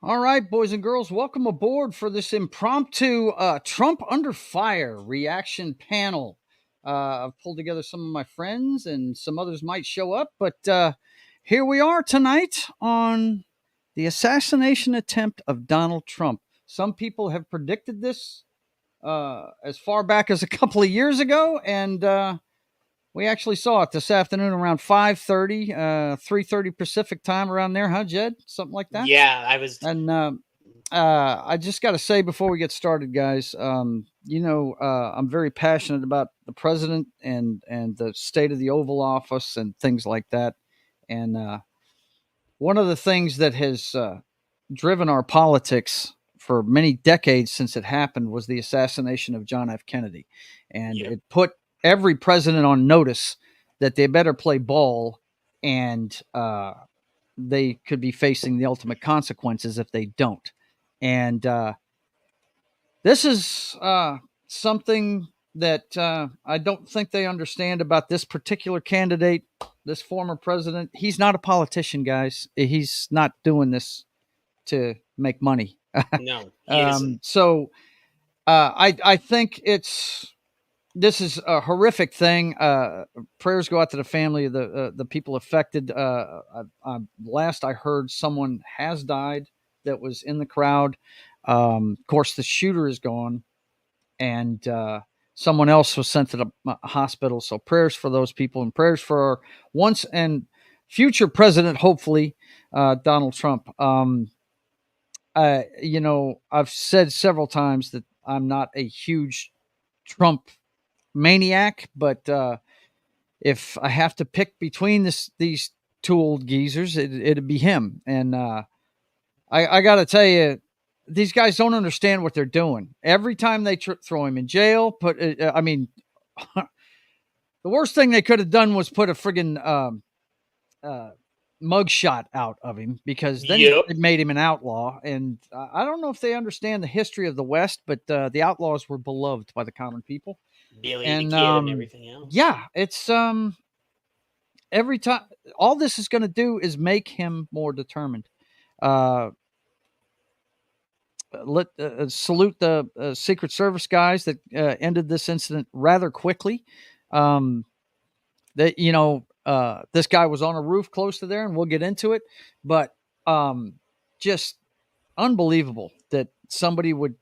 All right, boys and girls, welcome aboard for this impromptu Trump Under Fire reaction panel. I've pulled together some of my friends, and some others might show up, but here we are tonight on the assassination attempt of Donald Trump. Some people have predicted this as far back as a couple of years ago, and we actually saw it this afternoon around 5:30, 3:30 Pacific time, around there, huh, Jed? Something like that. Yeah, I was. And I just got to say before we get started, guys, I'm very passionate about the president and the state of the Oval Office and things like that. And one of the things that has driven our politics for many decades since it happened was the assassination of John F. Kennedy, and Yep. it put every president on notice that they better play ball, and they could be facing the ultimate consequences if they don't. And this is something that I don't think they understand about this particular candidate, this former president. He's not a politician, guys. He's not doing this to make money. No, he isn't. So I think this is a horrific thing. Prayers go out to the family of the people affected. Last I heard, someone has died that was in the crowd. Of course, the shooter is gone, and someone else was sent to the hospital. So prayers for those people, and prayers for our once and future president, hopefully, Donald Trump. I've said several times that I'm not a huge Trump maniac, but if I have to pick between these two old geezers, it'd be him. And I got to tell you, these guys don't understand what they're doing. Every time they throw him in jail, the worst thing they could have done was put a friggin' mugshot out of him, because then Yep. it made him an outlaw. And I don't know if they understand the history of the West, but the outlaws were beloved by the common people. Billy the And Kid and everything else. yeah, it's every time, all this is going to do is make him more determined. Uh, let salute the Secret Service guys that ended this incident rather quickly. That this guy was on a roof close to there, and we'll get into it, but just unbelievable that somebody would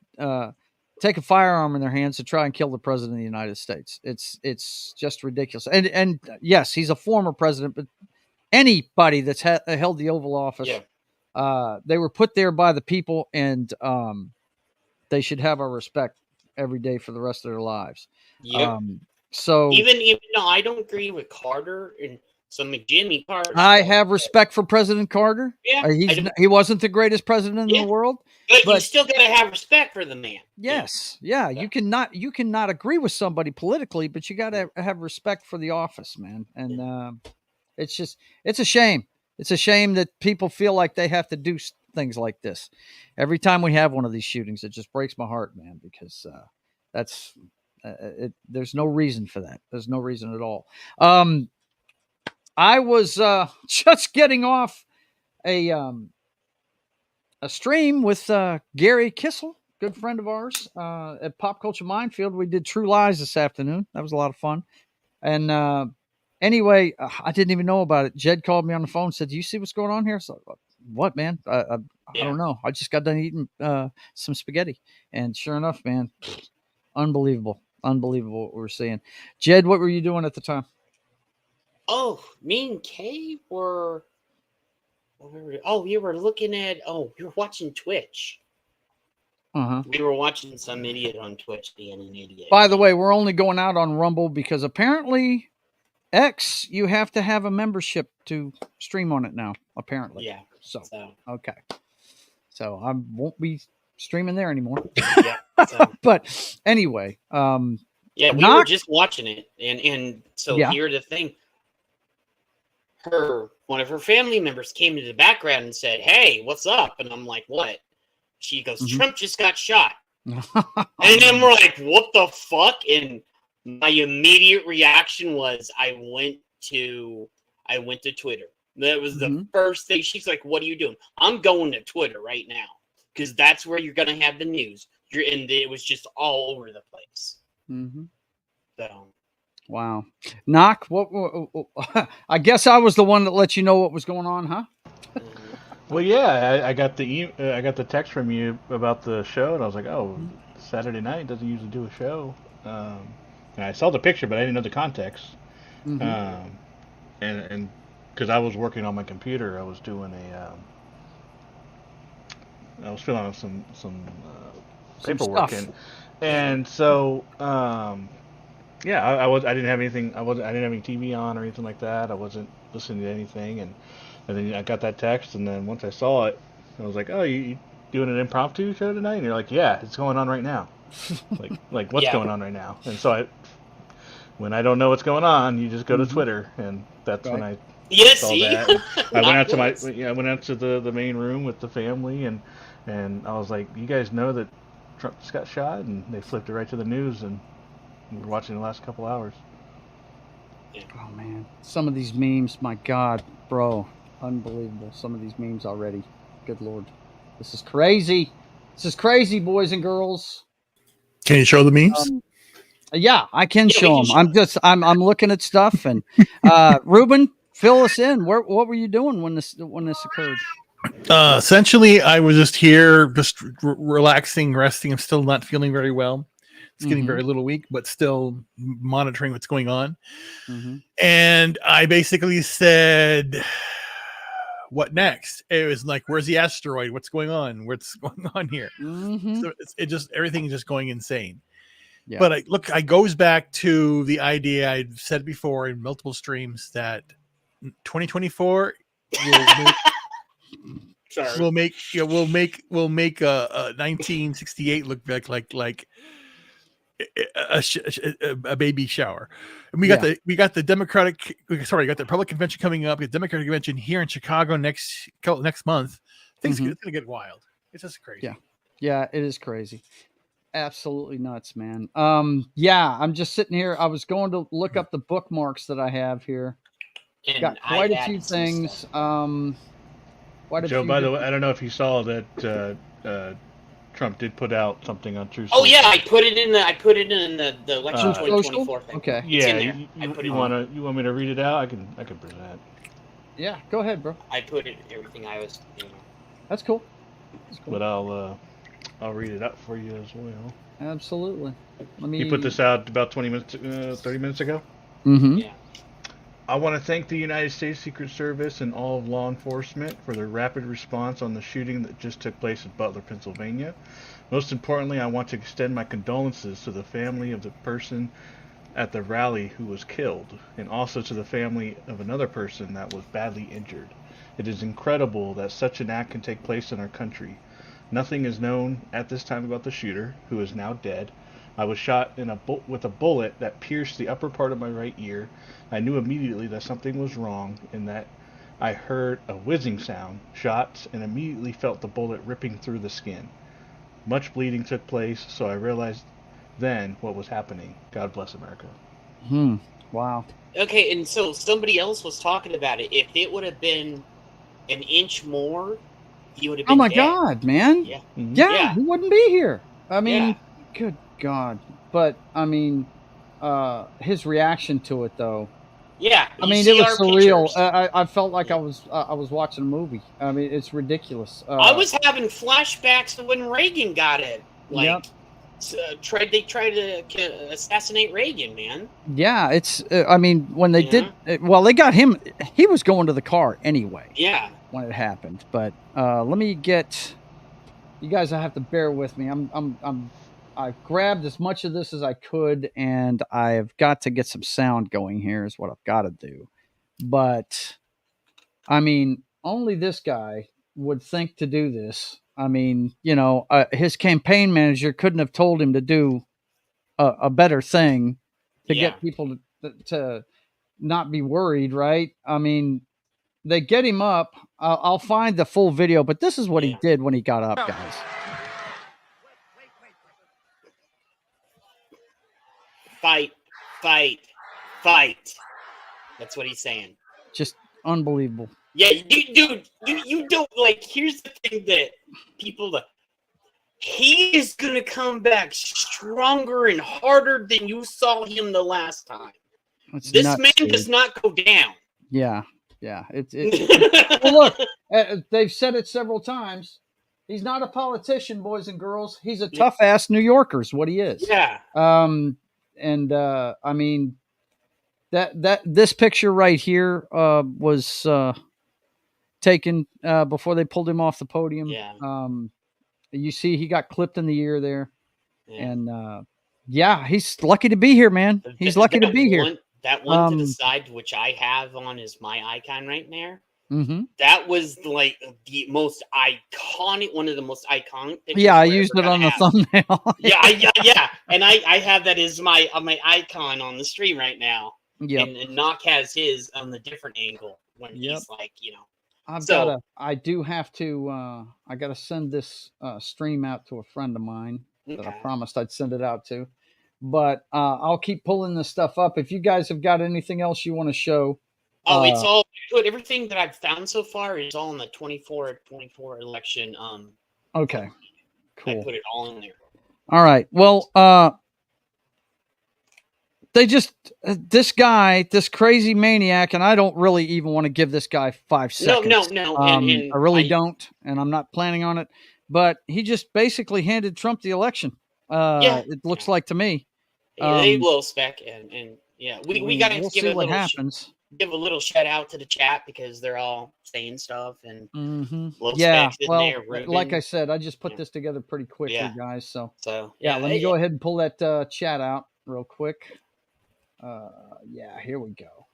take a firearm in their hands to try and kill the president of the United States. It's just ridiculous. And yes, he's a former president, but anybody that's held the Oval Office, Yeah. they were put there by the people, and they should have our respect every day for the rest of their lives. Yep. So Even though I don't agree with Carter and some of Jimmy Carter, I have respect for President Carter. Yeah, He wasn't the greatest president in Yeah. the world, but you but still gotta have respect for the man. yes, yeah, you cannot agree with somebody politically, but you got to have respect for the office, man. And it's a shame. It's a shame that people feel like they have to do things like this. Every time we have one of these shootings, it just breaks my heart, man, because that's there's no reason for that. There's no reason at all. I was just getting off a stream with Gary Kissel, good friend of ours, at Pop Culture Minefield. We did True Lies this afternoon. That was a lot of fun. And anyway, I didn't even know about it. Jed called me on the phone and said, "Do you see what's going on here?" So, what, man? I don't know. I just got done eating some spaghetti. And sure enough, man, unbelievable. Unbelievable what we're seeing. Jed, what were you doing at the time? Oh, me and Kay were. We were looking at. Oh, we were watching Twitch. Uh-huh. We were watching some idiot on Twitch being an idiot. By the way, we're only going out on Rumble because apparently X, you have to have a membership to stream on it now, apparently. Yeah. So. Okay. So I won't be streaming there anymore. Yeah. So. But anyway, yeah, we were just watching it, and so here's the thing. One of her family members came into the background and said, "Hey, what's up?" And I'm like, "What?" She goes, "Trump just got shot." And then we're like, "What the fuck?" And my immediate reaction was, I went to Twitter. That was the first thing. She's like, "What are you doing?" I'm going to Twitter right now because that's where you're gonna have the news. And it was just all over the place. Mm-hmm. So, wow, Knock. What? I guess I was the one that let you know what was going on, huh? Well, yeah, I got the text from you about the show, and I was like, oh, Saturday night doesn't usually do a show. And I saw the picture, but I didn't know the context. And because I was working on my computer, I was doing I was filling out some paperwork, and so yeah, I didn't have anything. I didn't have any TV on or anything like that. I wasn't listening to anything, and then I got that text, and then once I saw it, I was like, oh, you doing an impromptu show tonight? And you're like, yeah, it's going on right now. like what's going on right now? And so when I don't know what's going on, you just go to Twitter, and that's when I saw that. I went out to I went out to the main room with the family, and I was like, you guys know that Trump just got shot, and they flipped it right to the news, and we were watching the last couple hours. Oh man, some of these memes, my God, bro, unbelievable. Some of these memes already. Good Lord, this is crazy. This is crazy, boys and girls. Can you show the memes? Yeah, I can show them. I'm looking at stuff, and Ruben, fill us in. What were you doing when this occurred? Essentially, I was just here, just relaxing, resting. I'm still not feeling very well. It's getting very little weak, but still monitoring what's going on. And I basically said, what next? It was like, where's the asteroid? What's going on? What's going on here? So everything is just going insane. Yeah. But it goes back to the idea I've said before in multiple streams that 2024 will make 1968 look like a baby shower. And we got the Republican convention coming up. We got the Democratic convention here in Chicago next month. Things it's gonna get wild. It's just crazy. Yeah, it is crazy. Absolutely nuts, man. Yeah, I'm just sitting here. I was going to look up the bookmarks that I have here. And got quite a few things. Joe, by the way, I don't know if you saw that Trump did put out something on Truth Social. Oh yeah, I put it in the election 2024 thing. Okay. Yeah, you want me to read it out? I can present. Yeah, go ahead, bro. I put it everything I was. That's cool. But I'll read it out for you as well. Absolutely. You put this out about 30 minutes ago? Yeah. I want to thank the United States Secret Service and all of law enforcement for their rapid response on the shooting that just took place in Butler, Pennsylvania. Most importantly, I want to extend my condolences to the family of the person at the rally who was killed, and also to the family of another person that was badly injured. It is incredible that such an act can take place in our country. Nothing is known at this time about the shooter, who is now dead. I was shot with a bullet that pierced the upper part of my right ear. I knew immediately that something was wrong, and that I heard a whizzing sound, shots, and immediately felt the bullet ripping through the skin. Much bleeding took place, so I realized then what was happening. God bless America. Wow. Okay, and so somebody else was talking about it. If it would have been an inch more, he would have been dead. God, man. Yeah. Yeah, he wouldn't be here. I mean, good God. But, I mean, his reaction to it, though. Yeah. I mean, it was surreal. I felt like I was watching a movie. I mean, it's ridiculous. I was having flashbacks to when Reagan got it. They tried to assassinate Reagan, man. Yeah, it's. I mean, when they did, they got him. He was going to the car anyway. Yeah. When it happened, but let me get. You guys, I have to bear with me. I grabbed as much of this as I could, and I've got to get some sound going here. Is what I've got to do. But I mean, only this guy would think to do this. I mean, his campaign manager couldn't have told him to do a better thing to get people to not be worried, right? I mean, they get him up. I'll find the full video, but this is what he did when he got up, guys. Fight, fight, fight. That's what he's saying. Just unbelievable. Yeah, dude, you don't like. Here's the thing that people. He is gonna come back stronger and harder than you saw him the last time. It's This nuts, man dude. does not go down. Yeah. Well, look, they've said it several times. He's not a politician, boys and girls. He's a tough ass New Yorker, is what he is. Yeah. And I mean, that this picture right here was taken before they pulled him off the podium. Yeah. You see, he got clipped in the ear there, Yeah. and yeah, he's lucky to be here, man. He's lucky to be here. That one to the side, which I have on, is my icon right there. Mm-hmm. That was like the most iconic, one of the most iconic pictures. Yeah, I used it on the thumbnail. yeah. And I have that as my icon on the stream right now. Yeah. And Knock has his on the different angle when he's like, you know. I do have to I gotta send this stream out to a friend of mine that I promised I'd send it out to. But I'll keep pulling this stuff up. If you guys have got anything else you want to show. Oh, it's all good. Everything that I've found so far is all in the 24 election. Okay. Cool. I put it all in there. All right. Well, they just this guy, this crazy maniac, and I don't really even want to give this guy 5 seconds. No. I really don't, and I'm not planning on it. But he just basically handed Trump the election. It looks like to me. They will spec and yeah, we got to give see what happens. Give a little shout out to the chat because they're all saying stuff and yeah. Well, there, like I said, I just put this together pretty quickly, guys. So yeah, let me go ahead and pull that chat out real quick. Yeah, here we go.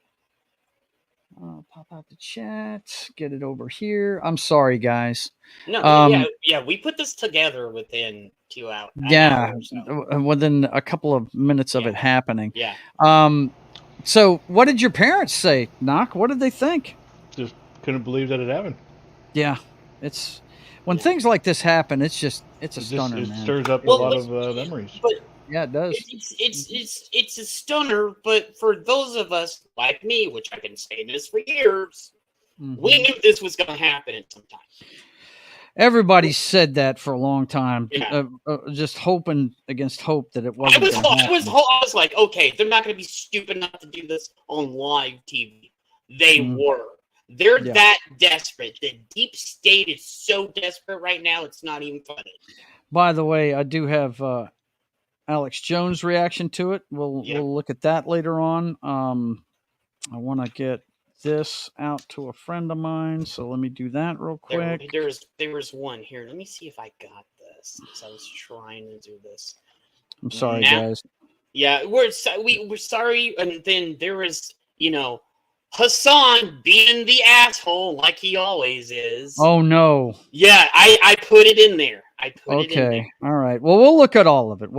Pop out the chat, get it over here. I'm sorry, guys. No, yeah, we put this together within 2 hours. Yeah, within a couple of minutes of it happening. Yeah. So, what did your parents say, Knock? What did they think? Just couldn't believe that it happened. Yeah, it's when things like this happen. It's a stunner. It man. Stirs up a lot of memories. But yeah, it does. It's a stunner. But for those of us like me, which I've been saying this for years, we knew this was going to happen at some time. Everybody said that for a long time, just hoping against hope that it wasn't. I was like, okay, they're not going to be stupid enough to do this on live TV. They were. They're that desperate. The deep state is so desperate right now. It's not even funny. By the way, I do have Alex Jones' reaction to it. We'll look at that later on. I want to get this out to a friend of mine, so let me do that real quick. There was one here. Let me see if I got this. I was trying to do this. I'm sorry, guys. Yeah, we're sorry. And then there was, Hassan being the asshole like he always is. Oh no. Yeah, I put it in there. Okay. All right. Well, we'll look at all of it. I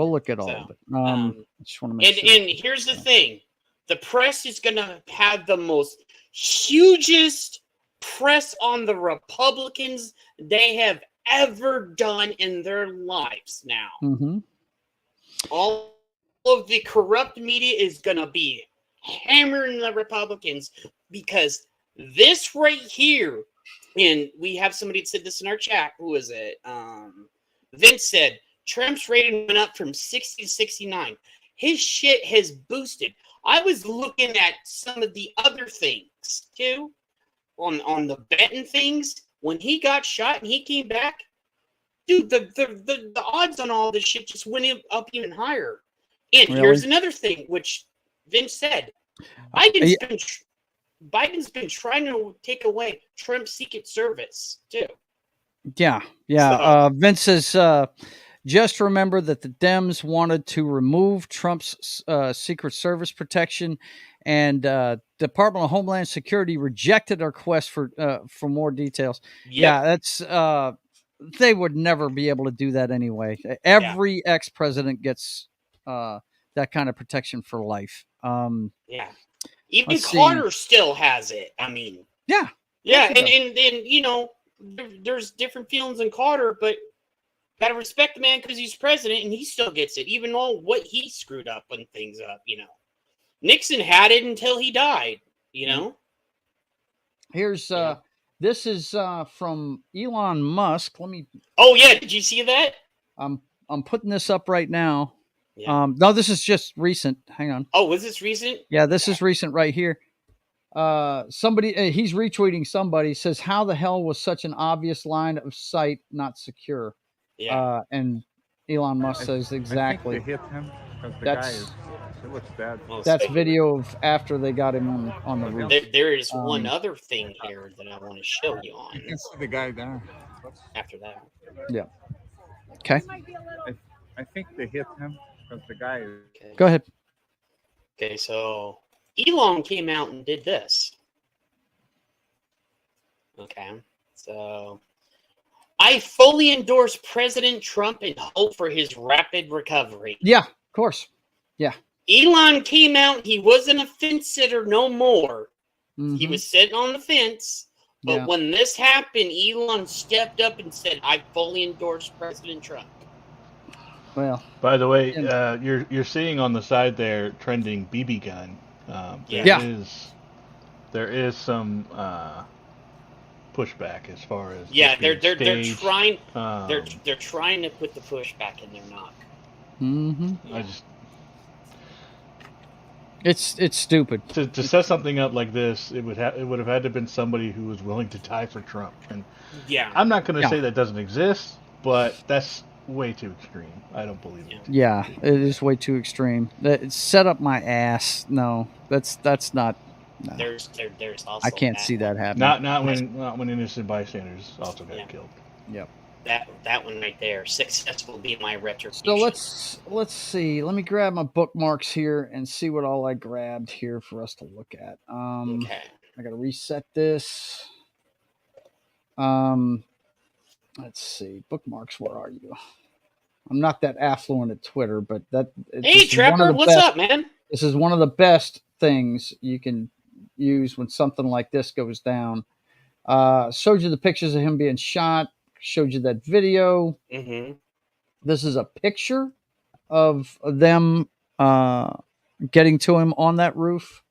just want to make sure. And here's the thing. The press is going to have the most hugest press on the Republicans they have ever done in their lives now. Mm-hmm. All of the corrupt media is going to be hammering the Republicans because this right here, and we have somebody that said this in our chat. Who is it? Vince said, Trump's rating went up from 60 to 69. His shit has boosted. I was looking at some of the other things too, on the betting things. When he got shot and he came back, dude, the odds on all this shit just went up even higher. And here's another thing, which Vince said, Biden's been trying to take away Trump's Secret Service too. Yeah. So, Vince says, just remember that the Dems wanted to remove Trump's Secret Service protection, and Department of Homeland Security rejected our request for more details. Yep. Yeah, that's they would never be able to do that anyway. Every ex-president gets that kind of protection for life. Even Carter still has it. I mean, and there's different feelings in Carter, but gotta respect the man because he's president and he still gets it, even though what he screwed up and things up. Nixon had it until he died. Here's This is from Elon Musk. Let me. Oh yeah, did you see that? I'm putting this up right now. Yeah. No, this is just recent. Hang on. Oh, was this recent? Yeah, this is recent right here. Somebody he's retweeting somebody, says, how the hell was such an obvious line of sight not secure? Yeah. And Elon Musk says exactly. I think they hit him because the That's- guy is. It looks bad. Most That's likely. video of after they got him on the roof. There is one Um, other thing here that I want to show you on You can see the guy there. after that. Okay, I think they hit him because the guy is. Okay. go ahead. Okay, so Elon came out and did this. Okay, so I fully endorse President Trump and hope for his rapid recovery. Yeah, of course. Elon came out, he wasn't a fence sitter no more. He Mhm. was sitting on the fence. But Yeah. when this happened, Elon stepped up and said, I fully endorse President Trump. Well, By the way, And- you're seeing on the side there trending BB gun. Yeah. There is some pushback as far as Yeah, this they're being staged. trying Um, they're trying to put the pushback and they're not. I just it's stupid. to set something up like this, it would have had to have been somebody who was willing to die for Trump. And Yeah. I'm not going to Yeah. say that doesn't exist, but that's way too extreme. I don't believe it. Yeah, it is way too extreme. That set up my ass. No, that's not. No. There's also I can't see that happening. Not when innocent bystanders also got Yeah. killed. Yep. that one right there. Success will be my retribution. So let's see. Let me grab my bookmarks here and see what all I grabbed here for us to look at. Okay. I gotta reset this. Let's see. Bookmarks, where are you? I'm not that affluent at Twitter, but Hey this is one of Trevor, the what's best- up, man? This is one of the best things you can use when something like this goes down. Showed you the pictures of him being shot. Showed you that video. Mm-hmm. This is a picture of them getting to him on that roof.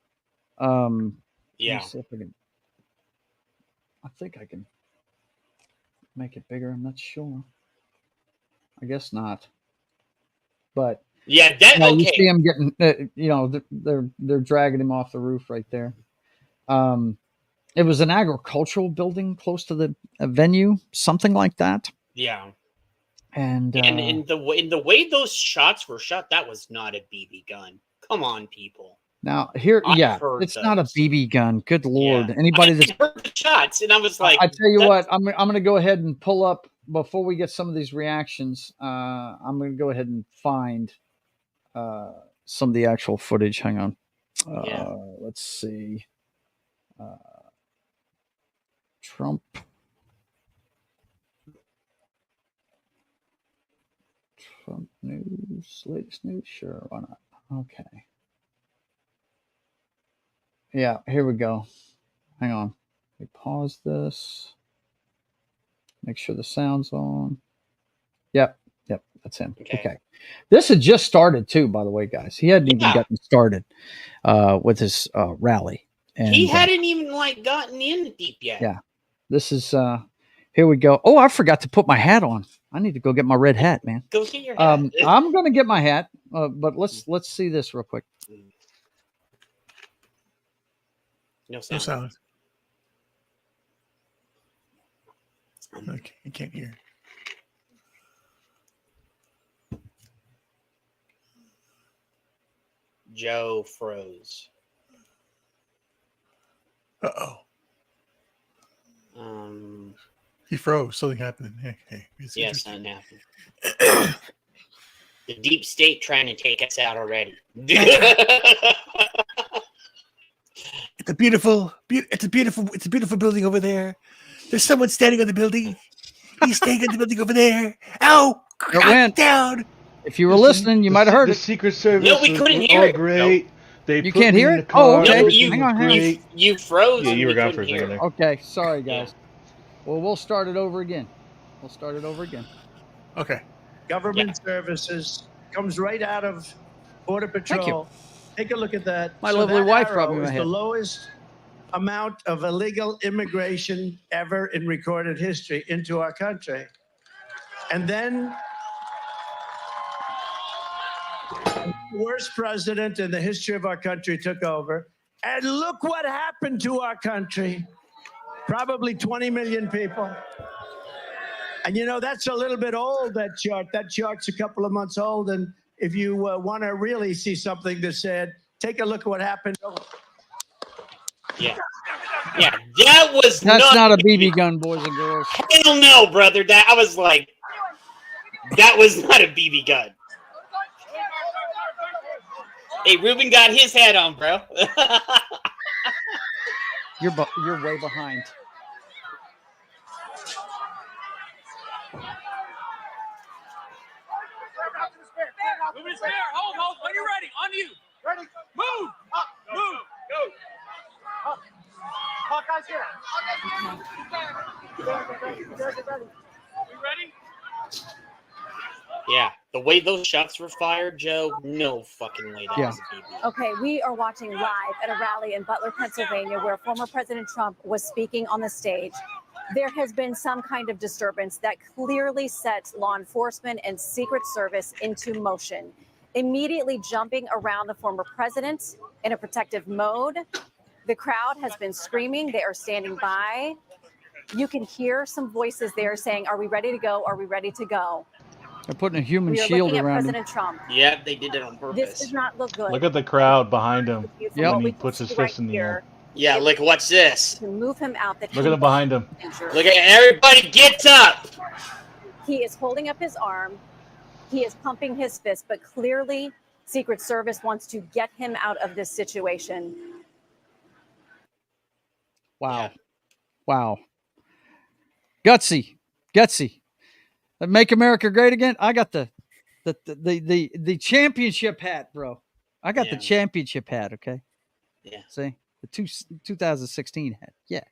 Let me Yeah. see if I can. I think I can make it bigger. I'm not sure. I guess not. But Yeah, that yeah, you see okay. him getting. They're dragging him off the roof right there. It was an agricultural building close to the venue, something like that. Yeah. And In the way those shots were shot, that was not a BB gun. Come on, people. now here, I've yeah, heard it's not a those. BB gun. Good lord! Yeah. Anybody I that's heard the shots, and I was like, I tell you that's- what, I'm going to go ahead and pull up before we get some of these reactions. I'm going to go ahead and find some of the actual footage. Hang on. Yeah. Let's see. Trump. Trump news, latest news. Sure, why not? Okay. Yeah, here we go. Hang on. Let me pause this. Make sure the sound's on. Yep, that's him. Okay. This had just started too, by the way, guys. He hadn't even Yeah. gotten started with his rally. And he hadn't even like gotten in deep yet. Yeah. This is here we go. Oh, I forgot to put my hat on. I need to go get my red hat, man. Go get your hat. I'm gonna get my hat, but let's see this real quick. No No sound. sound. Okay, I can't hear. Joe froze. Uh-oh. He froze. Something happened. Okay. It's Yeah, interesting. something happened. The deep state trying to take us out already. It's a beautiful building over there. There's someone standing on the building. He's staying on the building over there. Ow! It went. Down. If you were listening, you might have heard the it. Secret Service. No, we was couldn't all hear it. Great. They You put can't me hear in it? the car, Oh, okay. everything Hang was on, hang on. great. You froze. Yeah, and you were we gone for a couldn't hear second it. there. Okay, sorry guys. Well, we'll start it over again. Okay. Government services comes right out of Border Thank you. Patrol. Take a look at that. My lovely that wife arrow brought me my is head. the lowest amount of illegal immigration ever in recorded history into our country. And then the worst president in the history of our country took over. And look what happened to our country. Probably 20 million people. And you know, that's a little bit old, that chart. That chart's a couple of months old. And if you want to really see something that's said, take a look at what happened. Yeah. Yeah, that was That's not a BB gun, boys and girls. Hell no, brother. That I was like, that was not a BB gun. Hey, Ruben got his hat on, bro. You're way behind. Moving his hair. Hold. When you're ready. On you. Ready. Move. Up. Move. Go. Up. Hawkeye's here. You ready? Yeah, the way those shots were fired, Joe, no fucking way that was a BB. Okay, we are watching live at a rally in Butler, Pennsylvania, where former President Trump was speaking on the stage. There has been some kind of disturbance that clearly sets law enforcement and Secret Service into motion, immediately jumping around the former president in a protective mode. The crowd has been screaming. They are standing by. You can hear some voices there saying, "Are we ready to go? Are we ready to go?" They're putting a human We are shield looking at around him. President Trump. Yeah, they did it on purpose. This does not look good. Look at the crowd behind him Yep. when he puts his fist in the air. Yeah, look, watch this. To move him out. Look at him behind him. Look at everybody gets up. He is holding up his arm. He is pumping his fist, but clearly Secret Service wants to get him out of this situation. Wow. Yeah. Wow. Gutsy. Make America great again. I got the championship hat, bro. I got the Yeah. championship hat, okay? Yeah. See? The 2016 hat. Yeah.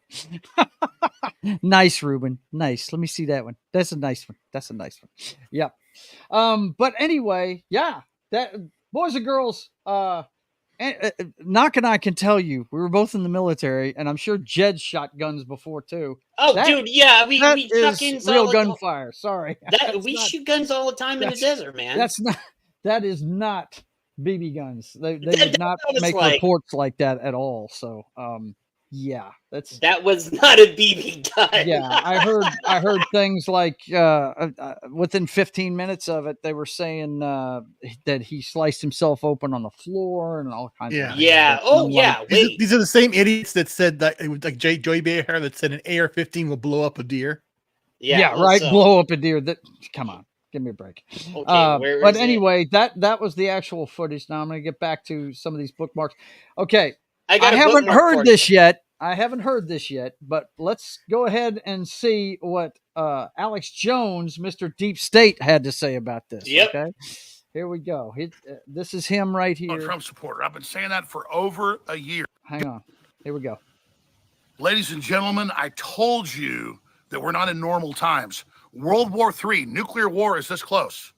Nice, Ruben. Nice. Let me see that one. That's a nice one. Yep. But anyway, yeah. That boys and girls, Knock and I can tell you, we were both in the military, and I'm sure Jed shot guns before too. Oh, dude, yeah, we That chuck is in real gunfire. Sorry, we shoot guns all the time in the desert, man. That is not BB guns. They That did not was make like- reports like that at all. So, yeah, that was not a BB gun. yeah. I heard things like within 15 minutes of it, they were saying that he sliced himself open on the floor and all kinds Yeah. of Yeah. Oh, yeah. Wait. These are the same idiots that said that it was like Joey Behar that said an AR-15 will blow up a deer. Yeah, well, right. so- Blow up a deer. Come on, give me a break. Okay, where but is it? anyway, that was the actual footage. Now I'm going to get back to some of these bookmarks. Okay, I got a haven't bookmark for heard this yet. But let's go ahead and see what Alex Jones, Mr. Deep State, had to say about this. Yep. Okay, here we go. This is him right I'm a here. Trump supporter. I've been saying that for over a year. Hang on. Here we go. Ladies and gentlemen, I told you that we're not in normal times. World War III, nuclear war is this close.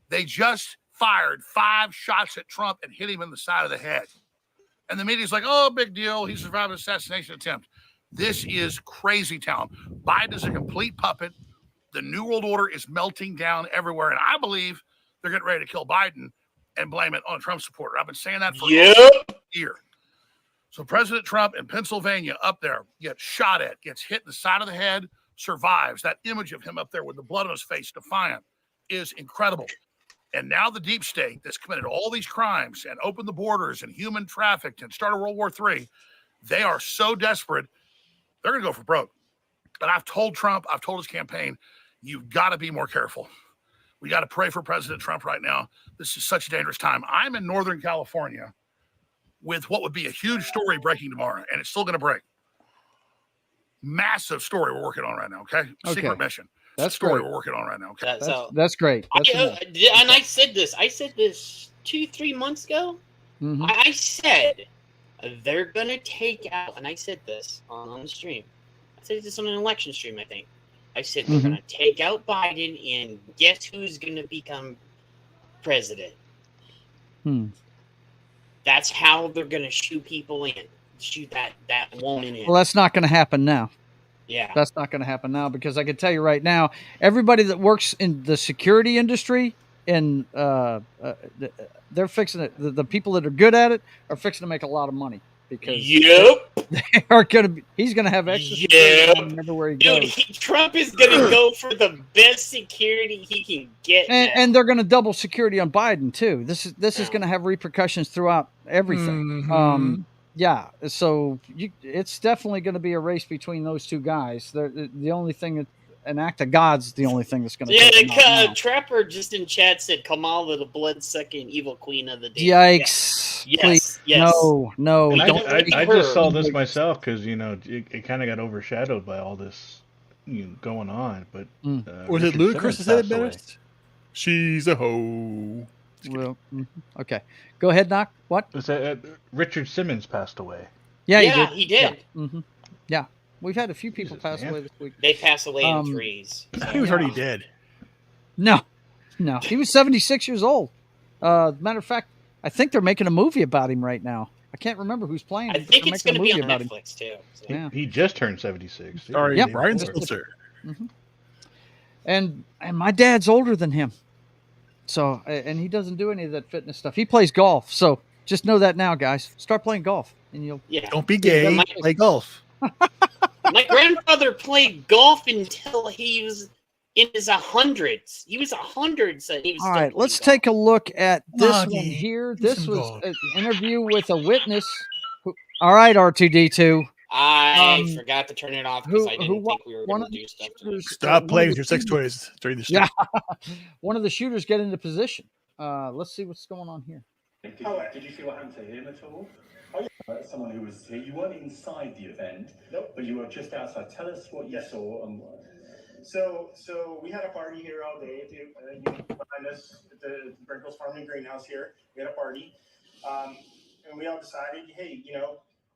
They just fired 5 shots at Trump and hit him in the side of the head. And the media's like, oh, big deal. He survived an assassination attempt. This is crazy town. Biden is a complete puppet. The New World Order is melting down everywhere. And I believe they're getting ready to kill Biden and blame it on a Trump supporter. I've been saying that for Yep. a year. So President Trump in Pennsylvania up there gets shot at, gets hit in the side of the head, survives. That image of him up there with the blood on his face, defiant, is incredible. And now the deep state that's committed all these crimes and opened the borders and human trafficked and started World War III, they are so desperate, they're going to go for broke. But I've told Trump, I've told his campaign, you've got to be more careful. We got to pray for President Trump right now. This is such a dangerous time. I'm in Northern California with what would be a huge story breaking tomorrow, and it's still going to break. Massive story we're working on right now, okay? Secret Okay. mission. That's story great. we're working on right now, okay? That's great. That's enough. And I said this. I said this 2-3 months ago. Mhm. I said they're gonna take out, and I said this on the stream. I said this on an election stream, I think. I said they're Mhm. gonna take out Biden, and guess who's gonna become president? Hmm. That's how they're gonna shoot people in. shoot that woman in. Well, that's not going to happen now. Yeah. That's not going to happen now because I can tell you right now, everybody that works in the security industry and they're fixing it. The people that are good at it are fixing to make a lot of money because they are going to be. He's going to have extra security on him everywhere he Dude, goes. Trump is going to go for the best security he can get, and they're going to double security on Biden too. This is going to have repercussions throughout everything. Mhm. Yeah, so it's definitely going to be a race between those two guys. The only thing, an act of God's the only thing that's going to. Yeah, Trapper just in chat said Kamala, the blood-sucking evil queen of the day. Yikes! Yes, Please, yes. no. And Don't. I just saw this myself because it kind of got overshadowed by all this going on. But Was it Richard Ludacris Simmons that said it passed away. best? She's a hoe. Well, okay. Go ahead, Knock. What? Richard Simmons passed away. Yeah, he did. Yeah. Yeah. We've had a few people pass away this week. They pass away in threes. He was already dead. No, he was 76 years old. Matter of fact, I think they're making a movie about him right now. I can't remember who's playing. I think it's going to be on Netflix too. So. Yeah. He just turned 76. Sorry, Yep. Brian Spencer. And my dad's older than him. So, and he doesn't do any of that fitness stuff. He plays golf. So just know that now, guys. Start playing golf and you'll. Yeah. Don't be gay. Play golf. My grandfather played golf until he was in his 100s. He was 100, so he was. All right, let's take a look at this one here. This was an interview with a witness. All right, R2D2. I forgot to turn it off because I didn't think we were going to do stuff. Stop playing with your sex toys during the show. Yeah. One of the shooters get into position. Let's see what's going on here. Did you see what happened to him at all? Oh, yeah. Someone who was here. You weren't inside the event, but you were just outside. Tell us what you saw. So we had a party here all day. Behind us at the Brinkles Farming Greenhouse here, we had a party, and we all decided, hey,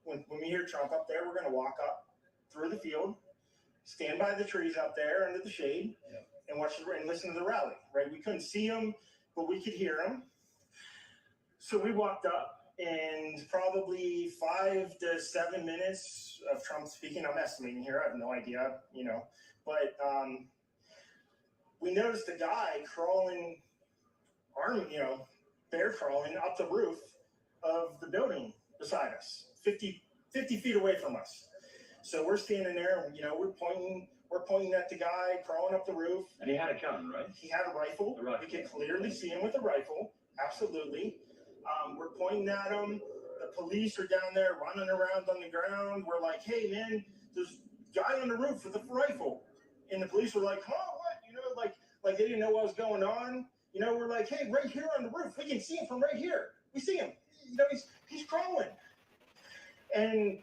when we hear Trump up there, we're going to walk up through the field, stand by the trees out there under the shade, and watch and listen to the rally. Right? We couldn't see him, but we could hear him. So we walked up, and probably 5 to 7 minutes of Trump speaking. I'm estimating here. I have no idea. But we noticed a guy crawling, bear crawling up the roof of the building beside us, 50 feet away from us. So we're standing there, and, we're pointing at the guy crawling up the roof. And he had a gun, right? He had a rifle. We could clearly see him with a rifle. Absolutely. We're pointing at him. The police are down there running around on the ground. We're like, hey, man, there's a guy on the roof with a rifle. And the police were like, oh, what? Like they didn't know what was going on. We're like, hey, right here on the roof. We can see him from right here. We see him. He's crawling. And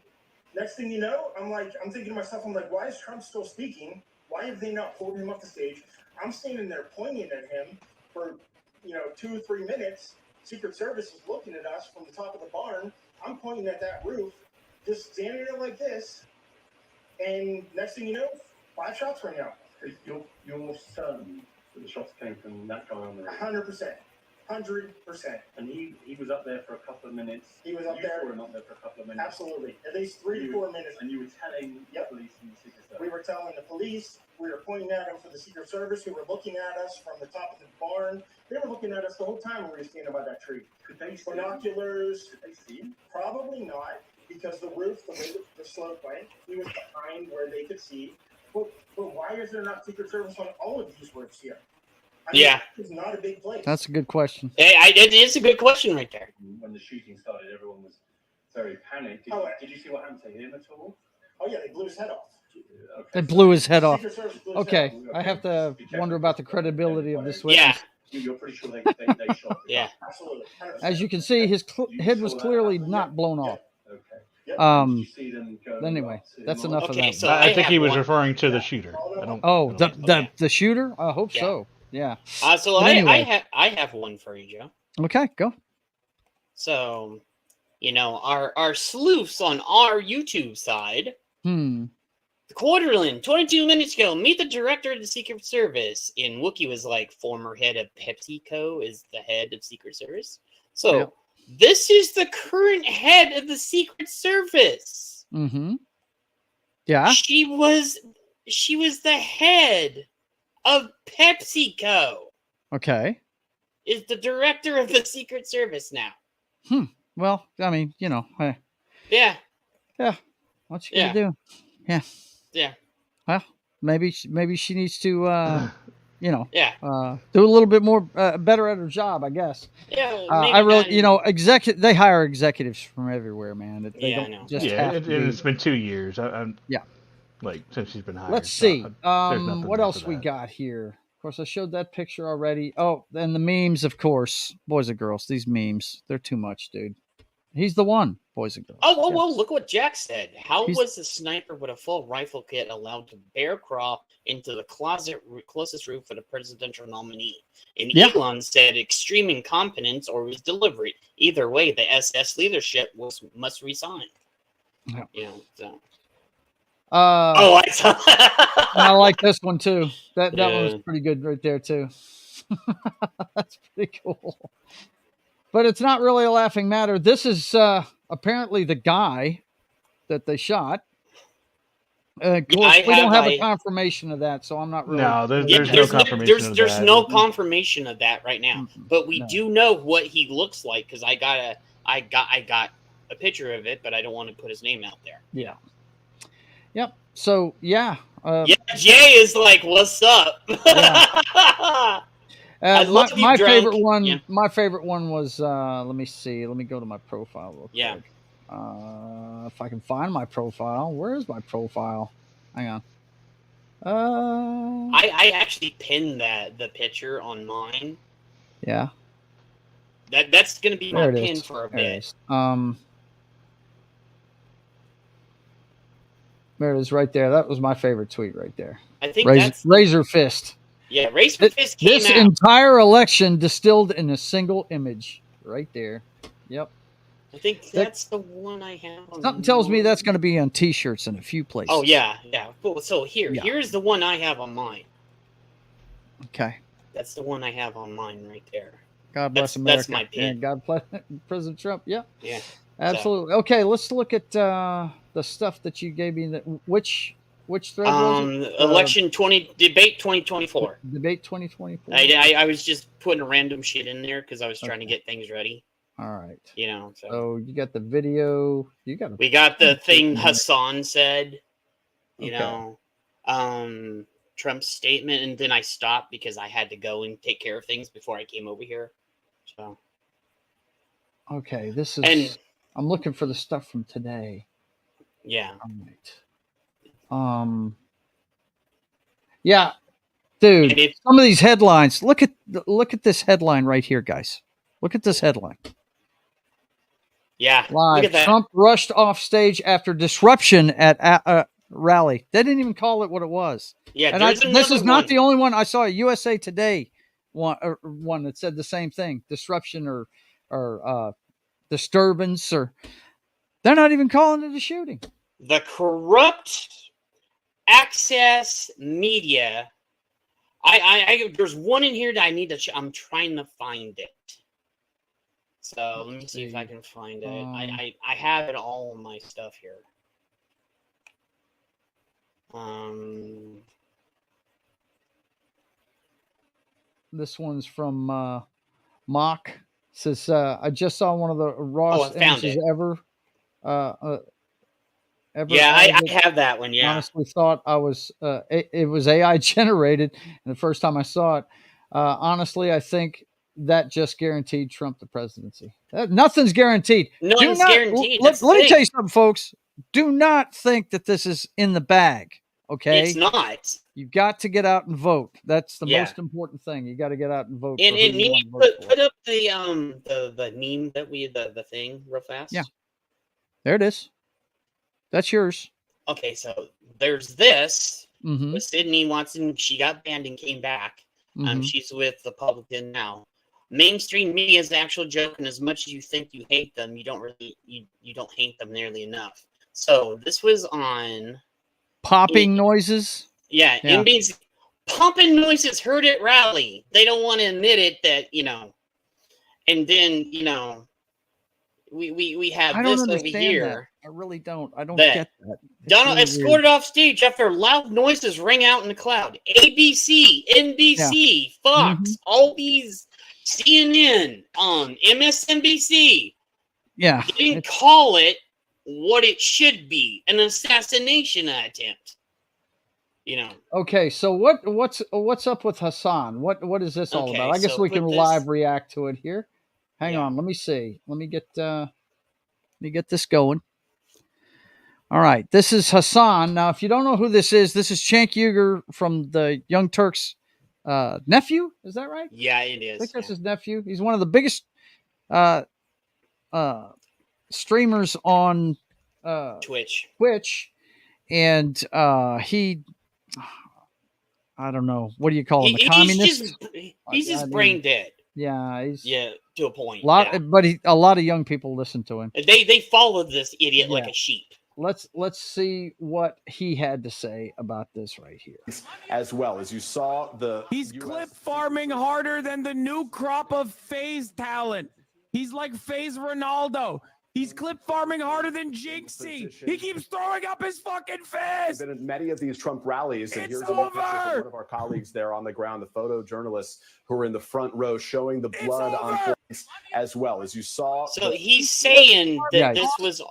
next thing you know, I'm thinking to myself, why is Trump still speaking? Why have they not pulled him off the stage? I'm standing there pointing at him for, 2 or 3 minutes. Secret Service is looking at us from the top of the barn. I'm pointing at that roof, just standing there like this. And next thing you know, 5 shots rang out. You're certain that the shots came from that guy on the roof? 100%. 100%. And he was up there for a couple of minutes. He was up there. You saw him up there for a couple of minutes. Absolutely. At least 3 to 4 minutes. And you were telling the police and the Secret Service? We were telling the police. We were pointing at him for the Secret Service, who were looking at us from the top of the barn. They were looking at us the whole time when we were standing by that tree. Could they see binoculars? Could they see him? Probably not, because the roof, the way the slope went, he was behind where they could see. But why is there not Secret Service on all of these roofs here? It's not a big place. That's a good question. It is a good question right there. When the shooting started, everyone was very panicked. Did you see what happened to him at all? Oh, yeah, they blew his head off. Okay. They blew his head off. Secret Service blew his Okay, head off. I have to wonder about the credibility of this witness. Yeah. You're pretty sure they shot. Yeah. Absolutely. 100%. As you can see, his head was clearly not blown off. Okay. Yep. Did you see them go Anyway, up to that's him? enough of Okay, that. so I think he was one. referring to the shooter. I don't. Oh, I don't- the shooter? I hope so. Yeah. So But anyway. I have one for you, Joe. Okay, go. So, our sleuths on our YouTube side, the Quarterland, 22 minutes ago, meet the director of the Secret Service. And Wookiee was like, former head of PepsiCo is the head of Secret Service. So, This is the current head of the Secret Service. Mm-hmm. Yeah. She was the head of PepsiCo. Okay. Is the director of the Secret Service now. Well, I mean, Yeah. What you gonna do? Yeah. Yeah. Well, maybe she needs to, Yeah. do a little bit more, better at her job, I guess. Yeah. I really, they hire executives from everywhere, man. They Yeah, I don't know. just Yeah, have to be. it's been 2 years. Yeah. Like since she's been hired. Let's so see. there's nothing What there else for we that. got here? Of course, I showed that picture already. Oh, and the memes, of course. Boys and girls, these memes, they're too much, dude. He's the one, boys and girls. Oh, Yeah. well, look what Jack said. How He's- was the sniper with a full rifle kit allowed to bear crawl into the closest roof of the presidential nominee? And Yeah. Elon said extreme incompetence or was deliberate. Either way, the SS leadership must resign. Yeah. So. Oh, I saw. I like this one too. That one was Yeah. pretty good right there too. That's pretty cool. But it's not really a laughing matter. This is apparently the guy that they shot. Of course, we don't have a confirmation of that, so I'm not really. No, there's Yeah, no confirmation of there's that. no confirmation of that right now, but we No. do know what he looks like because I got a picture of it, but I don't want to put his name out there. Yeah. Yep. So yeah. Yeah, Jay is like, "What's up?" I love you my drunk. favorite one. Yeah. My favorite one was. Let me see. Let me go to my profile real quick. Yeah. If I can find my profile, where is my profile? Hang on. I actually pinned the picture on mine. Yeah. That's gonna be my There it pin is. for a There it bit. is. There it is, right there. That was my favorite tweet right there. I think Razor, that's Razor Fist. yeah. Razor Fist came This out. entire election distilled in a single image, right there. Yep. I think that's the one I have. On Something tells me mine. that's going to be on T-shirts in a few places. Oh yeah. Cool. So Yeah. here's the one I have on mine. Okay. That's the one I have on mine right there. God bless That's America. my pin. And God bless President Trump. Yep. Yeah. Absolutely. Okay, let's look at the stuff that you gave me. Which thread was it? Election debate 2024. Debate 2024. I was just putting random shit in there because I was trying to get things ready. All right. So So you got the video. You got. we got the thing Hassan said. Okay. Trump's statement, and then I stopped because I had to go and take care of things before I came over here. So Okay, this is. And- I'm looking for the stuff from today. yeah. All right. Yeah, dude. And if- Some of these headlines. Look at this headline right here, guys. Look at this headline. Yeah. Live. Look at that. Trump rushed off stage after disruption at a rally. They didn't even call it what it was. Yeah. And There's this is another not one. the only one. I saw a USA Today one that said the same thing: disruption or disturbance, or they're not even calling it a shooting. The corrupt access media. I there's one in here that I need to. I'm trying to find it. So let me see if I can find it. I have it all in my stuff here. This one's from Mock. Says I just saw one of the rawest I found images it. ever. Yeah, I edited. have that one. Yeah. Honestly, thought I was it was AI generated, and the first time I saw it, honestly, I think that just guaranteed Trump the presidency. Nothing's guaranteed. Nothing's guaranteed. Let That's the me thing. tell you something, folks. Do not think that this is in the bag. Okay, It's not. You've got to get out and vote. That's the Yeah. most important thing. You got to get out and vote. And for who and you you want need to to vote for. put up the meme that the thing real fast. Yeah. There it is. That's yours. Okay, so there's this Mm-hmm. with Sydney Watson. She got banned and came back. Mhm. She's with the Republican now. Mainstream media is the actual joke, and as much as you think you hate them, you don't really you don't hate them nearly enough. So this was on Popping noises. yeah. Yeah. MB's pumping noises heard at rally. They don't want to admit it that and then we have I don't this over understand that. here. I really don't. I don't That get that. It's Donald really escorted off stage after loud noises rang out in the cloud. ABC, NBC, Fox, all these, CNN, MSNBC. Yeah, Didn't call it what it should be, an assassination attempt. You know. Okay, so what's up with Hassan? What is this all Okay, about? I guess so we can put this- live react to it here. Hang Yeah. on, let me see. Let me get this going. All right, this is Hassan. Now, if you don't know who this is Cenk Uygur from the Young Turks' nephew. Is that right? Yeah, it I is. think that's his nephew. He's one of the biggest streamers on Twitch. And he, I don't know, what do you call him? A communist? He's just brain dead. Yeah, to a point. But a lot of young people listen to him. They followed this idiot like a sheep. Let's see what he had to say about this right here. As well as you saw he's clip farming harder than the new crop of FaZe talent. He's like FaZe Ronaldo. He's clip farming harder than Jinxie. He keeps throwing up his fucking fist. Been at many of these Trump rallies, and here's a picture from one of our colleagues there on the ground, the photojournalists who are in the front row showing the blood on points as well as you saw. So he's saying that this was.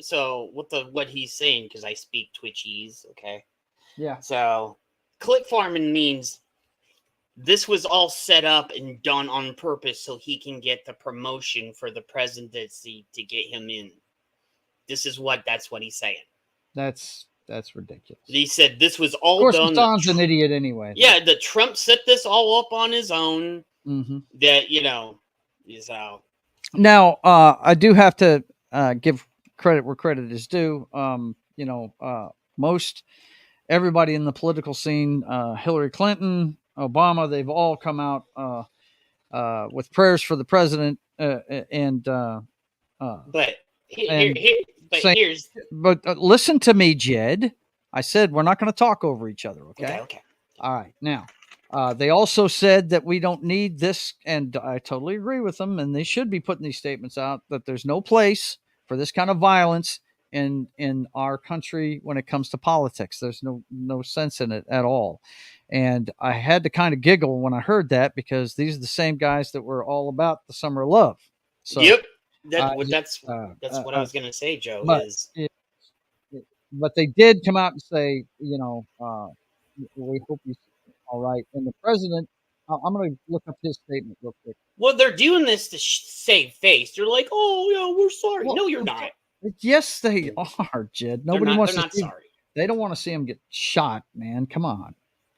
So what he's saying, because I speak Twitchies, okay? Yeah. So clip farming means this was all set up and done on purpose so he can get the promotion for the presidency to get him in. That's what he's saying. That's ridiculous. He said this was all of course, done. Hassan's an idiot anyway. Yeah, the Trump set this all up on his own. Mm-hmm. That is how. Now, I do have to give credit where credit is due. Most everybody in the political scene, Hillary Clinton, Obama, they've all come out with prayers for the president But listen to me, Jed. I said we're not going to talk over each other, okay? Okay. All right. Now, they also said that we don't need this, and I totally agree with them, and they should be putting these statements out, that there's no place for this kind of violence in our country when it comes to politics. There's no sense in it at all. And I had to kind of giggle when I heard that, because these are the same guys that were all about the summer of love. So, yep. That's what I was going to say, Joe. But they did come out and say, we hope he's all right. And the president, I'm going to look up his statement real quick. Well, they're doing this to save face. They're like, oh, yeah, we're sorry. No, you're not. Yes, they are, Jed. Nobody wants to see. Sorry. They don't want to see him get shot, man. Come on.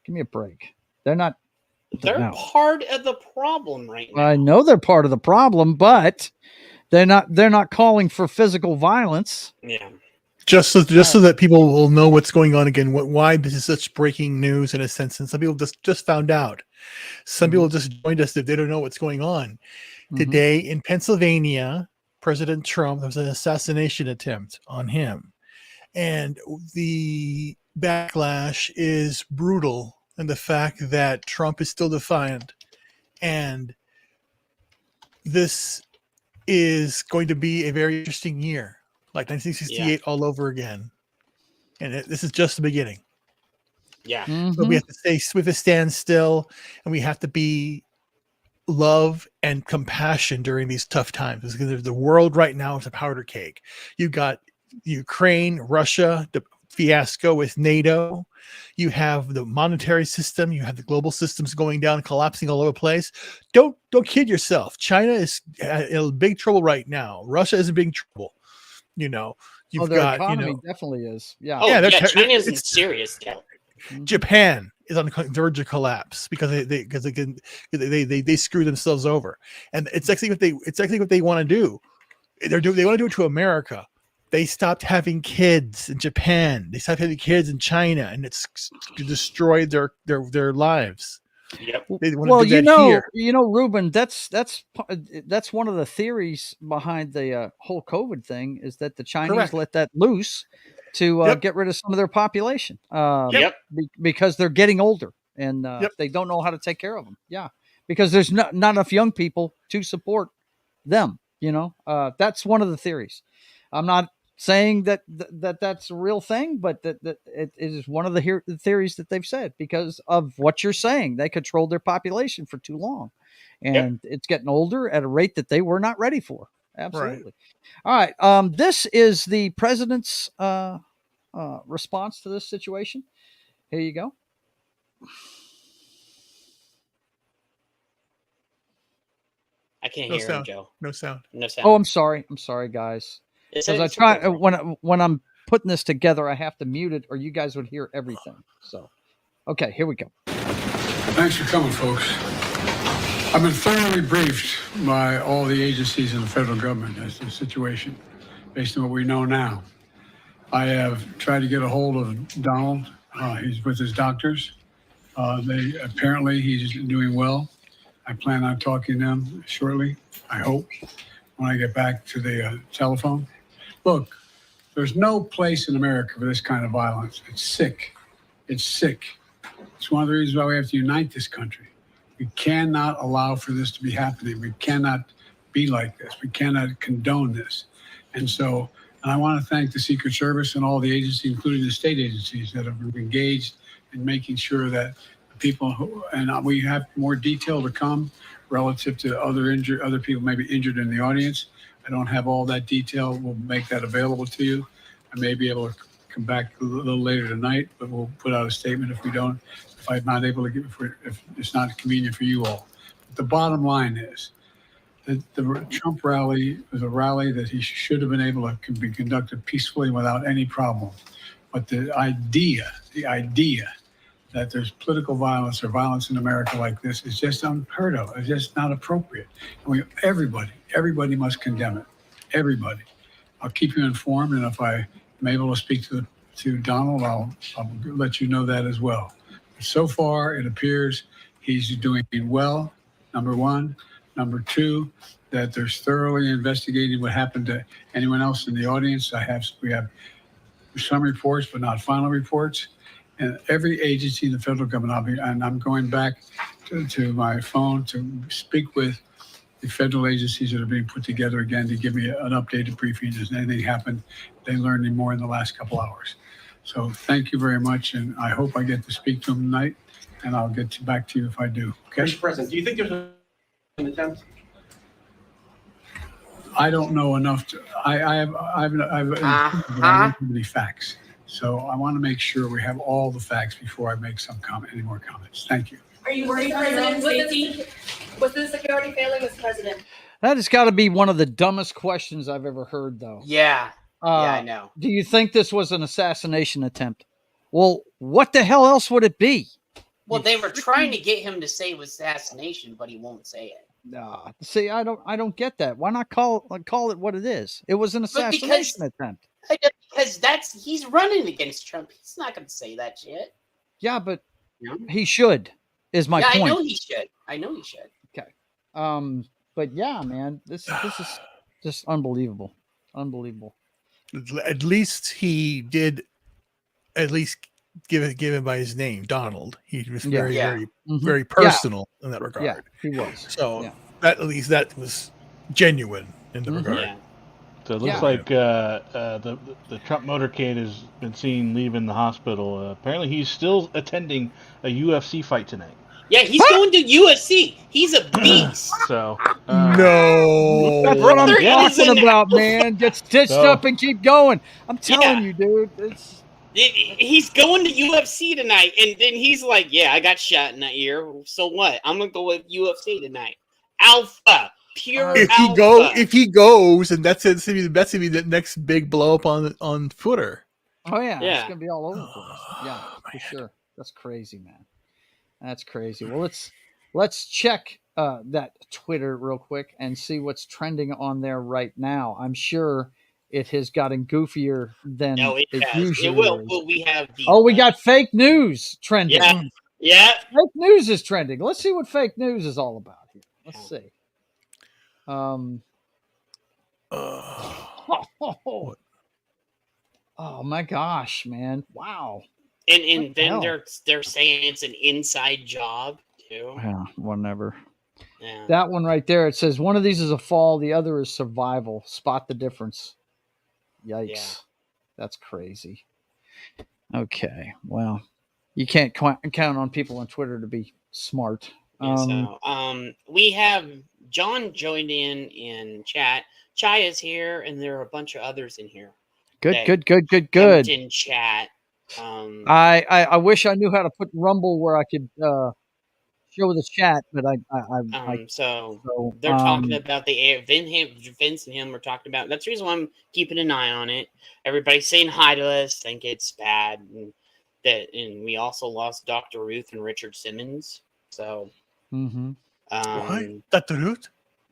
Give me a break. They're not. They're part of the problem right now. I know they're part of the problem, but they're not calling for physical violence. Yeah. Just so that people will know what's going on again. Why this is such breaking news in a sense, and some people just found out. Some people just joined us that they don't know what's going on. Today in Pennsylvania, President Trump, there was an assassination attempt on him, and the backlash is brutal. And the fact that Trump is still defiant, and this is going to be a very interesting year, like 1968 all over again. And this is just the beginning. Yeah. So we have to stand still, and we have to be love and compassion during these tough times, because the world right now is a powder keg. You got Ukraine, Russia, the fiasco with NATO. You have the monetary system. You have the global systems going down, collapsing all over the place. Don't kid yourself. China is in big trouble right now. Russia is in big trouble. You've their got economy definitely is. Yeah. Oh, yeah. China's in serious doubt. Japan is on the verge of collapse because they screw themselves over, and it's actually what they want to do. They want to do it to America. They stopped having kids in Japan. They stopped having kids in China, and it's destroyed their lives. Yep. Well, Ruben, that's one of the theories behind the whole COVID thing, is that the Chinese let that loose to get rid of some of their population. Because they're getting older, and they don't know how to take care of them. Yeah, because there's not enough young people to support them. That's one of the theories. I'm not saying that's a real thing, but that it is one of the theories that they've said because of what you're saying. They controlled their population for too long, and it's getting older at a rate that they were not ready for. Absolutely. Right. All right. This is the president's response to this situation. Here you go. I can't No hear sound. him, Joe. No sound. No sound. Oh, I'm sorry. I'm sorry, guys. Because I try when I'm putting this together, I have to mute it, or you guys would hear everything. So, okay, here we go. Thanks for coming, folks. I've been thoroughly briefed by all the agencies in the federal government as to the situation, based on what we know now. I have tried to get a hold of Donald. He's with his doctors. Apparently he's doing well. I plan on talking to them shortly, I hope, when I get back to the telephone. Look, there's no place in America for this kind of violence. It's sick. It's sick. It's one of the reasons why we have to unite this country. We cannot allow for this to be happening. We cannot be like this. We cannot condone this. And I want to thank the Secret Service and all the agencies, including the state agencies that have engaged in making sure that people and we have more detail to come relative to other people maybe injured in the audience. I don't have all that detail. We'll make that available to you. I may be able to come back a little later tonight, but we'll put out a statement if I'm not able to if it's not convenient for you all. But the bottom line is that the Trump rally was a rally that he should have been able to be conducted peacefully without any problem. But the idea that there's political violence or violence in America like this is just unheard of. It's just not appropriate. And everybody must condemn it. Everybody. I'll keep you informed, and if I'm able to speak to Donald, I'll let you know that as well. But so far, it appears he's doing well, number one. Number two, that there's thoroughly investigating what happened to anyone else in the audience. We have some reports, but not final reports. And every agency in the federal government, I'm going back to my phone to speak with the federal agencies that are being put together again to give me an updated briefing. Has anything happened? They learned any more in the last couple hours. So thank you very much, and I hope I get to speak to them tonight, and I'll get back to you if I do. Okay? Mr. President, do you think there's an attempt? I don't know enough to. I don't have any facts. So I want to make sure we have all the facts before I make any more comments. Thank you. Are you worried for your own safety? Was the security failing, Mr. President? That has got to be one of the dumbest questions I've ever heard, though. Yeah. I know. Do you think this was an assassination attempt? Well, what the hell else would it be? Well, they were trying to get him to say it was assassination, but he won't say it. Nah, see, I don't get that. Why not call it what it is? It was an assassination attempt. Because he's running against Trump. He's not going to say that shit. Yeah, but he should. Is my point. I know he should. Okay. But yeah, man, this is just unbelievable. Unbelievable. At least he did. At least give him by his name, Donald. He was very personal in that regard. Yeah, he was. So at least that was genuine in the regard. Yeah. So it looks like the Trump motorcade has been seen leaving the hospital. Apparently, he's still attending a UFC fight tonight. Yeah, he's going to UFC. He's a beast. So no, that's what I'm talking about, man. Get stitched up and keep going. I'm telling you, dude. He's going to UFC tonight, and then he's like, "Yeah, I got shot in that ear. So what? I'm gonna go with UFC tonight. Alpha, pure alpha. If he goes, and that's gonna be the next big blow up on Twitter. Oh yeah, it's gonna be all over the place. Yeah, for sure. That's crazy, man. That's crazy. Well, let's check that Twitter real quick and see what's trending on there right now. I'm sure it has gotten goofier than it usually it will. is. Well, we have we got fake news trending. Yeah. Fake news is trending. Let's see what fake news is all about here. Let's see. Oh my gosh, man. Wow. And then they're saying it's an inside job too. Yeah, whatever. Yeah. That one right there. It says one of these is a fall, the other is survival. Spot the difference. Yikes. Yeah. That's crazy. Okay. Well, you can't count on people on Twitter to be smart. We have John joined in chat. Chai is here, and there are a bunch of others in here. Good. Jumped in chat. I wish I knew how to put Rumble where I could show the chat, but so they're talking about the Vince and him were talking about. That's the reason why I'm keeping an eye on it. Everybody's saying hi to us, think it's bad, and we also lost Dr. Ruth and Richard Simmons. So, what? Dr. Ruth?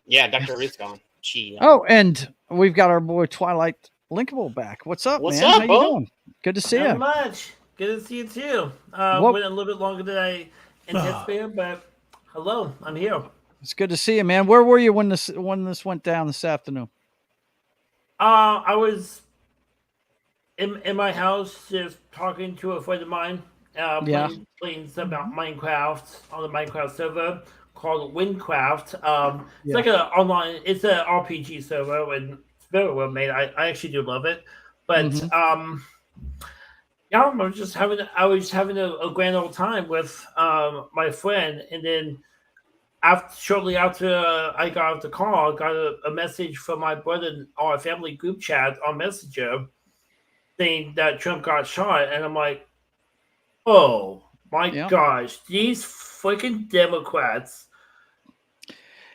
Yeah, Dr. Ruth's gone. And we've got our boy Twilight Linkable back. What's up, What's man? up, How you Bo? doing? Good to see Not you. much. Good to see you too. What- Went a little bit longer than I anticipated, but hello, I'm here. It's good to see you, man. Where were you when this went down this afternoon? I was in my house just talking to a friend of mine, playing some about Minecraft on the Minecraft server called Windcraft. It's like an online, it's an RPG server and it's very well made. I actually do love it, but yeah, I was having a grand old time with my friend, and then shortly after I got off the call, I got a message from my brother in our family group chat on Messenger saying that Trump got shot, and I'm like, oh my gosh, these freaking Democrats.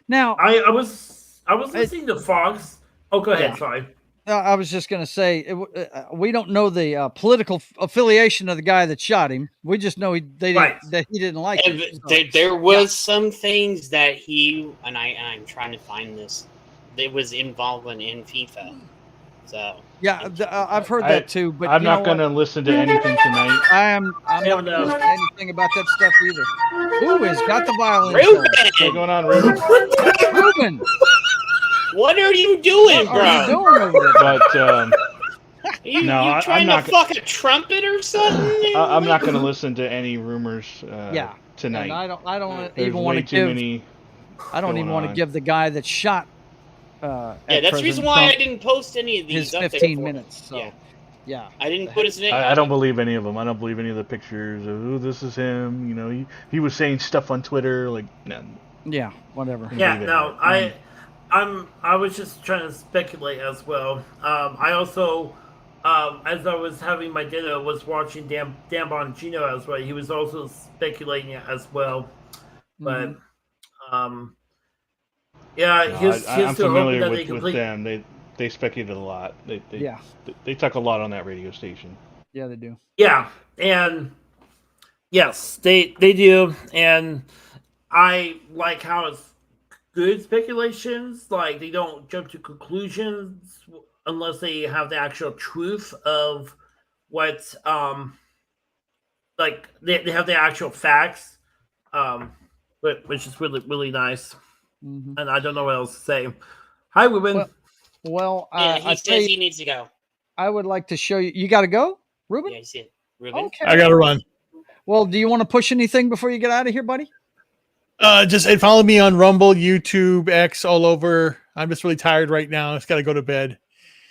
Now I was listening to Fox. Oh, go ahead. Sorry. I was just going to say we don't know the political affiliation of the guy that shot him. We just know that he didn't like And it. there was some things that he and I'm trying to find this. That was involvement in FIFA. So yeah, I've heard that too. But I'm not going to listen to anything tonight. I'm not going to listen to anything about that stuff either. Who has got the violin? Ruben! What's going on, Ruben? Ruben! What are you doing, bro? What are you doing over there? But you no, trying I'm to not. fuck a trumpet or something? I'm not going to listen to any rumors tonight. And I don't There's even want way to too give. many I don't even going want to on. give the guy that shot. That's the reason why I didn't post any of these. His up there 15 for- minutes. So, yeah. I didn't put his name. I don't believe any of them. I don't believe any of the pictures of who this is him. You know, he was saying stuff on Twitter like, no. Yeah, whatever. Yeah, no, I was just trying to speculate as well. I also, as I was having my dinner, was watching Dan Bongino as well. He was also speculating as well, but yeah, No, here's I'm to hoping familiar that they with complete. them. They speculated a lot. They talk a lot on that radio station. Yeah, they do. Yeah, and yes, they do, and I like how it's good speculations. Like they don't jump to conclusions unless they have the actual truth of what, like they have the actual facts, which is really nice. And I don't know what else to say. Hi, Ruben. Well, Yeah, he I says he needs to go. I would like to show you. You got to go, Ruben? Yeah, you see it. Ruben? Okay. I gotta run. Well, do you want to push anything before you get out of here, buddy? Just follow me on Rumble, YouTube, X, all over. I'm just really tired right now. Just gotta go to bed.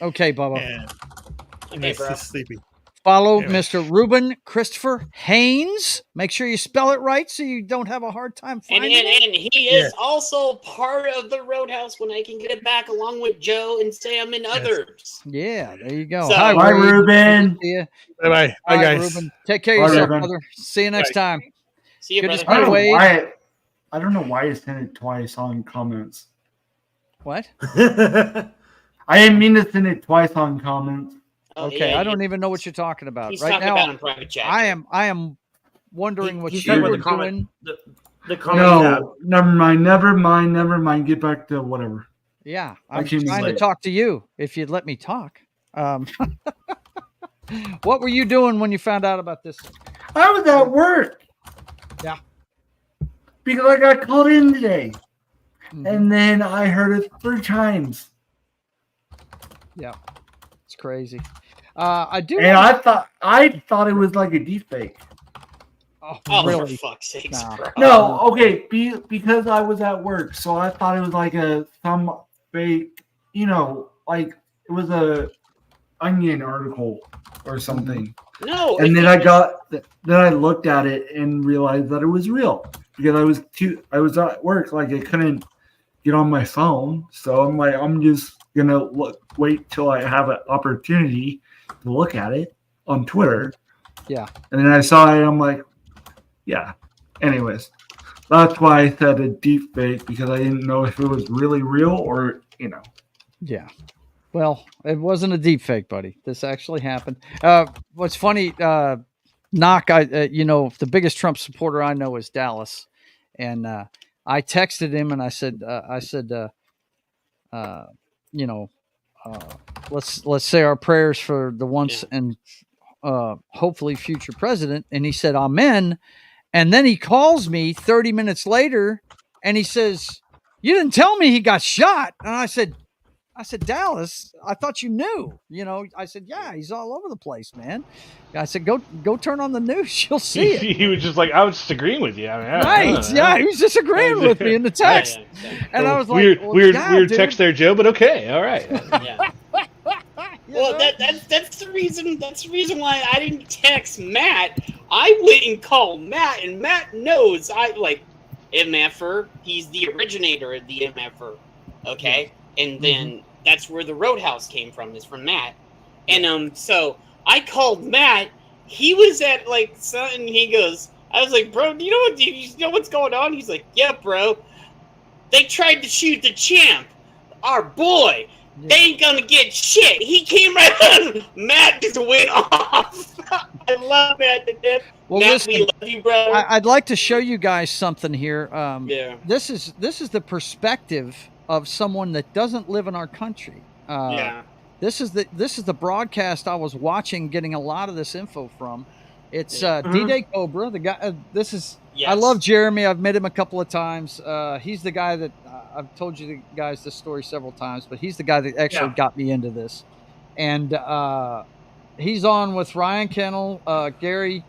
Okay, Bubba. And Okay, it's bro. just sleepy. Follow Anyway. Mr. Ruben Christopher Haynes. Make sure you spell it right so you don't have a hard time And, finding it. and he is also part of the Roadhouse when I can get it back along with Joe and Sam and others. Yeah, there you go. So- Hi, Bye, Wade. Ruben. Good to see you. Bye-bye. Bye, All right, guys. Ruben. Take care of Bye, yourself, Ruben. brother. See you next Bye. time. See you, Good to brother. see you, Wade. I don't know why you sent it twice on comments. What? I didn't mean to send it twice on comments. Okay, I don't even know what you're talking about. He's Right talking now, about in private chat. I am wondering what He's you talking were about the comment. doing. The comment tab. No, never mind. Get back to whatever. Yeah, I I'm came in trying to late. talk to you. If you'd let me talk. What were you doing when you found out about this? I was at work. Yeah. Because I got called in today. Mm-hmm. And then I heard it 3 times. Yeah, it's crazy. I do. And I thought it was like a deep fake. Oh, really? for fuck's sakes, Nah. bro. No, okay, because I was at work, so I thought it was like some fake, like it was a Onion article or something. No, And then I looked at it and realized that it was real because I was at work, like I couldn't get on my phone, so I'm like, I'm just gonna wait till I have an opportunity to look at it on Twitter. Yeah. And then I saw it, I'm like, yeah. Anyways, that's why I said a deep fake because I didn't know if it was really real or, Yeah. Well, it wasn't a deep fake, buddy. This actually happened. What's funny, Knock, the biggest Trump supporter I know is Dallas. And I texted him and I said, let's say our prayers for the once and hopefully future president. And he said, amen. And then he calls me 30 minutes later and he says, you didn't tell me he got shot. And I said, Dallas, I thought you knew. I said, yeah, he's all over the place, man. I said, go turn on the news. You'll see it. He was just like, I was just agreeing with you. I mean, Right. Yeah, he was disagreeing with me in the text. And I was like, weird text there, Joe, but okay. All right. Well, that's the reason. That's the reason why I didn't text Matt. I went and called Matt, and Matt knows I like MFer. He's the originator of the MFer. Okay, and then that's where the Roadhouse came from. Is from Matt, and so I called Matt. He was at like something. He goes, I was like, bro, you know what's going on? He's like, yeah, bro. They tried to shoot the champ, our boy. They ain't gonna get shit. He came right on. Matt just went off. I love Matt to death. Well, Matt, listen, we love you, bro. I'd like to show you guys something here. Yeah. This is the perspective of someone that doesn't live in our country. Yeah. This is the broadcast I was watching, getting a lot of this info from. It's D-Day Cobra. The guy. I love Jeremy. I've met him a couple of times. He's the guy that I've told you guys this story several times, but he's the guy that actually got me into this. And he's on with Ryan Kennel, Gary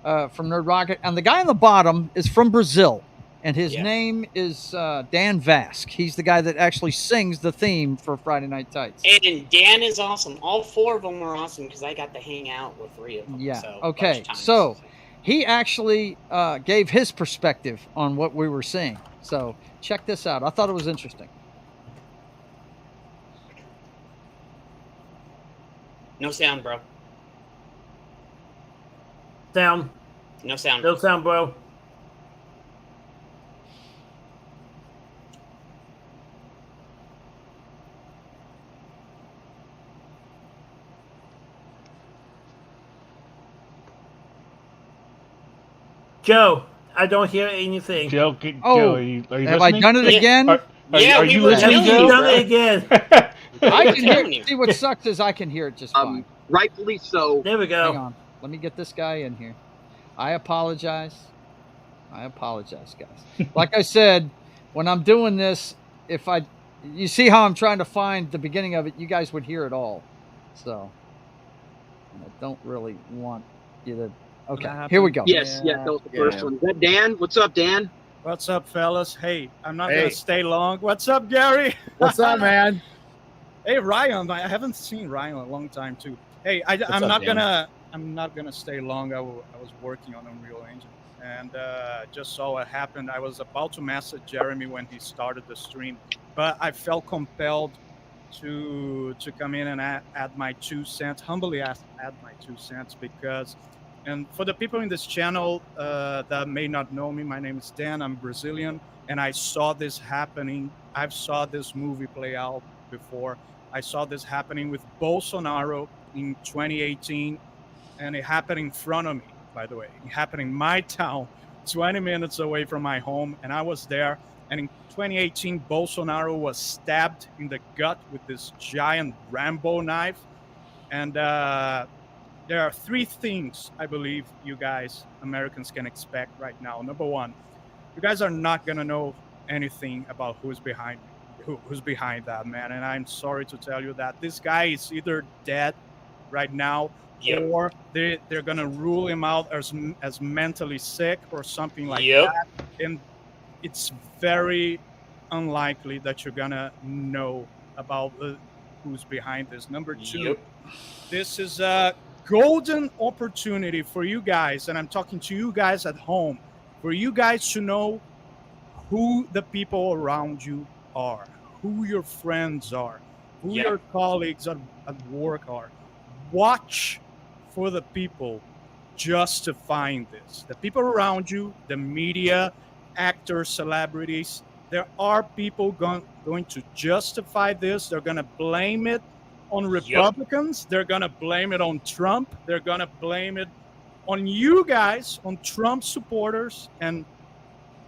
from Nerd Rocket, and the guy on the bottom is from Brazil, and his name is Dan Vask. He's the guy that actually sings the theme for Friday Night Tights. And Dan is awesome. All four of them were awesome because I got to hang out with three of them. Yeah. So, Okay. So he actually gave his perspective on what we were seeing. So check this out. I thought it was interesting. No sound, bro. Sound. No sound. No sound, bro. Joe, I don't hear anything. Joe, Oh, are you have I listening? done it again? Are you listening, You've Joe? done it again. I can hear it. See, what sucks is I can hear it just fine. Rightfully so. There we go. Hang on. Let me get this guy in here. I apologize. Guys. Like I said, when I'm doing this, you see how I'm trying to find the beginning of it, you guys would hear it all. So I don't really want you to. Okay, here we go. Yes, that was the first one. Is that Dan? What's up, Dan? What's up, fellas? Hey, I'm not gonna stay long. What's up, Gary? What's up, man? Hey, Ryan. I haven't seen Ryan in a long time too. Hey, I'm not gonna stay long. I was working on Unreal Engine and just saw what happened. I was about to message Jeremy when he started the stream, but I felt compelled to come in and add my 2 cents. Humbly add my 2 cents because. And for the people in this channel that may not know me, my name is Dan. I'm Brazilian, and I saw this happening. I've saw this movie play out before. I saw this happening with Bolsonaro in 2018, and it happened in front of me, by the way. It happened in my town, 20 minutes away from my home, and I was there. And in 2018, Bolsonaro was stabbed in the gut with this giant Rambo knife. And there are 3 things I believe you guys, Americans, can expect right now. Number 1, you guys are not going to know anything about who's behind that, man. And I'm sorry to tell you that this guy is either dead right now, or they're going to rule him out as mentally sick or something like Yep. that. And it's very unlikely that you're going to know about who's behind this. Number two, Yep. this is a golden opportunity for you guys, and I'm talking to you guys at home, for you guys to know who the people around you are, who your friends are, who Yeah. your colleagues at work are. Watch for the people justifying this. The people around you, the media, actors, celebrities, there are people going to justify this. They're going to blame it on Republicans. They're going to blame it on Trump. They're going to blame it on you guys, on Trump supporters. And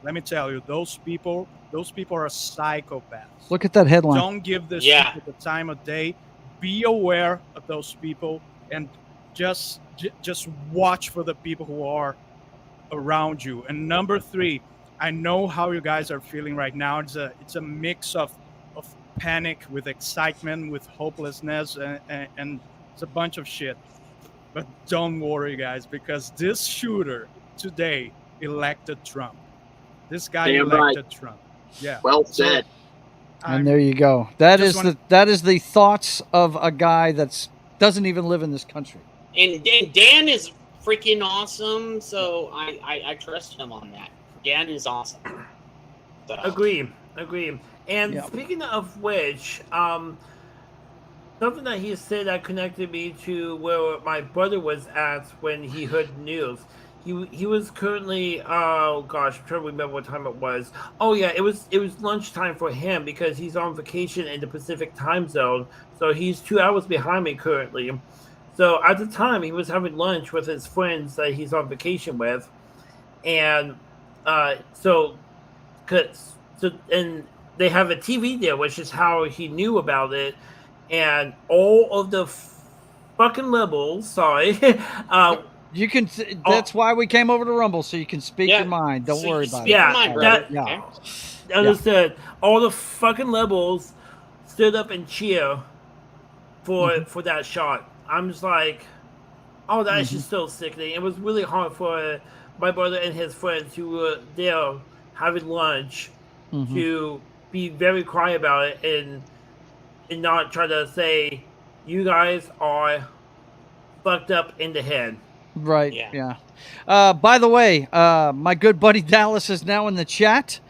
let me tell you, those people are psychopaths. Look at that headline. Don't give this people the time of day. Be aware of those people and just watch for the people who are around you. And number three, I know how you guys are feeling right now. It's a mix of panic with excitement, with hopelessness, and it's a bunch of shit. But don't worry, guys, because this shooter today elected Trump. This guy Damn elected right. Trump. Yeah. Well said. And there you go. That just is that is the thoughts of a guy that's doesn't even live in this country. And Dan is freaking awesome, so I trust him on that. Dan is awesome. So. Agree. And Yep. speaking of which, something that he said that connected me to where my brother was at when he heard news. He was currently, oh gosh, I'm trying to remember what time it was. Oh yeah, it was lunchtime for him because he's on vacation in the Pacific time zone. So he's 2 hours behind me currently. So at the time he was having lunch with his friends that he's on vacation with. And and they have a TV there, which is how he knew about it. And all of the fucking liberals, sorry, you can. That's why we came over to Rumble, so you can speak your mind. Don't So worry you about speak it. your mind, brother. Yeah. Understood. All the fucking liberals stood up and cheer for that shot. I'm just like, oh, that is just so sickening. It was really hard for my brother and his friends who were there having lunch to be very quiet about it and not try to say, you guys are fucked up in the head. Right. Yeah. By the way, my good buddy Dallas is now in the chat.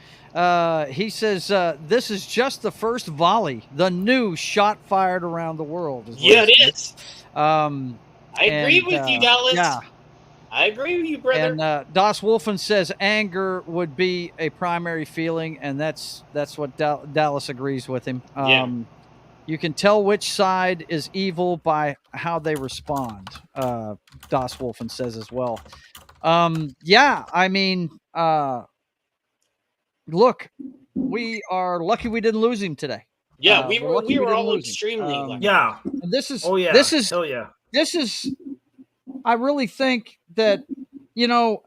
He says this is just the first volley, the new shot fired around the world. Yeah, it is. I agree And, with you, Dallas. Yeah. I agree with you, brother. And Das Wolfen says anger would be a primary feeling, and that's what Dallas agrees with him. You can tell which side is evil by how they respond. Das Wolfen says as well. Yeah, I mean, look, we are lucky we didn't lose him today. Yeah, we we're were lucky we all didn't lose him. extremely lucky. Yeah. And this is Oh yeah. this is Oh yeah. this is I really think that, you know,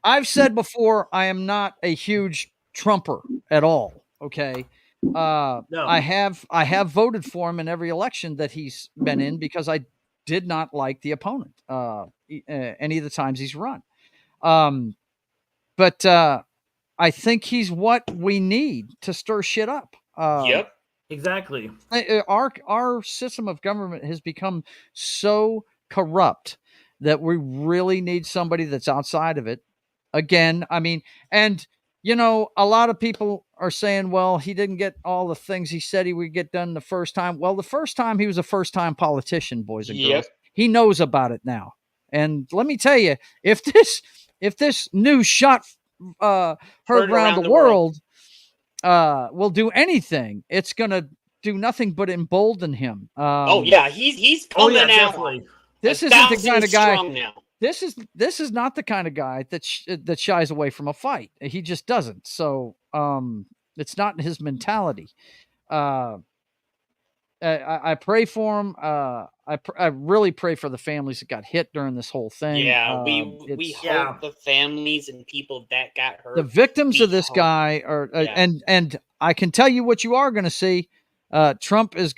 I've said before I am not a huge Trumper at all. Okay. I have voted for him in every election that he's been in because I did not like the opponent any of the times he's run. But I think he's what we need to stir shit up. Yep. Exactly. Our system of government has become so corrupt that we really need somebody that's outside of it. Again, I mean, and you know, a lot of people are saying, well, he didn't get all the things he said he would get done the first time. Well, the first time he was a first-time politician, boys and girls. He knows about it now. And let me tell you, if this new shot heard around the world will do anything, it's going to do nothing but embolden him. He's coming out. Definitely. This isn't the kind of guy. Now. This is not the kind of guy that shies away from a fight. He just doesn't. So it's not his mentality. I pray for him. I really pray for the families that got hit during this whole thing. Yeah, we hope the families and people that got hurt. The victims of this guy are, and I can tell you what you are going to see. Trump is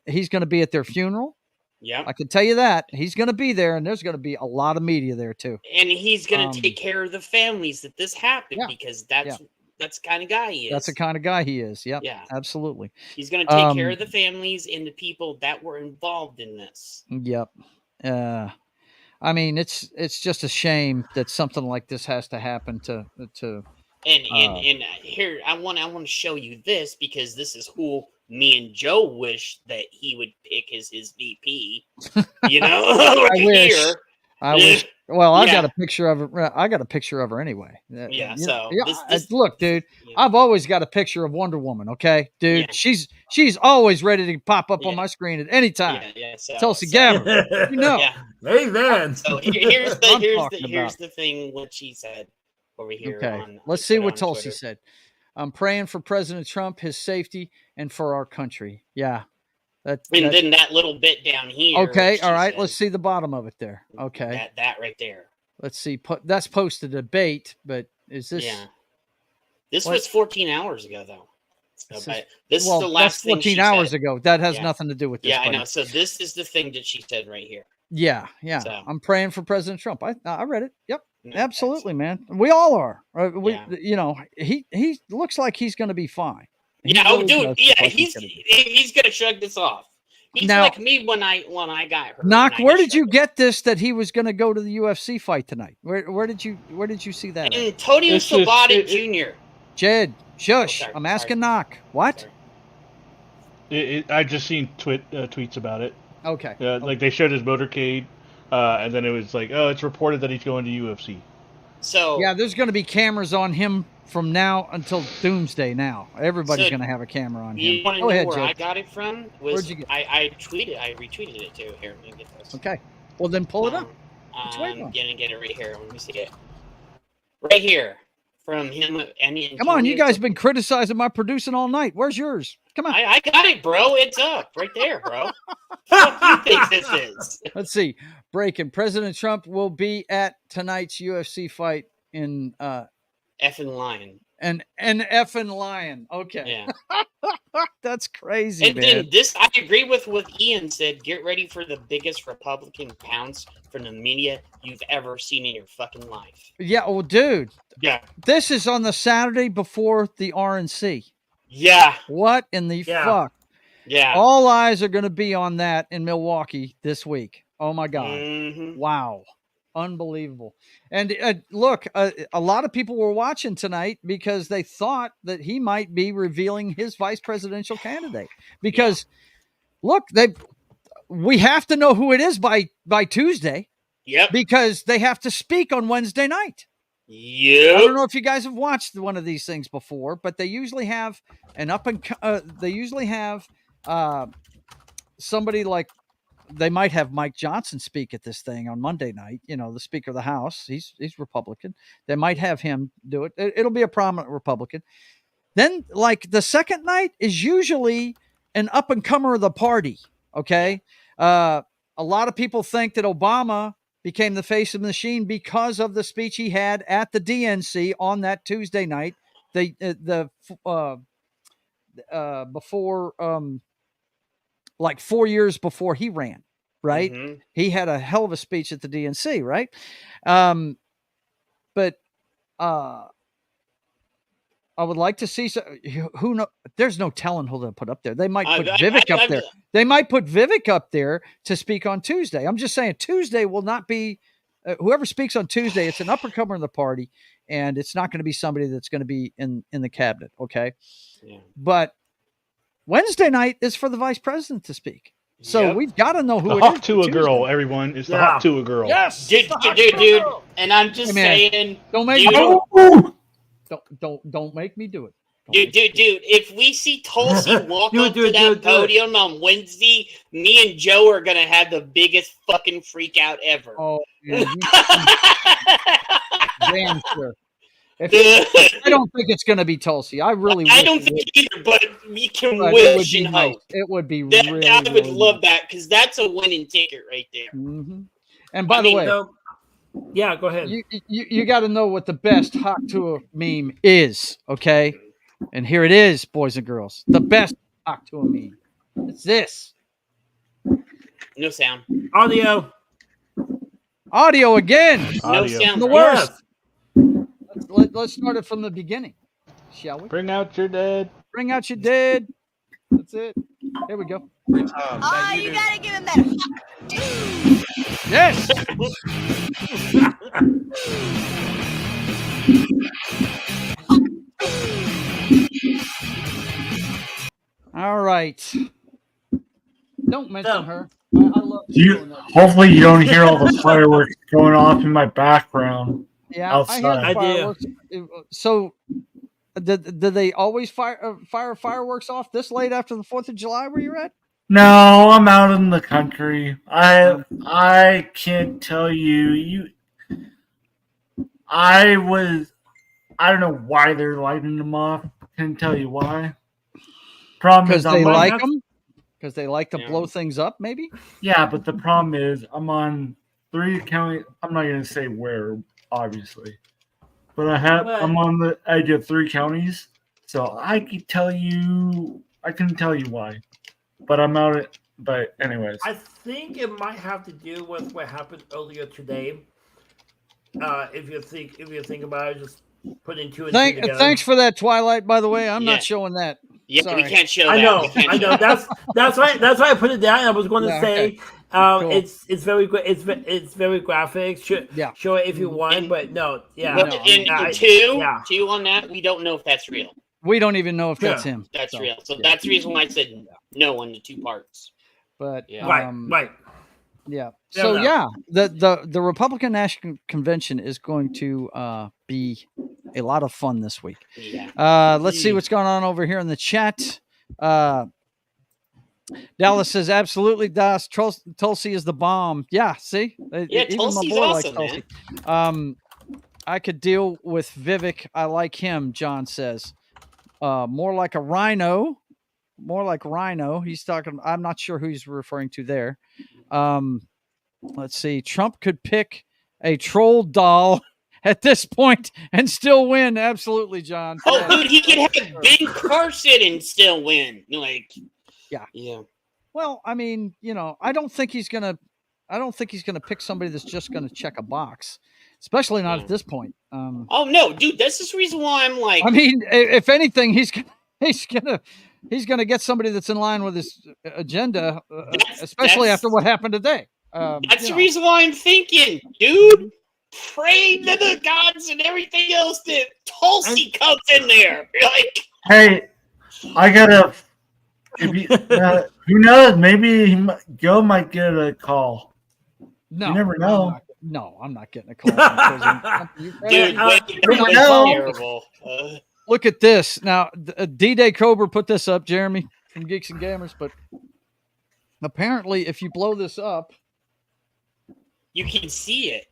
he's going to be at their funeral. Yeah. I can tell you that. He's going to be there, and there's going to be a lot of media there too. And he's going to take care of the families that this happened because that's the kind of guy he is. That's the kind of guy he is. Yep. Yeah. Absolutely. He's going to take care of the families and the people that were involved in this. Yep. I mean, it's just a shame that something like this has to happen to. And here I want to show you this because this is who me and Joe wish that he would pick as his VP. You know, I wish. Well, I got a picture of her. I got a picture of her anyway. Yeah. Look, dude, I've always got a picture of Wonder Woman. Okay, dude, she's always ready to pop up on my screen at any time. Tulsi Gabbard, you know. Hey, man. So here's the thing. What she said over here. Okay, let's see what Tulsi said. I'm praying for President Trump, his safety, and for our country. Yeah. Then that little bit down here. Okay, all right. Let's see the bottom of it there. Okay. That right there. Let's see. That's post a debate, but is this? Yeah. This was 14 hours ago, though. So, this is the last thing 14 hours ago. That has nothing to do with this. Yeah, I know. So this is the thing that she said right here. Yeah. So. I'm praying for President Trump. I read it. Yep. Absolutely, man. We all are. You know, he looks like he's going to be fine. He's gonna shrug this off. He's like me when I got hurt. Knock, where did you get this that he was going to go to the UFC fight tonight? Where did you see that? Antonio Sabat Jr. Jed, shush! I'm asking Knock. What? I just seen tweets about it. Okay. Like they showed his motorcade, and then it was like, oh, it's reported that he's going to UFC. So yeah, there's going to be cameras on him from now until doomsday. Now everybody's going to have a camera on him. You want to know where I got it from? Where'd you get it? I retweeted it too. Here, let me get this. Okay. Well, then pull it up. I'm gonna get it right here. Let me see it. Right here from him. Come on, you guys have been criticizing my producing all night. Where's yours? Come on. I got it, bro. It's up right there, bro. What do you think this is? Let's see. Breaking. President Trump will be at tonight's UFC fight in effing Lion. An effing Lion. Okay. Yeah. That's crazy, and man. Then this, I agree with what Ian said. Get ready for the biggest Republican pounce from the media you've ever seen in your fucking life. Yeah. Well, dude. Yeah. This is on the Saturday before the RNC. Yeah. What in the fuck? Yeah. All eyes are going to be on that in Milwaukee this week. Oh my God. Mm-hmm. Wow. Unbelievable. And look, a lot of people were watching tonight because they thought that he might be revealing his vice presidential candidate because look, we have to know who it is by Tuesday. Yep. Because they have to speak on Wednesday night. Yeah. I don't know if you guys have watched one of these things before, but they usually have somebody like, they might have Mike Johnson speak at this thing on Monday night. You know, the Speaker of the House. He's Republican. They might have him do it. It'll be a prominent Republican. Then, like the second night is usually an up and comer of the party. Okay, a lot of people think that Obama became the face of the machine because of the speech he had at the DNC on that Tuesday night. Before. Like 4 years before he ran, right? Mm-hmm. He had a hell of a speech at the DNC, right? But I would like to see who know. There's no telling who they'll put up there. They might put Vivek up there. They might put Vivek up there to speak on Tuesday. I'm just saying Tuesday will not be whoever speaks on Tuesday. It's an uppercomer in the party, and it's not going to be somebody that's going to be in the cabinet. Okay, but Wednesday night is for the vice president to speak. So we've got to know who it is. Hawk to a girl, everyone. It's the Hawk to a girl. Yes, dude. And I'm just saying, don't make don't make me do it. Dude, if we see Tulsi walk up to that podium on Wednesday, me and Joe are gonna have the biggest fucking freak out ever. Oh, man. Damn sure. I don't think it's going to be Tulsi. I don't think either, but we can wish and hope. It would be really. I would love that because that's a winning ticket right there. Mm-hmm. And by the way, yeah, go ahead. You got to know what the best Hawk Tuah meme is, okay? And here it is, boys and girls. The best Hawk Tuah meme. It's this. No sound. Audio. Audio again. No sound. The worst. Let's start it from the beginning, shall we? Bring out your dead. Bring out your dead. That's it. Here we go. Oh, you gotta give him that. Yes. All right. Don't mention her. I love Hopefully you don't hear all the fireworks going off in my background. Yeah, outside. I hear the fireworks. So, did they always fire fireworks off this late after the 4th of July where you're at? No, I'm out in the country. I can't tell you. I don't know why they're lighting them off. Can't tell you why. Problem Because is they I'm like them. Because they like to blow things up, maybe. Yeah, but the problem is I'm on 3 counties. I'm not gonna say where, obviously, but I'm on the edge of 3 counties, so I can tell you why. But I'm out. But anyways, I think it might have to do with what happened earlier today. If you think about it, just putting 2 and 2 together. Thanks for that, Twilight. By the way, I'm not showing that. Yeah, Sorry. we can't show that. I know. We can't show That's why I put it down. I was going to Yeah, say, okay. Cool. it's very graphic. Show it if you want, but no, yeah. But no, in two on that, we don't know if that's real. We don't even know if that's him. That's so, real. So yeah. that's the reason why I said no on the 2 parts. But right. Yeah. Yeah, So no. the Republican National Convention is going to be a lot of fun this week. Yeah. Let's see what's going on over here in the chat. Dallas says absolutely, Das. Tulsi is the bomb. Yeah. See. Yeah, Even Tulsi's my boy likes awesome, Tulsi. I could deal with Vivek. I like him. John says. More like a rhino. More like rhino. He's talking. I'm not sure who he's referring to there. Let's see. Trump could pick a troll doll at this point and still win. Absolutely, John. Oh, dude, he could have Ben Carson and still win. Like, yeah. Well, I mean, I don't think he's gonna pick somebody that's just gonna check a box, especially not at this point. oh no, dude, that's the reason why I'm like. I mean, if anything, he's gonna get somebody that's in line with his agenda, especially after what happened today. That's the reason why I'm thinking, dude. Pray to the gods and everything else that Tulsi comes in there. Like, hey, I gotta. If you, who knows? Maybe Joe might get a call. No, you never know. I'm not getting a call. From dude, terrible. Look at this now. D-Day Cobra put this up, Jeremy from Geeks and Gamers. But apparently, if you blow this up, you can see it.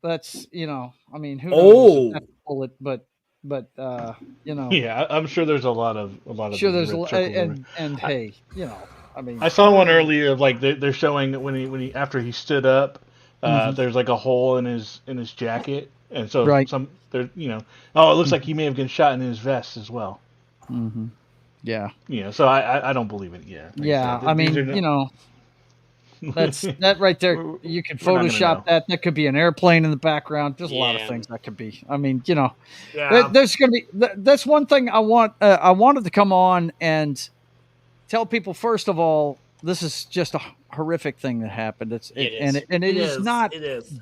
That's I mean, who knows if that's a bullet, but Yeah, I'm sure there's a lot of sure there's and hey, I mean, I saw one earlier of like they're showing that when he after he stood up, there's like a hole in his jacket, and so there it looks like he may have been shot in his vest as well. Mm-hmm. Yeah. So I don't believe it. Yeah. Yeah, I mean, that's that right there. You can Photoshop that. That could be an airplane in the background. There's a lot of things that could be. I mean, there's going to be. That's one thing I want. I wanted to come on and tell people first of all, this is just a horrific thing that happened. It is not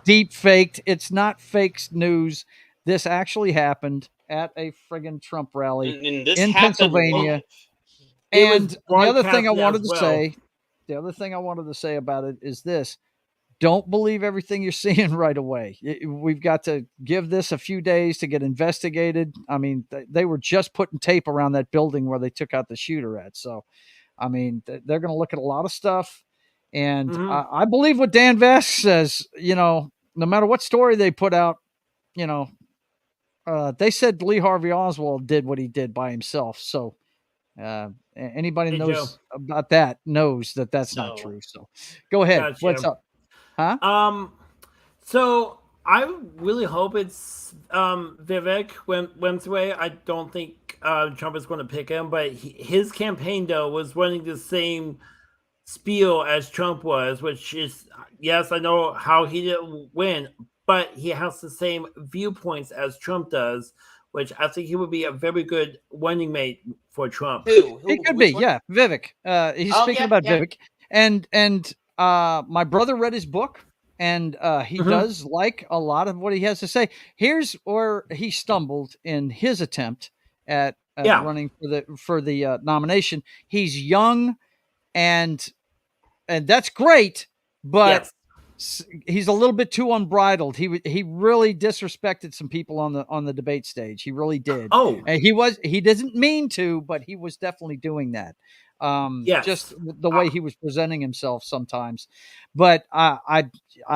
deep faked. It's not fake news. This actually happened at a friggin' Trump rally in Pennsylvania. And the other thing I wanted to say. The other thing I wanted to say about it is this: don't believe everything you're seeing right away. We've got to give this a few days to get investigated. I mean, they were just putting tape around that building where they took out the shooter at. So, I mean, they're going to look at a lot of stuff. And I believe what Dan Vasc says, no matter what story they put out, they said Lee Harvey Oswald did what he did by himself. So, anybody knows about that knows that that's not true. So go ahead. Gotcha. What's up? Huh? So I really hope it's Vivek went away. I don't think Trump is going to pick him, but his campaign though was running the same spiel as Trump was, which is, yes, I know how he didn't win, but he has the same viewpoints as Trump does, which I think he would be a very good running mate for Trump. He could be, yeah. Vivek. He's Oh, speaking yeah, about yeah. Vivek. And my brother read his book, and he does like a lot of what he has to say. Here's where he stumbled in his attempt at running for the nomination. He's young, and that's great, but he's a little bit too unbridled. He really disrespected some people on the debate stage. He really did. Oh, and he doesn't mean to, but he was definitely doing that. Just the way he was presenting himself sometimes. But I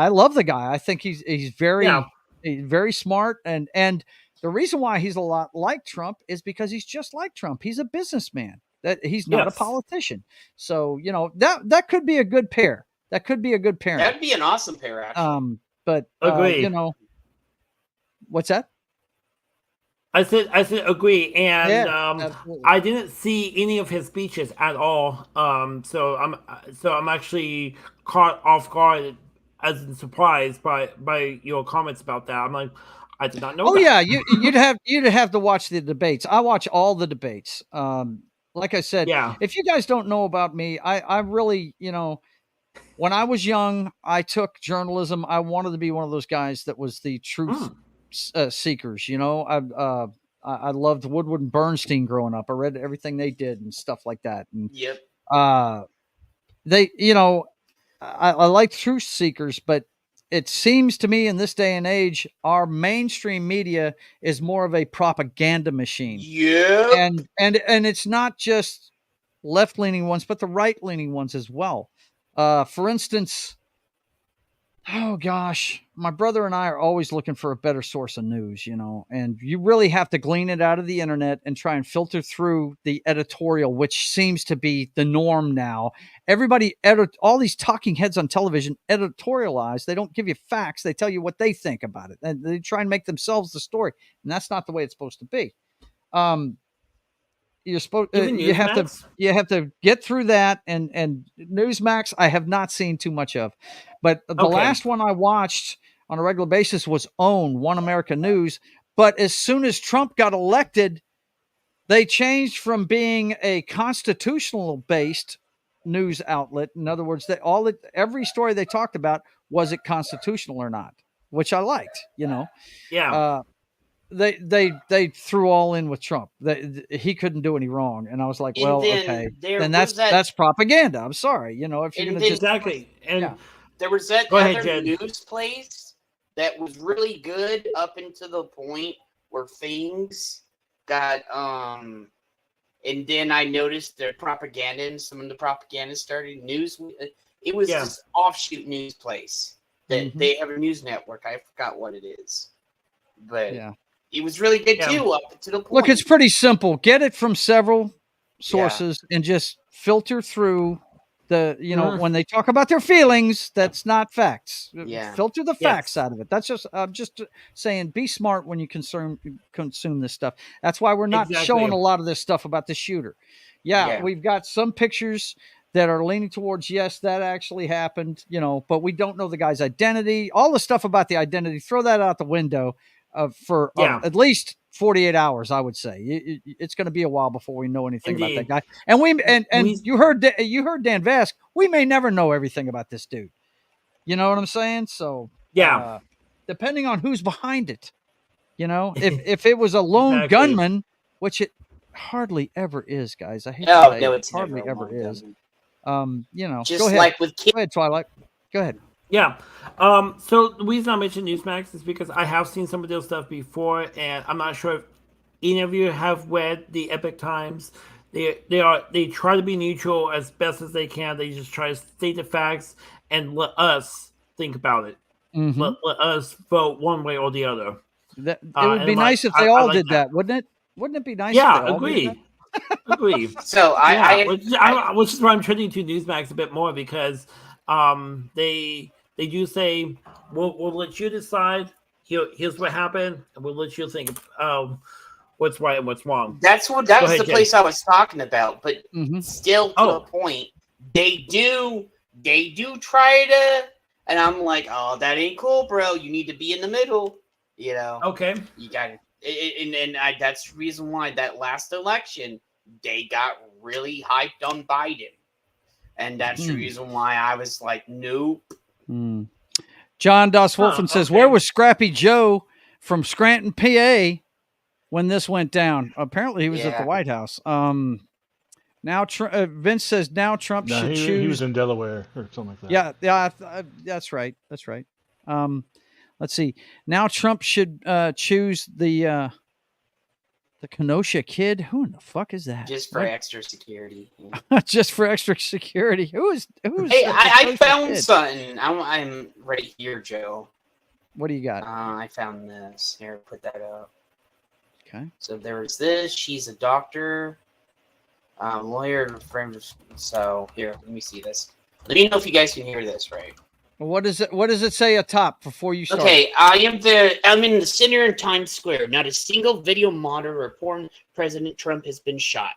love the guy. I think he's very smart, and the reason why he's a lot like Trump is because he's just like Trump. He's a businessman. That he's not a politician. So, that could be a good pair. That could be a good pairing. That'd be an awesome pair, actually. But Agree. What's that? I said agree, and absolutely. I didn't see any of his speeches at all. So I'm actually caught off guard as in surprised by your comments about that. I'm like, I did not know. Oh that. yeah, you'd have to watch the debates. I watch all the debates. Like I said, if you guys don't know about me, I really, when I was young, I took journalism. I wanted to be one of those guys that was the truth seekers. I loved Woodward and Bernstein growing up. I read everything they did and stuff like that. And I like truth seekers, but it seems to me in this day and age, our mainstream media is more of a propaganda machine. Yeah. And it's not just left-leaning ones, but the right-leaning ones as well. For instance, oh gosh, my brother and I are always looking for a better source of news, and you really have to glean it out of the internet and try and filter through the editorial, which seems to be the norm now. Everybody, all these talking heads on television editorialize. They don't give you facts. They tell you what they think about it, and they try and make themselves the story. And that's not the way it's supposed to be. You're supposed you have to get through that, and Newsmax I have not seen too much of, but the last one I watched on a regular basis was One America News. But as soon as Trump got elected, they changed from being a constitutional based news outlet. In other words, every story they talked about, was it constitutional or not, which I liked. They threw all in with Trump. He couldn't do any wrong, and I was like, well, okay, then that's propaganda. I'm sorry, if you're going to exactly. And there was that Go ahead, other Jed. news place that was really good up until the point where things got and then I noticed their propaganda, and some of the propaganda started news. It was this offshoot news place that they have a news network. I forgot what it is, but it was really good too up to the point. Look, it's pretty simple. Get it from several sources and just filter through the, when they talk about their feelings, that's not facts. Filter the facts out of it. That's just, I'm just saying, be smart when you consume this stuff. That's why we're not showing a lot of this stuff about the shooter. We've got some pictures that are leaning towards, yes, that actually happened, but we don't know the guy's identity. All the stuff about the identity, throw that out the window for at least 48 hours, I would say. It's going to be a while before we know anything about that guy. And you heard Dan Vask. We may never know everything about this dude. You know what I'm saying? So depending on who's behind it, if it was a lone gunman, which it hardly ever is, guys. I hate to say it hardly ever is. Just go ahead. like with Go ahead, Twilight. Go ahead. Yeah. So the reason I mentioned Newsmax is because I have seen some of their stuff before, and I'm not sure if any of you have read the Epoch Times. They try to be neutral as best as they can. They just try to state the facts and let us think about it. Let us vote one way or the other. It would be nice if they all did that, wouldn't it? Wouldn't it be nice? Yeah, if they all agree. did that? Agree. So which is why I'm turning to Newsmax a bit more, because they do say we'll let you decide. Here's what happened, and we'll let you think what's right and what's wrong. That was the place I was talking about, but still to the point, They do try to, and I'm like, oh, that ain't cool, bro. You need to be in the middle. Okay. You got it. And that's the reason why that last election, they got really hyped on Biden. And that's the reason why I was like, nope. John Doss Wolfen says, where was Scrappy Joe from Scranton, PA when this went down? Apparently he was at the White House. Now Vince says now Trump should choose. He was in Delaware or something like that. Yeah, that's right. That's right. Let's see. Now Trump should choose the Kenosha kid. Who in the fuck is that? Just for extra security. Just for extra security. Who's? Hey, I found something. I'm right here, Joe. What do you got? I found this. Here, put that up. Okay. So there was this. She's a doctor, lawyer, friend. So here, let me see this. Let me know if you guys can hear this, right? What does it say atop before you start? Okay, I'm in the center in Times Square. Not a single video monitor reporting President Trump has been shot.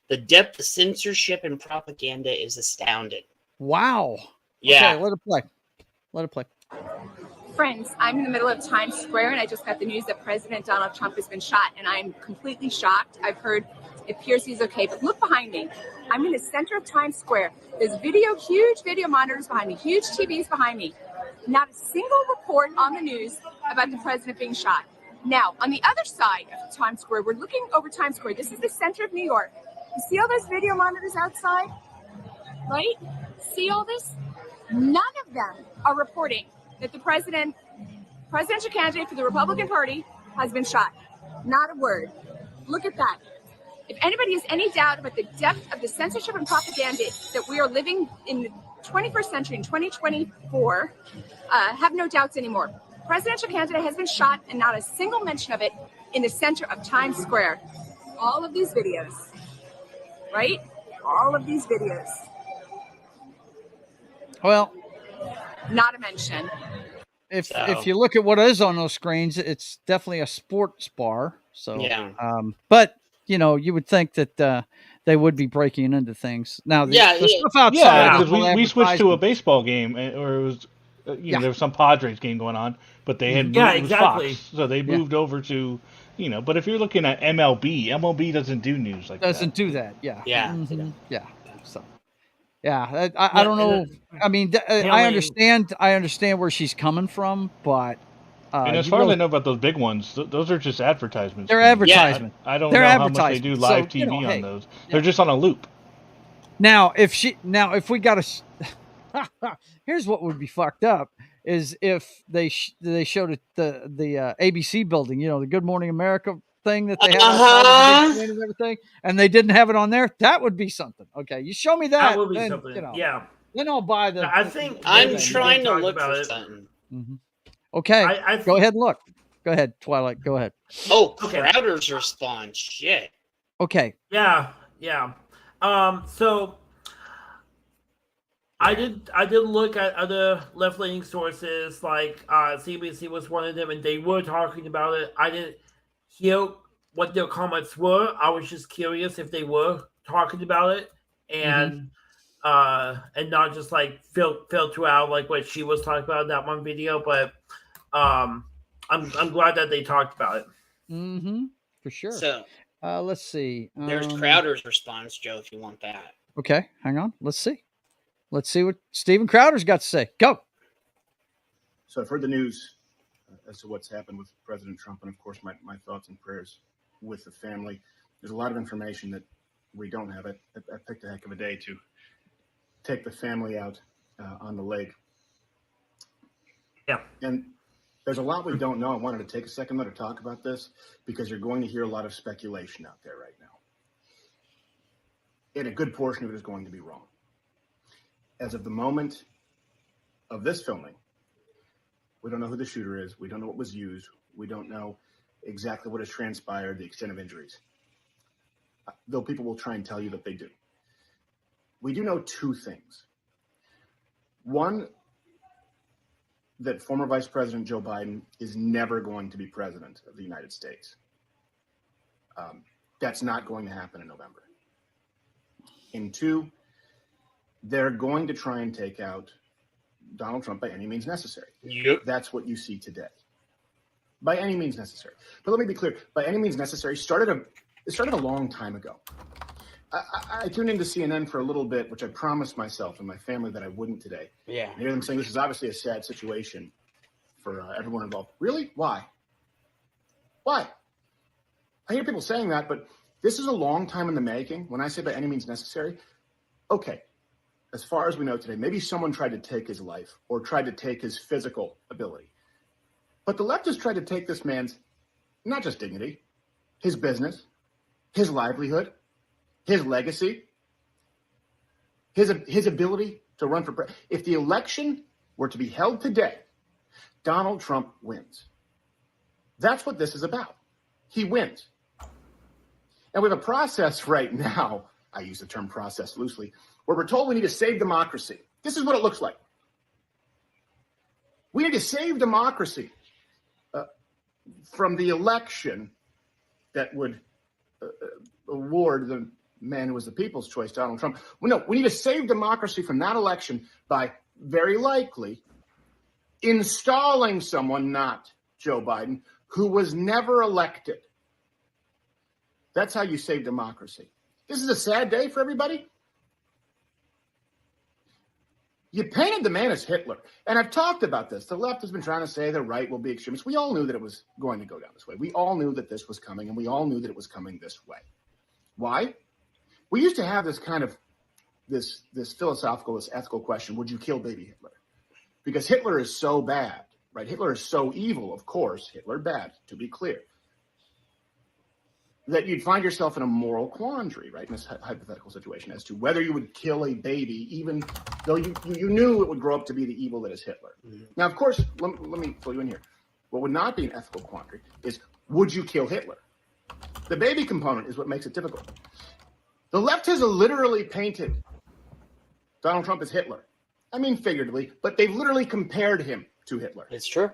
The depth of censorship and propaganda is astounding. Wow. Yeah. Okay, let it play. Let it play. Friends, I'm in the middle of Times Square, and I just got the news that President Donald Trump has been shot, and I'm completely shocked. I've heard it appears he's okay, but look behind me. I'm in the center of Times Square. There's huge video monitors behind me, huge TVs behind me. Not a single report on the news about the president being shot. Now, on the other side of Times Square, we're looking over Times Square. This is the center of New York. You see all those video monitors outside? Right? See all this? None of them are reporting that the presidential candidate for the Republican Party has been shot. Not a word. Look at that. If anybody has any doubt about the depth of the censorship and propaganda that we are living in the 21st century in 2024, have no doubts anymore. Presidential candidate has been shot and not a single mention of it in the center of Times Square. All of these videos, right? All of these videos. Well, not a mention. If you look at what is on those screens, it's definitely a sports bar. So yeah. But you would think that they would be breaking into things. Now, the stuff outside. Yeah, because we switched to a baseball game, or it was, there was some Padres game going on, but they had it was Fox, so they moved over to, But if you're looking at MLB doesn't do news like that. Doesn't do that. Yeah. Yeah. Mm-hmm. Yeah. So. Yeah, I don't know. I mean, I understand where she's coming from, but and as far as I know about those big ones, those are just advertisements. They're advertisements. I don't know how much they do live TV on those. They're just on a loop. Now, if we got here's what would be fucked up is if they showed it the ABC building, the Good Morning America thing that they have and everything, and they didn't have it on there. That would be something. Okay, you show me that. That would be then, something. Yeah. Then I'll buy the. I think I'm trying to look for something. Mm-hmm. Okay, go ahead and look. Go ahead, Twilight. Go ahead. Oh, Crowder's response. Shit. Okay. Yeah. So I did look at other left-leaning sources, like CBC was one of them, and they were talking about it. I didn't hear what their comments were. I was just curious if they were talking about it, and not just like filter out like what she was talking about in that one video. But I'm glad that they talked about it. Mm-hmm. For sure. So let's see. There's Crowder's response, Joe, if you want that. Okay, hang on. Let's see. Let's see what Steven Crowder's got to say. Go. So I've heard the news as to what's happened with President Trump, and of course my thoughts and prayers with the family. There's a lot of information that we don't have. I picked a heck of a day to take the family out on the lake. Yeah. And there's a lot we don't know. I wanted to take a second to talk about this because you're going to hear a lot of speculation out there right now. And a good portion of it is going to be wrong. As of the moment of this filming, we don't know who the shooter is. We don't know what was used. We don't know exactly what has transpired, the extent of injuries. Though people will try and tell you that they do. We do know two things. One, that former Vice President Joe Biden is never going to be president of the United States. That's not going to happen in November. And two, they're going to try and take out Donald Trump by any means necessary. Yep. That's what you see today. By any means necessary. But let me be clear. By any means necessary started a long time ago. I tuned into CNN for a little bit, which I promised myself and my family that I wouldn't today. Yeah. I hear them saying this is obviously a sad situation for everyone involved. Really? Why? Why? I hear people saying that, but this is a long time in the making. When I say by any means necessary, okay, as far as we know today, maybe someone tried to take his life or tried to take his physical ability. But the left has tried to take this man's, not just dignity, his business, his livelihood, his legacy, his ability to run for president. If the election were to be held today, Donald Trump wins. That's what this is about. He wins. And we have a process right now, I use the term process loosely, where we're told we need to save democracy. This is what it looks like. We need to save democracy from the election that would award the man who was the people's choice, Donald Trump. Well, no, we need to save democracy from that election by very likely installing someone, not Joe Biden, who was never elected. That's how you save democracy. This is a sad day for everybody. You painted the man as Hitler. And I've talked about this. The left has been trying to say the right will be extremist. We all knew that it was going to go down this way. We all knew that this was coming, and we all knew that it was coming this way. Why? We used to have this kind of this philosophical, this ethical question, would you kill baby Hitler? Because Hitler is so bad, right? Hitler is so evil, of course. Hitler bad, to be clear. That you'd find yourself in a moral quandary, right, in this hypothetical situation as to whether you would kill a baby, even though you knew it would grow up to be the evil that is Hitler. Mm-hmm. Now, of course, let me fill you in here. What would not be an ethical quandary is, would you kill Hitler? The baby component is what makes it difficult. The left has literally painted Donald Trump as Hitler. I mean, figuratively, but they've literally compared him to Hitler. It's true.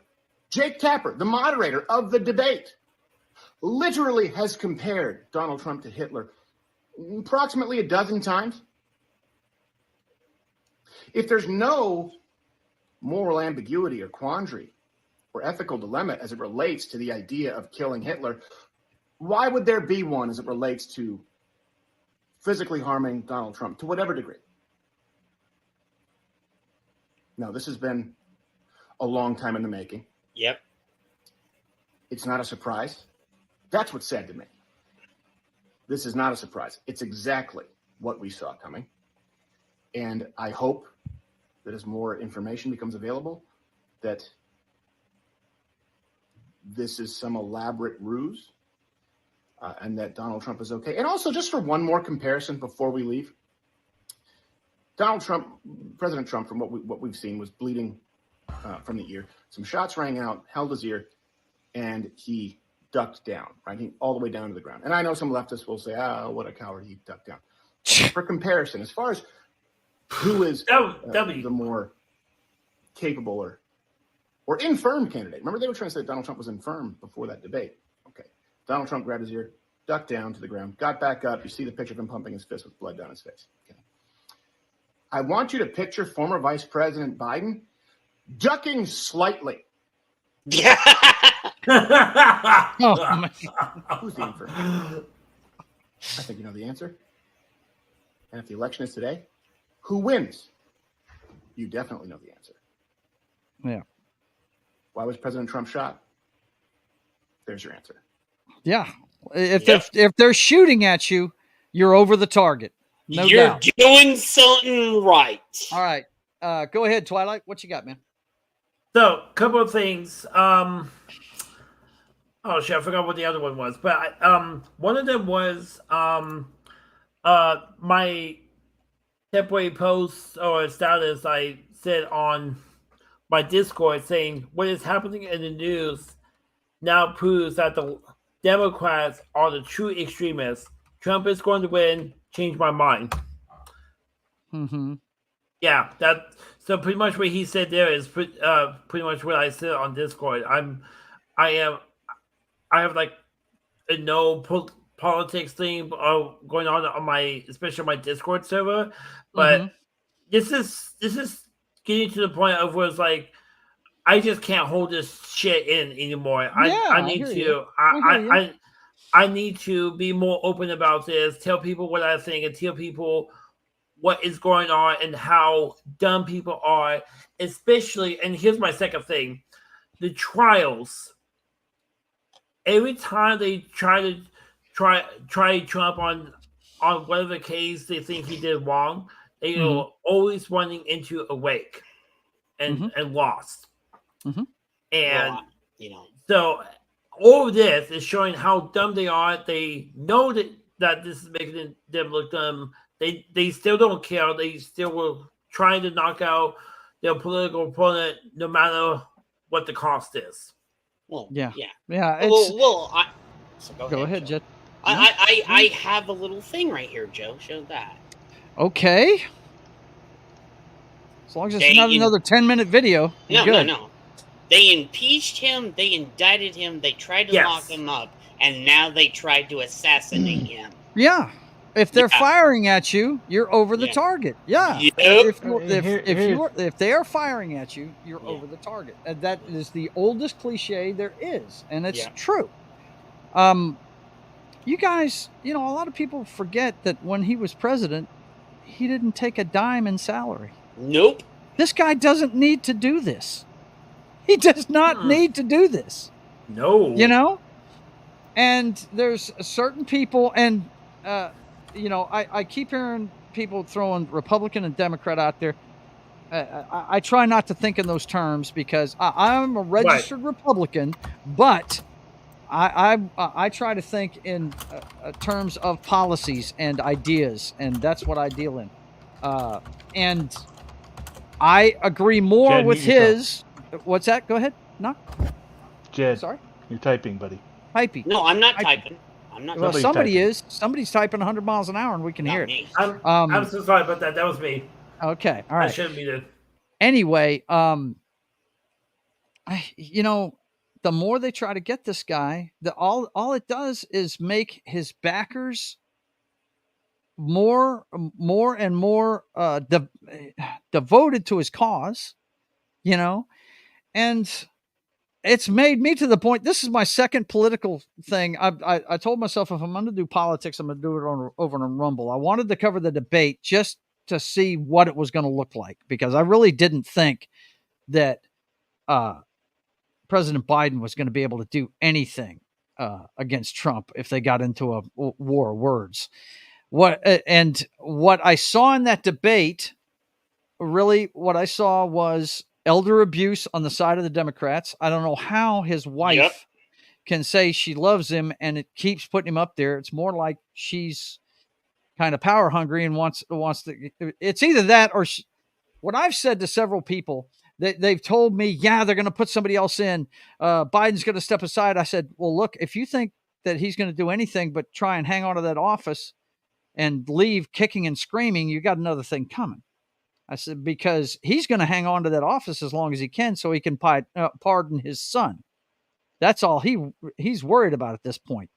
Jake Tapper, the moderator of the debate, literally has compared Donald Trump to Hitler approximately 12 times. If there's no moral ambiguity or quandary or ethical dilemma as it relates to the idea of killing Hitler, why would there be one as it relates to physically harming Donald Trump to whatever degree? No, this has been a long time in the making. Yep. It's not a surprise. That's what's sad to me. This is not a surprise. It's exactly what we saw coming. And I hope that as more information becomes available, that this is some elaborate ruse and that Donald Trump is okay. And also, just for one more comparison before we leave, Donald Trump, President Trump, from what we've seen, was bleeding from the ear. Some shots rang out, held his ear, and he ducked down, right? All the way down to the ground. And I know some leftists will say, oh, what a coward, he ducked down. For comparison, as far as who is the more capable or infirm candidate. Remember, they were trying to say Donald Trump was infirm before that debate. Okay. Donald Trump grabbed his ear, ducked down to the ground, got back up. You see the picture of him pumping his fist with blood down his face. Okay. I want you to picture former Vice President Biden ducking slightly. Yeah. Oh, who's the infirm? I think you know the answer. And if the election is today, who wins? You definitely know the answer. Yeah. Why was President Trump shot? There's your answer. Yeah. If they're shooting at you, you're over the target. No You're doubt. doing something right. All right. Go ahead, Twilight. What you got, man? So, a couple of things. Oh shit, I forgot what the other one was. But one of them was my temporary post or status I said on my Discord saying what is happening in the news now proves that the Democrats are the true extremists. Trump is going to win. Change my mind. Mm-hmm. Yeah, so pretty much what he said there is pretty much what I said on Discord. I have like a no politics thing going on my especially my Discord server, but this is getting to the point of where it's like, I just can't hold this shit in anymore. I need to. I need to be more open about this. Tell people what I think, and tell people what is going on and how dumb people are. Especially, and here's my second thing: the trials. Every time they try Trump on whatever case they think he did wrong, they are always running into a wake and lost. Mm-hmm. And Well, you know, so all of this is showing how dumb they are. They know that this is making them look dumb. They still don't care. They still were trying to knock out their political opponent, no matter what the cost is. Well, Yeah. yeah. It's, Go ahead, Jet. I have a little thing right here, Joe. Show that. Okay. As long as it's They not in- another 10-minute video. you're No, good. no. They impeached him. They indicted him. They tried to Yes. lock him up, and now they tried to assassinate him. Yeah. If they're Yeah. firing at you, you're over the Yeah. target. Yeah. Yep. If they're firing at you, you're over the target. And that is the oldest cliche there is, and it's Yeah. true. You guys, a lot of people forget that when he was president, he didn't take a dime in salary. Nope. This guy doesn't need to do this. He does not need to do this. No. And there's certain people, and I keep hearing people throwing Republican and Democrat out there. I try not to think in those terms because I'm a registered Republican, but I try to think in terms of policies and ideas, and that's what I deal in. And I agree more Jed, with mute yourself. his. What's that? Go ahead. No. Jed, Sorry? you're typing, buddy. Typing. No, I'm not typing. I'm not. Well, typing. somebody is. Somebody's typing 100 miles an hour, and we can hear it. I'm so sorry about that. That was me. Okay. All I right. shouldn't be there. Anyway, the more they try to get this guy, all it does is make his backers more and more devoted to his cause, and it's made me to the point. This is my second political thing. I told myself if I'm going to do politics, I'm going to do it over on Rumble. I wanted to cover the debate just to see what it was going to look like, because I really didn't think that President Biden was going to be able to do anything against Trump if they got into a war of words. What I saw in that debate, really what I saw was elder abuse on the side of the Democrats. I don't know how his wife can say she loves him and it keeps putting him up there. It's more like she's kind of power hungry and wants to. It's either that or what I've said to several people. They've told me, yeah, they're going to put somebody else in. Biden's going to step aside. I said, well, look, if you think that he's going to do anything but try and hang on to that office and leave kicking and screaming, you got another thing coming. I said, because he's going to hang on to that office as long as he can so he can pardon his son. That's all he's worried about at this point.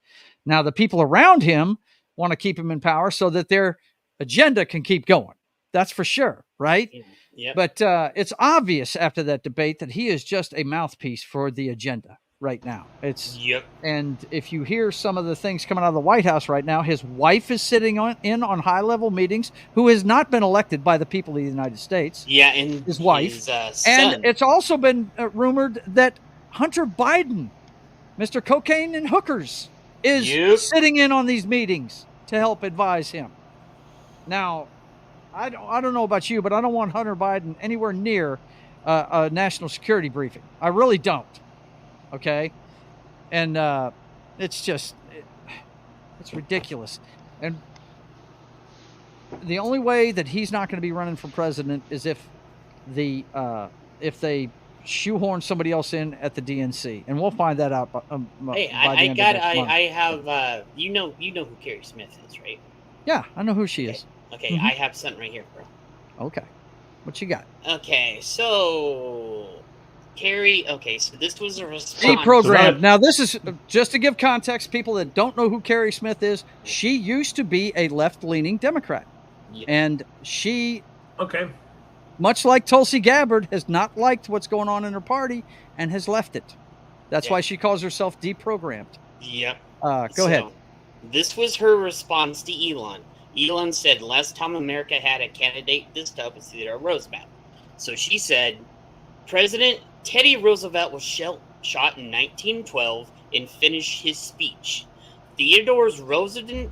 Now, the people around him want to keep him in power so that their agenda can keep going. That's for sure, right? Yep. But it's obvious after that debate that he is just a mouthpiece for the agenda right now. And if you hear some of the things coming out of the White House right now, his wife is sitting in on high-level meetings, who has not been elected by the people of the United States. Yeah, and his wife. his, son. And it's also been rumored that Hunter Biden, Mr. Cocaine and Hookers, is sitting in on these meetings to help advise him. Now, I don't know about you, but I don't want Hunter Biden anywhere near a national security briefing. I really don't. Okay. And it's just, it's ridiculous. And the only way that he's not going to be running for president is if they shoehorn somebody else in at the DNC, and we'll find that out. Hey, I have you know who Carrie Smith is, right? Yeah, I know who she is. Okay, I have something right here, bro. Okay, what you got? Okay, so Carrie. Okay, so this was a response. Deprogrammed. Now, this is just to give context. People that don't know who Carrie Smith is, she used to be a left-leaning Democrat, and she Okay. Much like Tulsi Gabbard has not liked what's going on in her party and has left it. That's why she calls herself deprogrammed. Yep. Go ahead. This was her response to Elon. Elon said last time America had a candidate this tough was Theodore Roosevelt. So she said, President Teddy Roosevelt was shot in 1912 and finished his speech. Theodore Roosevelt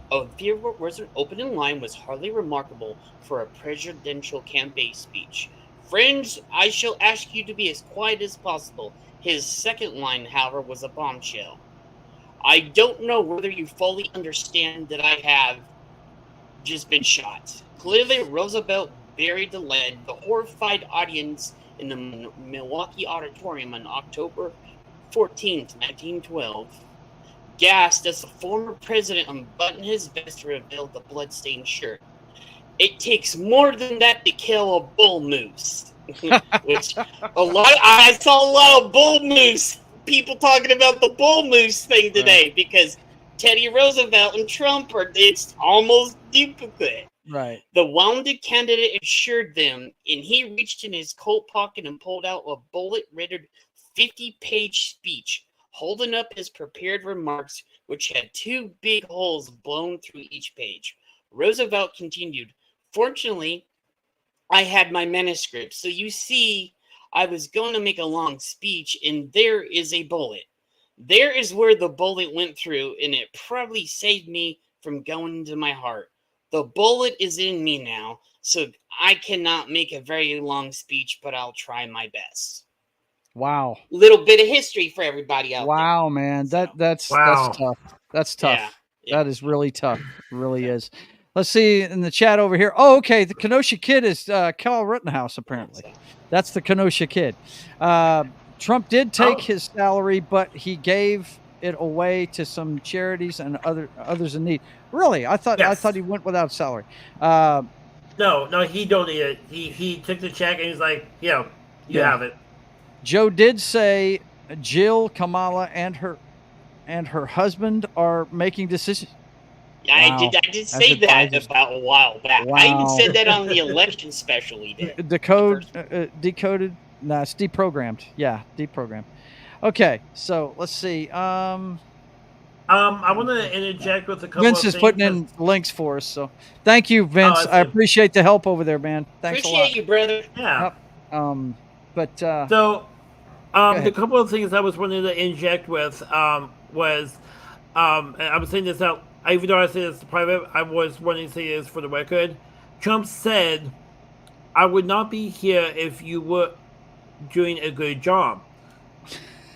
opening line was hardly remarkable for a presidential campaign speech. Friends, I shall ask you to be as quiet as possible. His second line, however, was a bombshell. I don't know whether you fully understand that I have just been shot. Clearly, Roosevelt buried the lead. The horrified audience in the Milwaukee Auditorium on October 14th, 1912, gasped as the former president unbuttoned his vest to reveal the bloodstained shirt. It takes more than that to kill a bull moose. Which I saw a lot of bull moose people talking about the bull moose thing today because Teddy Roosevelt and Trump it's almost duplicate. Right. The wounded candidate assured them, and he reached in his coat pocket and pulled out a bullet-riddled 50-page speech, holding up his prepared remarks, which had 2 big holes blown through each page. Roosevelt continued, Fortunately, I had my manuscript, so you see, I was going to make a long speech, and there is a bullet. There is where the bullet went through, and it probably saved me from going into my heart. The bullet is in me now, so I cannot make a very long speech, but I'll try my best. Wow. Little bit of history for everybody out there. Wow, man. That's tough. That's tough. That is really tough. It really is. Let's see in the chat over here. Oh, okay. The Kenosha Kid is Kyle Rittenhouse, apparently. That's the Kenosha Kid. Trump did take his salary, but he gave it away to some charities and others in need. Really? I thought he went without salary. No, he donated. He took the check and he's like, you have it. Joe did say Jill, Kamala, and her husband are making decisions. I did say that about a while back. Wow. I even said that on the election special he did. Decoded. No, it's deprogrammed. Yeah, deprogrammed. Okay, so let's see. I want to interject with a couple Vince of is things. putting in links for us, so thank you, Vince. I appreciate the help over there, man. Thanks a lot. Appreciate you, brother. Yeah. The couple of things I was wanting to inject with was, and I'm saying this out, even though I say this private, I was wanting to say this for the record. Trump said, I would not be here if you were doing a good job.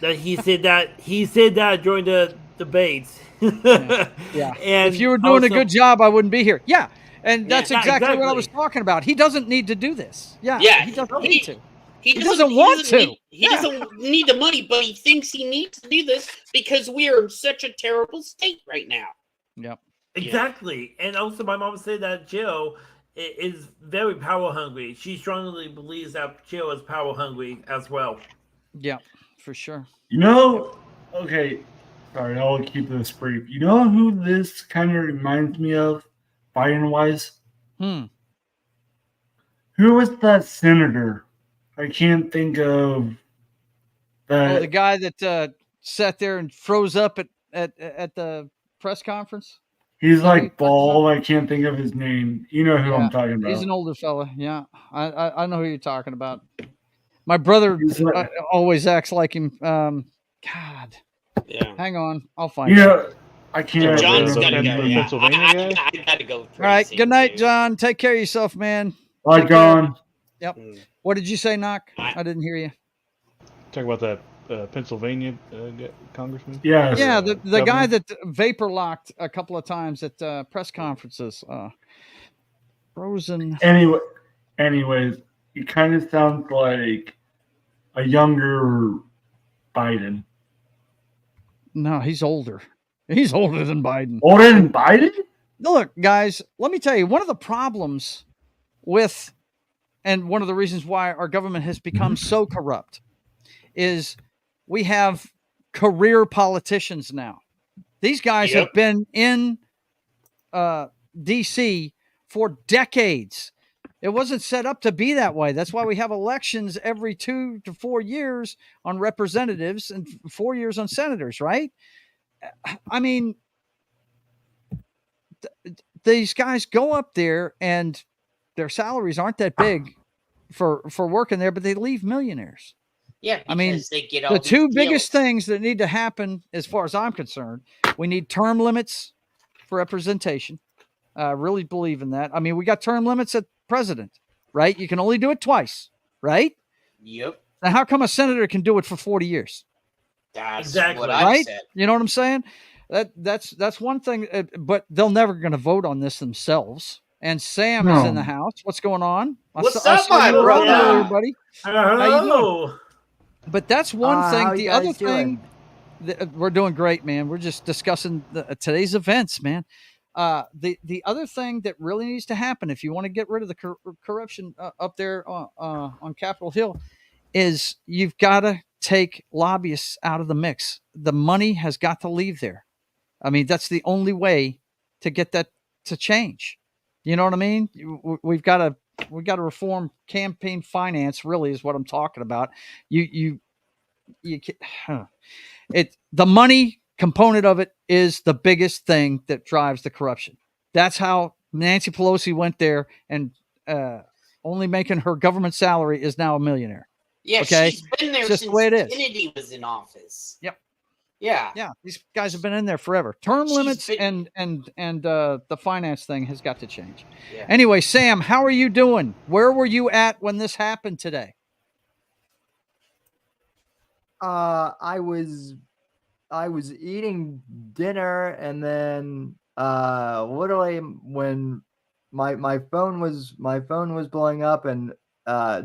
That he said that during the debates. Yeah. And if you were doing a good job, I wouldn't be here. Yeah. And that's exactly what I was talking about. He doesn't need to do this. Yeah. He doesn't need to. He doesn't want to. He doesn't need the money, but he thinks he needs to do this because we are in such a terrible state right now. Yep. Exactly. And also my mom said that Jill is very power hungry. She strongly believes that Jill is power hungry as well. Yeah, for sure. Okay, sorry, I'll keep this brief. You know who this kind of reminds me of, Biden-wise? Who was that senator? I can't think of that. Oh, the guy that sat there and froze up at the press conference? He's like bald. I can't think of his name. You know who I'm talking about. He's an older fella. Yeah, I know who you're talking about. My brother always acts like him. God. Yeah. Hang on. I'll find it. I can't. John's got to go. Yeah. I got to go. All right. Good night, John. Take care of yourself, man. Bye, John. Yep. What did you say, Knock? I didn't hear you. Talk about that Pennsylvania congressman. Yeah. Yeah, the guy that vapor locked a couple of times at press conferences. Frozen. Anyways, he kind of sounds like a younger Biden. No, he's older. He's older than Biden. Older than Biden? Look, guys, let me tell you, one of the problems with, and one of the reasons why our government has become so corrupt is we have career politicians now. These guys have been in D.C. for decades. It wasn't set up to be that way. That's why we have elections every 2 to 4 years on representatives and 4 years on senators, right? I mean, these guys go up there and their salaries aren't that big for working there, but they leave millionaires. Yeah, because I mean, they get all the these two deals. biggest things that need to happen, as far as I'm concerned, we need term limits for representation. I really believe in that. I mean, we got term limits at president, right? You can only do it twice, right? Yep. Now, how come a senator can do it for 40 years? That's Exactly. what I Right? said. You know what I'm saying? That's one thing, but they're never going to vote on this themselves. And Sam is in the house. What's going on? What's I up, saw my you brother? earlier, buddy. How you doing? Oh, But that's one thing. how The you other guys thing, we're doing great, man. We're just discussing today's events, man. The other thing that really needs to happen if you want to get rid of the corruption up there on Capitol Hill is you've got to take lobbyists out of the mix. The money has got to leave there. I mean, that's the only way to get that to change. You know what I mean? We've got to reform campaign finance. Really, is what I'm talking about. The money component of it is the biggest thing that drives the corruption. That's how Nancy Pelosi went there and only making her government salary is now a millionaire. Yeah, Okay? she's been there It's just since the way it is. Kennedy was in office. Yep. Yeah. Yeah, these guys have been in there forever. Term She's limits been- and the finance thing has got to change. Yeah. Anyway, Sam, how are you doing? Where were you at when this happened today? I was eating dinner and then literally when my phone was blowing up and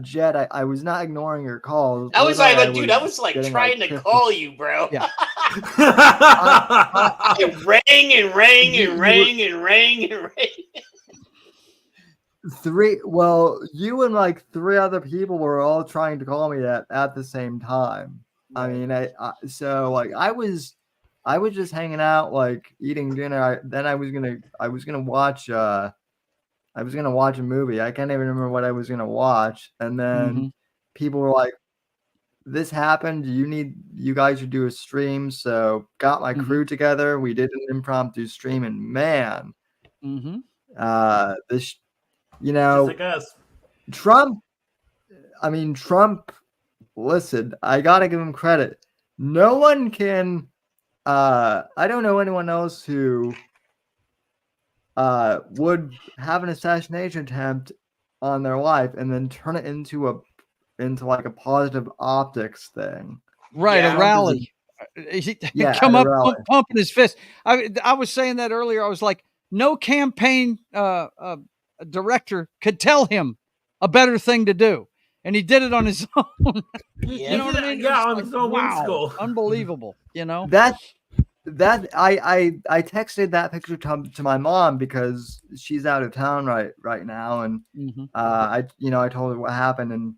Jed, I was not ignoring your calls. I was Literally, like, dude, I was like getting, trying to 50 call you, bro. Yeah. It rang and rang and rang and rang and rang. You and like 3 other people were all trying to call me at the same time. I mean, I was just hanging out, like eating dinner. I was gonna watch a movie. I can't even remember what I was gonna watch. And then people were like, "This happened. You guys should do a stream." So got my crew together. We did an impromptu stream, and man, this, just like us. Trump. Listen, I gotta give him credit. No one can. I don't know anyone else who would have an assassination attempt on their life and then turn it into like a positive optics thing. Right, a rally. Come at up a rally. pumping his fist. I was saying that earlier. I was like, no campaign director could tell him a better thing to do, and he did it on his own. You know what I mean? Yeah, on It's his own wow, school. unbelievable. You know that I texted that picture to my mom because she's out of town right now, and I told her what happened, and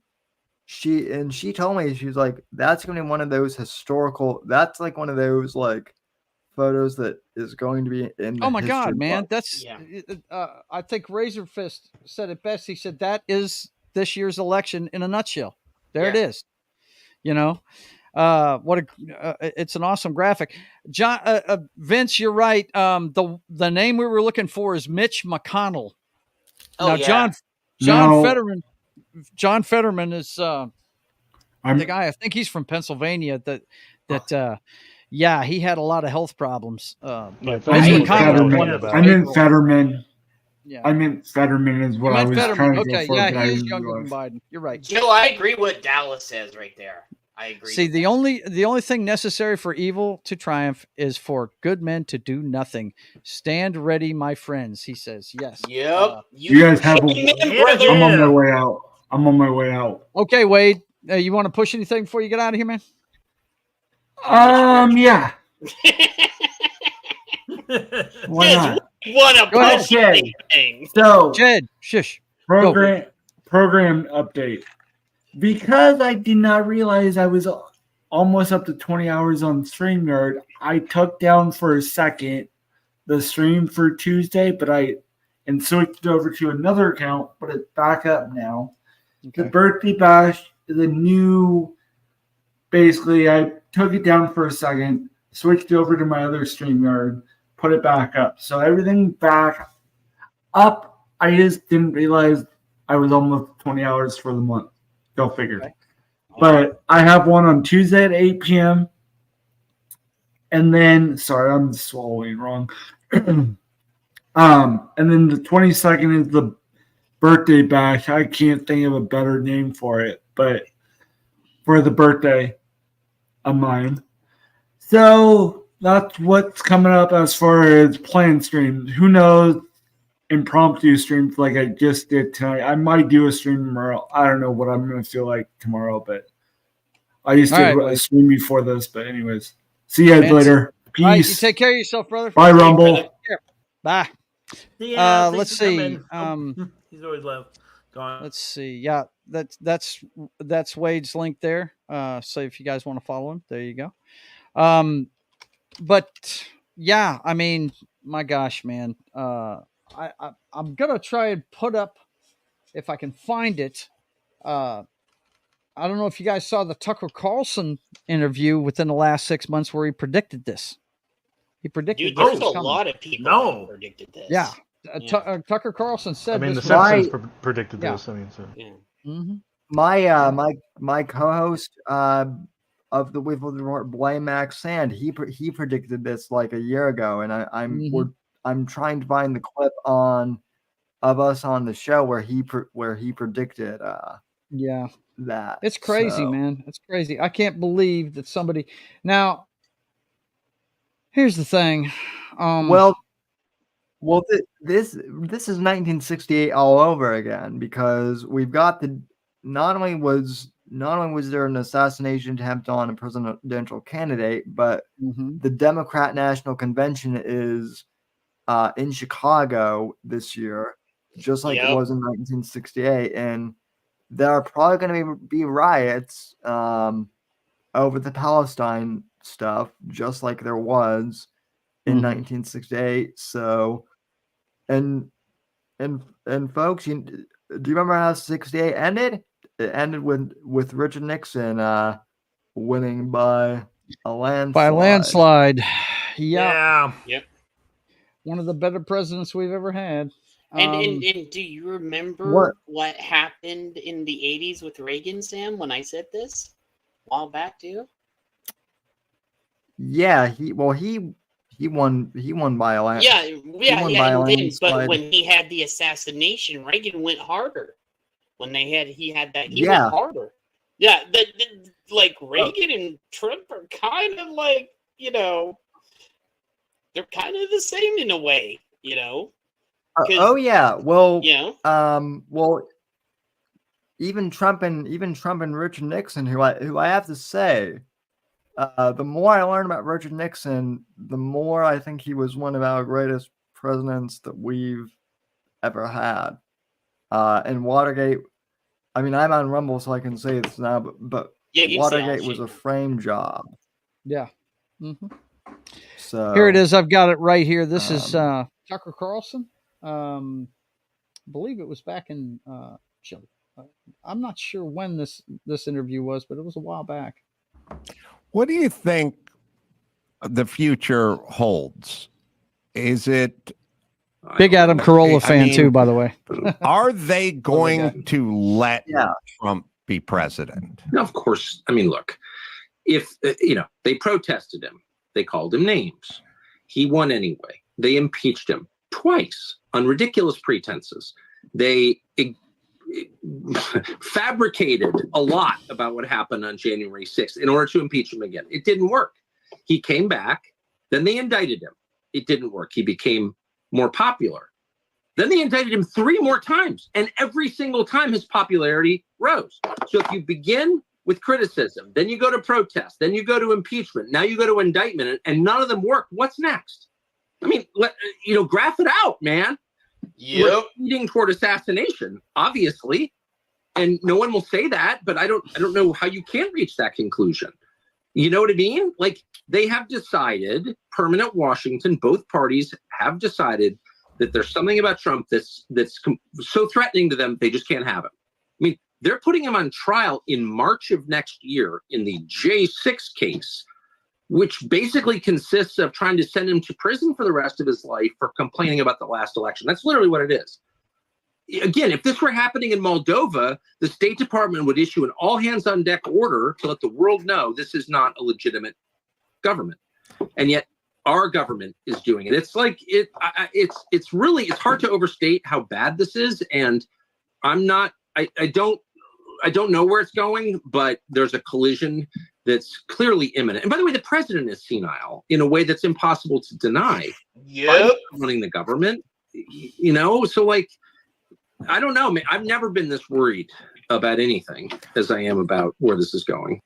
she told me, she's like, that's going to be one of those historical. That's like one of those like photos that is going to be in. Oh my God, history man! book. That's I think Razor Fist said it best. He said that is this year's election in a nutshell. There it is. You know, it's an awesome graphic. John Vince, you're right. The name we were looking for is Mitch McConnell. Oh, now, yeah. John Fetterman is the guy. I think he's from Pennsylvania. He had a lot of health problems. I meant Fetterman. Yeah. I meant Fetterman is what I was trying to go for. Yeah, he is younger than Biden. You're right. Joe, I agree with what Dallas says right there. I agree. See, the only thing necessary for evil to triumph is for good men to do nothing. Stand ready, my friends, he says. Yes. Yep. You guys have I'm on my way out. I'm on my way out. Okay, Wade. You want to push anything before you get out of here, man? Yeah. Why not? Go ahead, Jed. So, Jed, shush. Program update. Because I did not realize I was almost up to 20 hours on StreamYard, I took down for a second the stream for Tuesday, but and switched over to another account, but it's back up now. Okay. The birthday bash is a new. Basically, I took it down for a second, switched over to my other StreamYard, put it back up. So everything back up. I just didn't realize I was almost 20 hours for the month. Go figure. Okay. But I have one on Tuesday at 8 p.m. And then, sorry, I'm swallowing wrong. And then the 22nd is the birthday bash. I can't think of a better name for it, but for the birthday of mine. So that's what's coming up as far as planned streams. Who knows? Impromptu streams like I just did tonight. I might do a stream tomorrow. I don't know what I'm going to feel like tomorrow, but I used to a stream before this. But anyways, see you guys later. Peace. All right, you take care of yourself, brother. Bye, Rumble. Bye. Yeah, let's see. He's always left. Gone. Let's see. Yeah, that's Wade's link there. So if you guys want to follow him, there you go. But yeah, I mean, my gosh, man. I'm gonna try and put up, if I can find it. I don't know if you guys saw the Tucker Carlson interview within the last 6 months where he predicted this. He predicted. Dude, there's a lot of people who predicted this. Yeah. Tucker Carlson said. I mean, this the Simpsons predicted this. I mean, so. Yeah. Mm-hmm. My co-host of the Weevil Report, Blaine Max Sand, he predicted this like a year ago, and I'm trying to find the clip of us on the show where he predicted that. It's crazy, man. It's crazy. I can't believe that somebody. Now, here's the thing. This is 1968 all over again, because we've got not only was there an assassination attempt on a presidential candidate, but the Democrat National Convention is in Chicago this year, just like it was in 1968, and there are probably going to be riots over the Palestine stuff, just like there was in 1968. So, and folks, do you remember how 68 ended? It ended with Richard Nixon winning by a landslide. Yeah. Yep. One of the better presidents we've ever had. And do you remember what happened in the 80s with Reagan, Sam, when I said this a while back too? Yeah, he won by a landslide. But when he had the assassination, Reagan went harder. When he had that, he went harder. Yeah, like Reagan and Trump are kind of like, they're kind of the same in a way, Oh yeah, well, even Trump and Richard Nixon, who I have to say, the more I learn about Richard Nixon, the more I think he was one of our greatest presidents that we've ever had. And Watergate, I mean, I'm on Rumble, so I can say this now, but Watergate was a frame job. Yeah. Mm-hmm. So here it is. I've got it right here. This is Tucker Carlson. I believe it was back in Chile. I'm not sure when this interview was, but it was a while back. What do you think the future holds? Is it big Adam Carolla fan too, by the way? Are they going to let Trump be president? No, of course. I mean, look, if they protested him, they called him names. He won anyway. They impeached him twice on ridiculous pretenses. They fabricated a lot about what happened on January 6th in order to impeach him again. It didn't work. He came back. Then they indicted him. It didn't work. He became more popular. Then they indicted him 3 more times. And every single time his popularity rose. So if you begin with criticism, then you go to protest, then you go to impeachment, now you go to indictment, and none of them work, what's next? I mean, graph it out, man. We're leading toward assassination, obviously, and no one will say that. But I don't know how you can reach that conclusion. You know what I mean? Like, they have decided, permanent Washington, both parties have decided that there's something about Trump that's so threatening to them, they just can't have him. I mean, they're putting him on trial in March of next year in the J6 case, which basically consists of trying to send him to prison for the rest of his life for complaining about the last election. That's literally what it is. Again, if this were happening in Moldova, the State Department would issue an all-hands-on-deck order to let the world know this is not a legitimate government. And yet our government is doing it. It's like it's hard to overstate how bad this is. And I don't know where it's going, but there's a collision that's clearly imminent. And by the way, the president is senile in a way that's impossible to deny. Yep. Running the government, so like, I don't know, man. I've never been this worried about anything as I am about where this is going.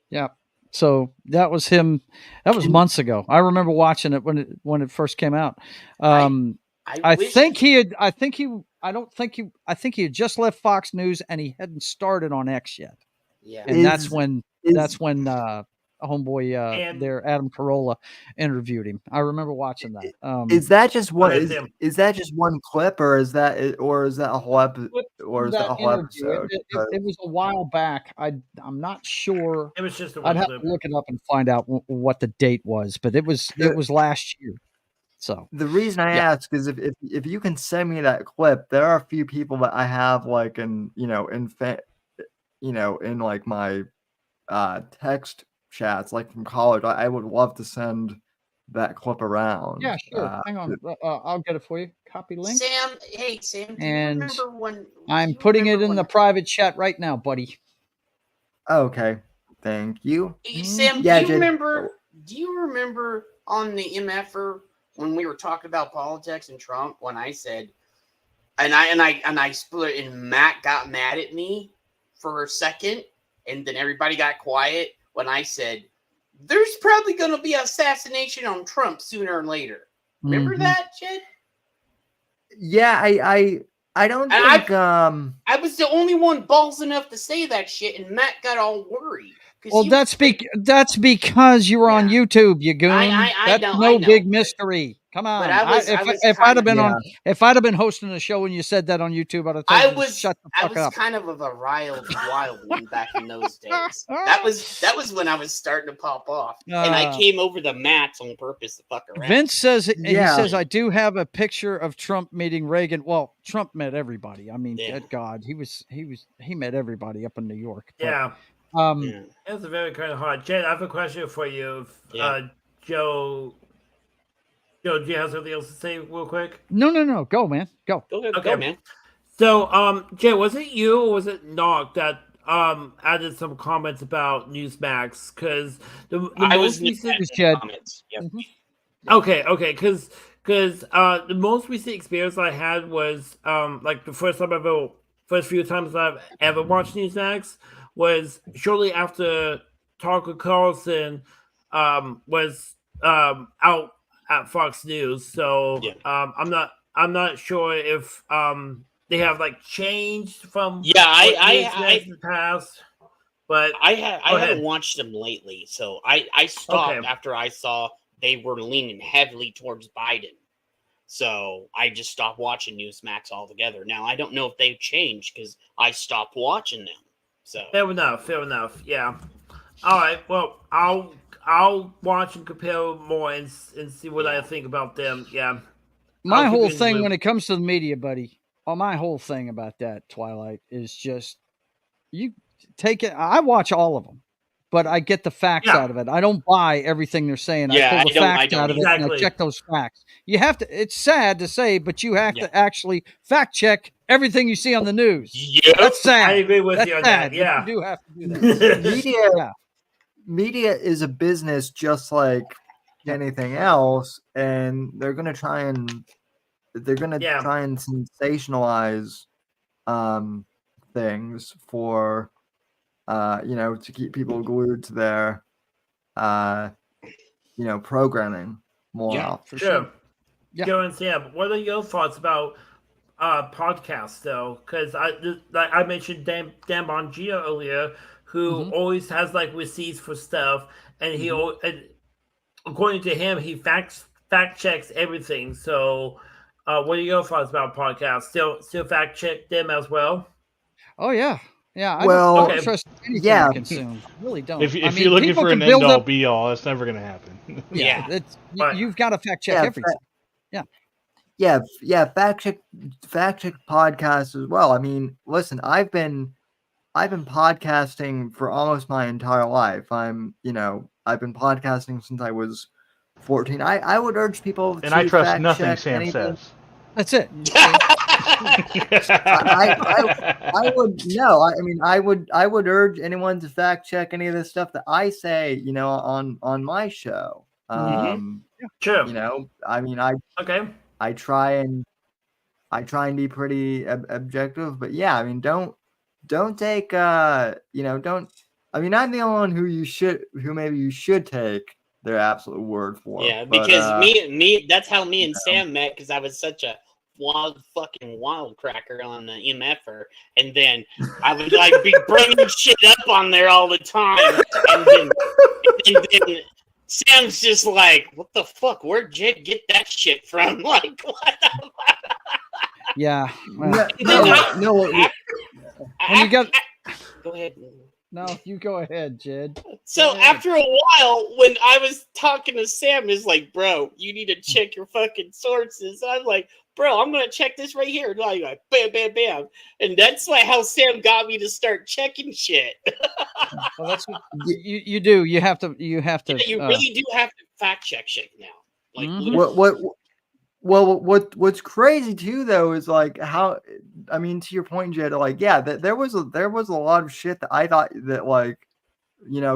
Yeah. So that was him. That was months ago. I remember watching it when it first came out. I think he had just left Fox News and he hadn't started on X yet. Yeah. And that's when homeboy there, Adam Carolla, interviewed him. I remember watching that. Is that just one? Is that just one clip, or is that a whole episode? Or is that a whole episode? It was a while back. I'm not sure. It was just I'd have to look it up and find out what the date was, but it was last year. So the reason I ask is if you can send me that clip, there are a few people that I have like in like my text chats, like from college. I would love to send that clip around. Yeah, sure. Hang on, I'll get it for you. Copy link. Sam, do you remember when? I'm putting it in the private chat right now, buddy. Okay, thank you. Hey, Sam, do you remember on the MFer when we were talking about politics and Trump, when I said, and I split it, and Matt got mad at me for a second, and then everybody got quiet when I said, there's probably going to be an assassination on Trump sooner or later. Remember that, Jed? Yeah, I don't think I was the only one balls enough to say that shit, and Matt got all worried. Well, that's because you were on YouTube, you goon. That's no big mystery. Come on. If I'd have been hosting a show and you said that on YouTube, I'd have told you to shut the fuck up. I was kind of a wild one back in those days. That was when I was starting to pop off, and I came over the mats on purpose to fuck around. Vince says he says I do have a picture of Trump meeting Reagan. Well, Trump met everybody. I mean, good God, he met everybody up in New York. But, That's a very kind of hard. Jed, I have a question for you. Joe, do you have something else to say real quick? No. Go, man. Go. Go, man. So, Jay, was it you or was it Knock that added some comments about Newsmax? Because the most recent comments. Yep. Okay, because the most recent experience I had was like the first few times I've ever watched Newsmax was shortly after Tucker Carlson was out at Fox News. So I'm not sure if they have like changed from I in the past, but I haven't watched them lately. So I stopped after I saw they were leaning heavily towards Biden. So I just stopped watching Newsmax altogether. Now I don't know if they've changed because I stopped watching them. So fair enough. Yeah. All right. Well, I'll watch and compare more and see what I think about them. Yeah. My whole thing when it comes to the media, buddy, my whole thing about that, Twilight, is just you take it. I watch all of them, but I get the facts out of it. I don't buy everything they're saying. I pull the facts out of it and I check those facts. You have to. It's sad to say, but you have to actually fact check everything you see on the news. Yeah, that's sad. I agree with you on that. Yeah, you do have to do that. Media is a business just like anything else, and they're gonna try and sensationalize things for to keep people glued to their programming more. Yeah, for sure. Joe and Sam, what are your thoughts about podcasts though? Because I mentioned Dan Bongino earlier, who always has like receipts for stuff, and and according to him, he fact fact checks everything. So, what are your thoughts about podcasts? Still fact check them as well. Oh yeah, yeah. I Well, don't trust anything yeah. I consume. I really don't. If I mean, you're looking people for can an build end all up. be all, that's never going to happen. Yeah, you've got to fact check Yeah, everything. Yeah. Yeah, fact check podcasts as well. I mean, listen, I've been podcasting for almost my entire life. I've been podcasting since I was 14. I would urge people And to I trust fact nothing check Sam anything. says. That's it. I would no. I mean, I would urge anyone to fact check any of the stuff that I say, on my show. Sure. I mean, I try and be pretty objective, but yeah, I mean, don't take don't. I mean, I'm the only one who maybe you should take their absolute word for. Yeah, but, because me that's how me and Sam met, because I was such a wild cracker on the MFer, and then I would like be bringing shit up on there all the time, and then Sam's just like, "What the fuck? Where'd Jed get that shit from?" Like, what? Yeah. No. When you got. Go ahead. No, you go ahead, Jed. So after a while, when I was talking to Sam, is like, "Bro, you need to check your fucking sources." I'm like, "Bro, I'm gonna check this right here." And like, bam, bam, bam, and that's like how Sam got me to start checking shit. Well, that's what you do. You have to. You really do have to fact check shit now. Like, what's crazy too, though, is like how, I mean, to your point, Jed, like, yeah, there was a lot of shit that I thought that, like,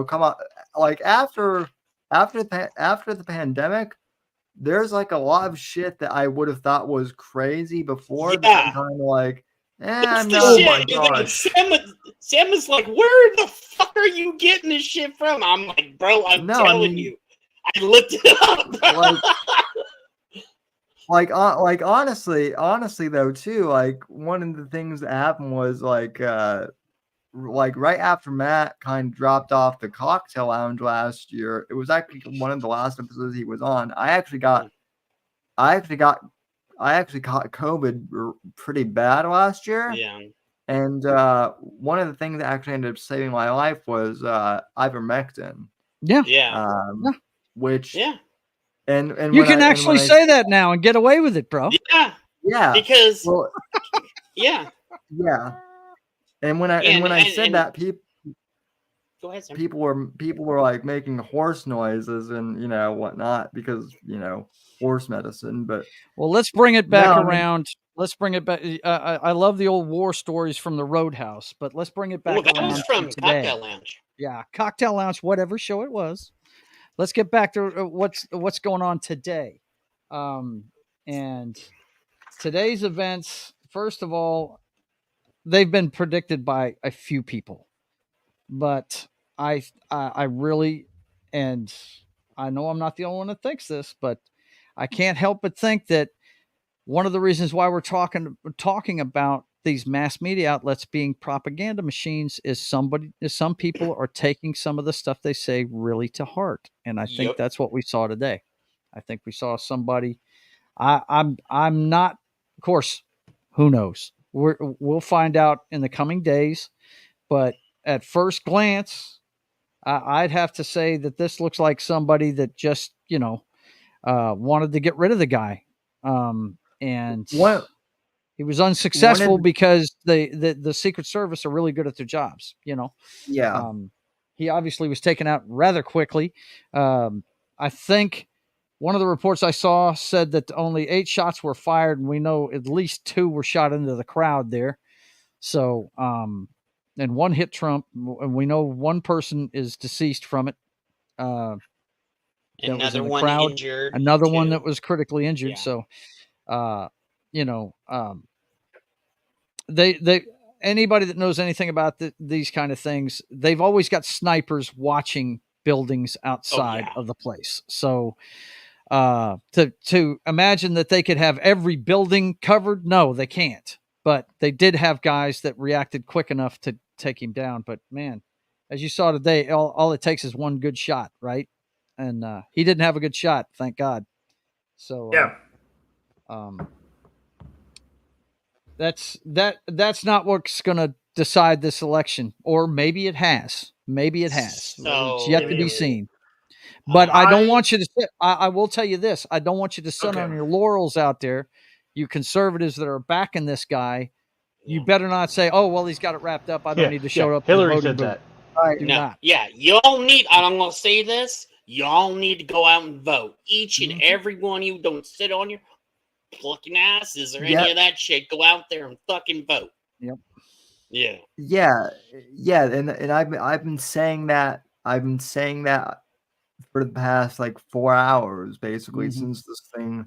come on, like after the pandemic, there's like a lot of shit that I would have thought was crazy before. That I'm kind of like, It's the no, shit. my It's like gosh. Sam is like, "Where the fuck are you getting this shit from?" I'm like, "Bro, I'm telling you, I looked it up." Like honestly though too, like one of the things that happened was like right after Matt kind of dropped off the Cocktail Lounge last year, it was actually one of the last episodes he was on. I actually caught COVID pretty bad last year. Yeah. And one of the things that actually ended up saving my life was ivermectin. Yeah. Which yeah. And you can actually say that now and get away with it, bro. Yeah. Because yeah. And when I said that, people go ahead, Sam. people were like making horse noises and whatnot because horse medicine. But let's bring it back around. Let's bring it back. I love the old war stories from the Roadhouse, but let's bring it back that around was from to today. Cocktail Lounge. Yeah, Cocktail Lounge, whatever show it was. Let's get back to what's going on today. And today's events, first of all, they've been predicted by a few people, but I really, and I know I'm not the only one that thinks this, but I can't help but think that one of the reasons why we're talking about these mass media outlets being propaganda machines is some people are taking some of the stuff they say really to heart. And I think that's what we saw today. I think we saw somebody, I'm not, of course, who knows? We'll find out in the coming days, but at first glance, I'd have to say that this looks like somebody that just, wanted to get rid of the guy. And he was unsuccessful because the Secret Service are really good at their jobs, Yeah. He obviously was taken out rather quickly. I think one of the reports I saw said that only 8 shots were fired, and we know at least 2 were shot into the crowd there. So, and 1 hit Trump, and we know 1 person is deceased from it. Another one injured. Another one that was critically injured. Yeah. So, they anybody that knows anything about these kind of things, they've always got snipers watching buildings outside of the place. So to imagine that they could have every building covered, no, they can't. But they did have guys that reacted quick enough to take him down. But man, as you saw today, all it takes is 1 good shot, right? And he didn't have a good shot, thank God. So yeah. That's not what's going to decide this election, or maybe it has. Maybe it has. It's yet to be seen. But I don't want you to sit. I will tell you this: I don't want you to sit on your laurels out there. You conservatives that are backing this guy, you better not say, "Oh, well, he's got it wrapped up. I don't need to show up." Hillary said that. Do No, not. yeah, y'all need. I'm gonna say this: y'all need to go out and vote. Each and every one of you. Don't sit on your fucking asses or any of that shit. Go out there and fucking vote. Yep. Yeah. Yeah, and I've been saying that. I've been saying that for the past like 4 hours, basically, since this thing,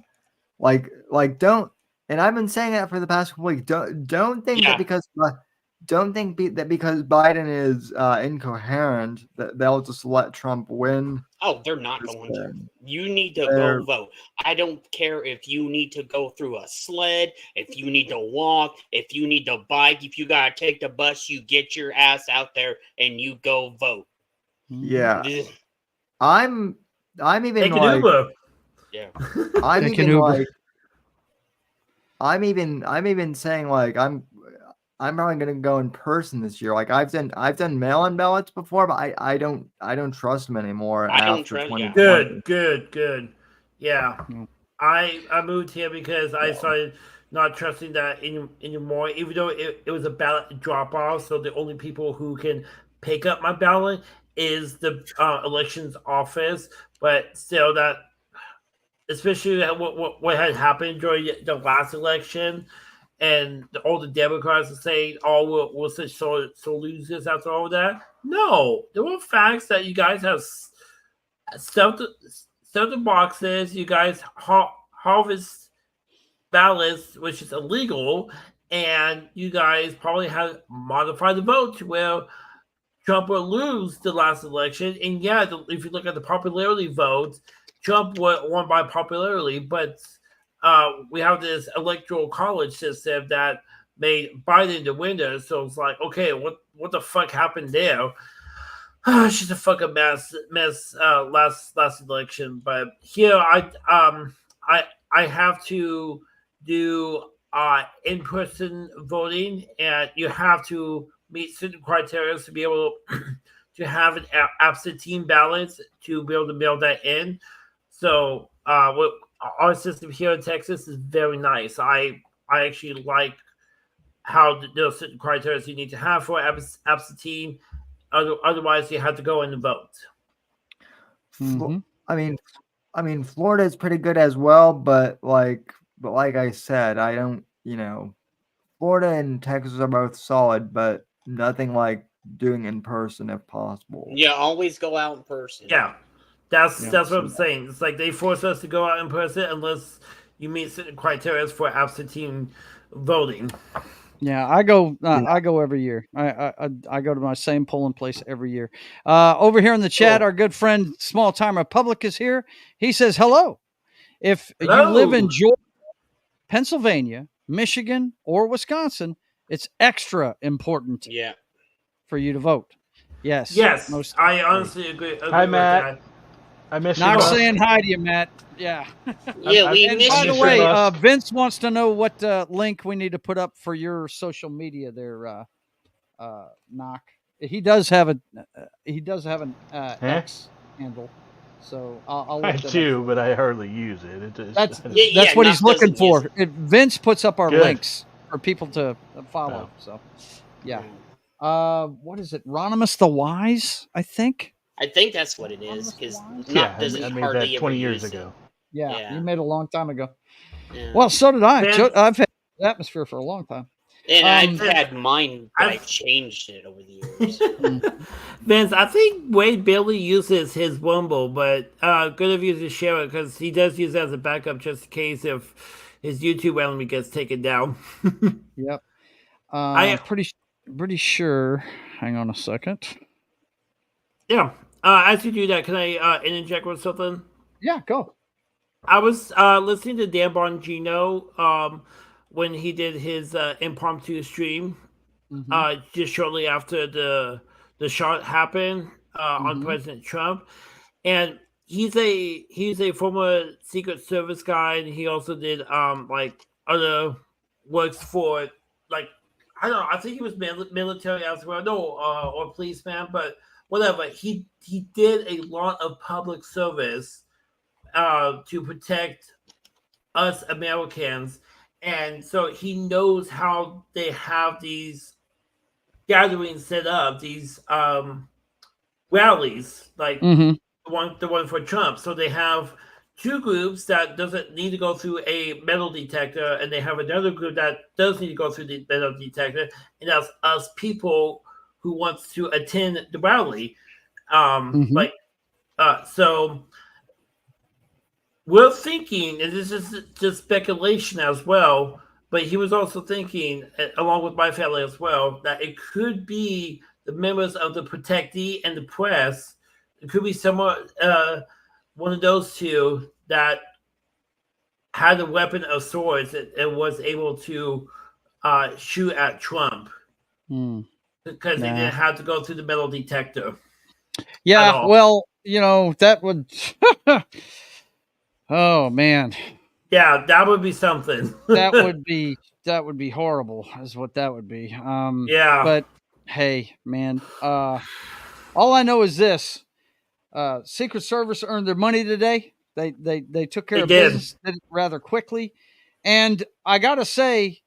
like don't. And I've been saying that for the past week. Don't think that because Biden is incoherent that they'll just let Trump win. Oh, they're not going to. You need to go vote. I don't care if you need to go through a sled, if you need to walk, if you need to bike, if you gotta take the bus, you get your ass out there and you go vote. Yeah. I'm even Take an like Uber. Yeah. I'm even saying like I'm probably gonna go in person this year. Like I've done mail-in ballots before, but I don't trust them anymore. I don't after trust. 2020. Good. Yeah. I moved here because I started not trusting that anymore, even though it was a ballot drop-off, so the only people who can pick up my ballot is the elections office. But still, that, especially what had happened during the last election, and all the Democrats are saying, "Oh, we're such so losers after all that." No, there were facts that you guys have stuffed the boxes. You guys harvest ballots, which is illegal, and you guys probably have modified the vote to where Trump will lose the last election. And yeah, if you look at the popularity vote, Trump won by popularity, but we have this electoral college system that made Biden the winner. So it's like, okay, what the fuck happened there? It's just a fucking mess. Last election, but here I have to do in-person voting, and you have to meet certain criteria to be able to have an absentee ballot to be able to mail that in. So our system here in Texas is very nice. I actually like how there are certain criteria you need to have for absentee. Otherwise, you have to go in and vote. I mean, Florida is pretty good as well, but like I said, I don't. Florida and Texas are both solid, but nothing like doing in person if possible. Yeah, always go out in person. Yeah. That's what I'm saying. It's like they force us to go out in person unless you meet certain criteria for absentee voting. Yeah, I go every year. I go to my same polling place every year. Over here in the chat, our good friend Small Time Republic is here. He says hello. If you live in Georgia, Pennsylvania, Michigan, or Wisconsin, it's extra important. For you to vote. Yes. I honestly agree. Hi, Matt. I miss you. Not saying hi to you, Matt. Yeah. Yeah, we miss by you. the way, Vince wants to know what link we need to put up for your social media there, Knock. He does have an X handle. So I'll I do, but I hardly use it. That's what he's looking for. Vince puts up our links for people to follow. So yeah. What is it? Ronimus the Wise, I think. I think that's what it is, because I made that 20 years ago. Yeah, you made it a long time ago. Yeah. Well, so did I. I've had the atmosphere for a long time. And I've had mine, but I've changed it over the years. Vince, I think Wade Bailey uses his Wumble, but good of you to share it because he does use it as a backup just in case if his YouTube element gets taken down. Yep. I'm pretty sure. Hang on a second. Yeah. As you do that, can I interject with something? Yeah, go. I was listening to Dan Bongino when he did his impromptu stream just shortly after the shot happened on President Trump. And he's a former Secret Service guy, and he also did like other works for like I don't know. I think he was military as well, no, or policeman, but whatever. He did a lot of public service to protect us Americans, and so he knows how they have these gatherings set up, these rallies, like the one for Trump. So they have two groups that doesn't need to go through a metal detector, and they have another group that does need to go through the metal detector, and that's us people who wants to attend the rally. So we're thinking, and this is just speculation as well, but he was also thinking, along with my family as well, that it could be the members of the protectee and the press. It could be someone, one of those two that had a weapon of sorts and was able to shoot at Trump because they didn't have to go through the metal detector. Yeah, well, that would. Oh man. Yeah, that would be something. that would be horrible, is what that would be. Yeah. But hey, man, all I know is this: Secret Service earned their money today. They took care of business, did it rather quickly, and I gotta say,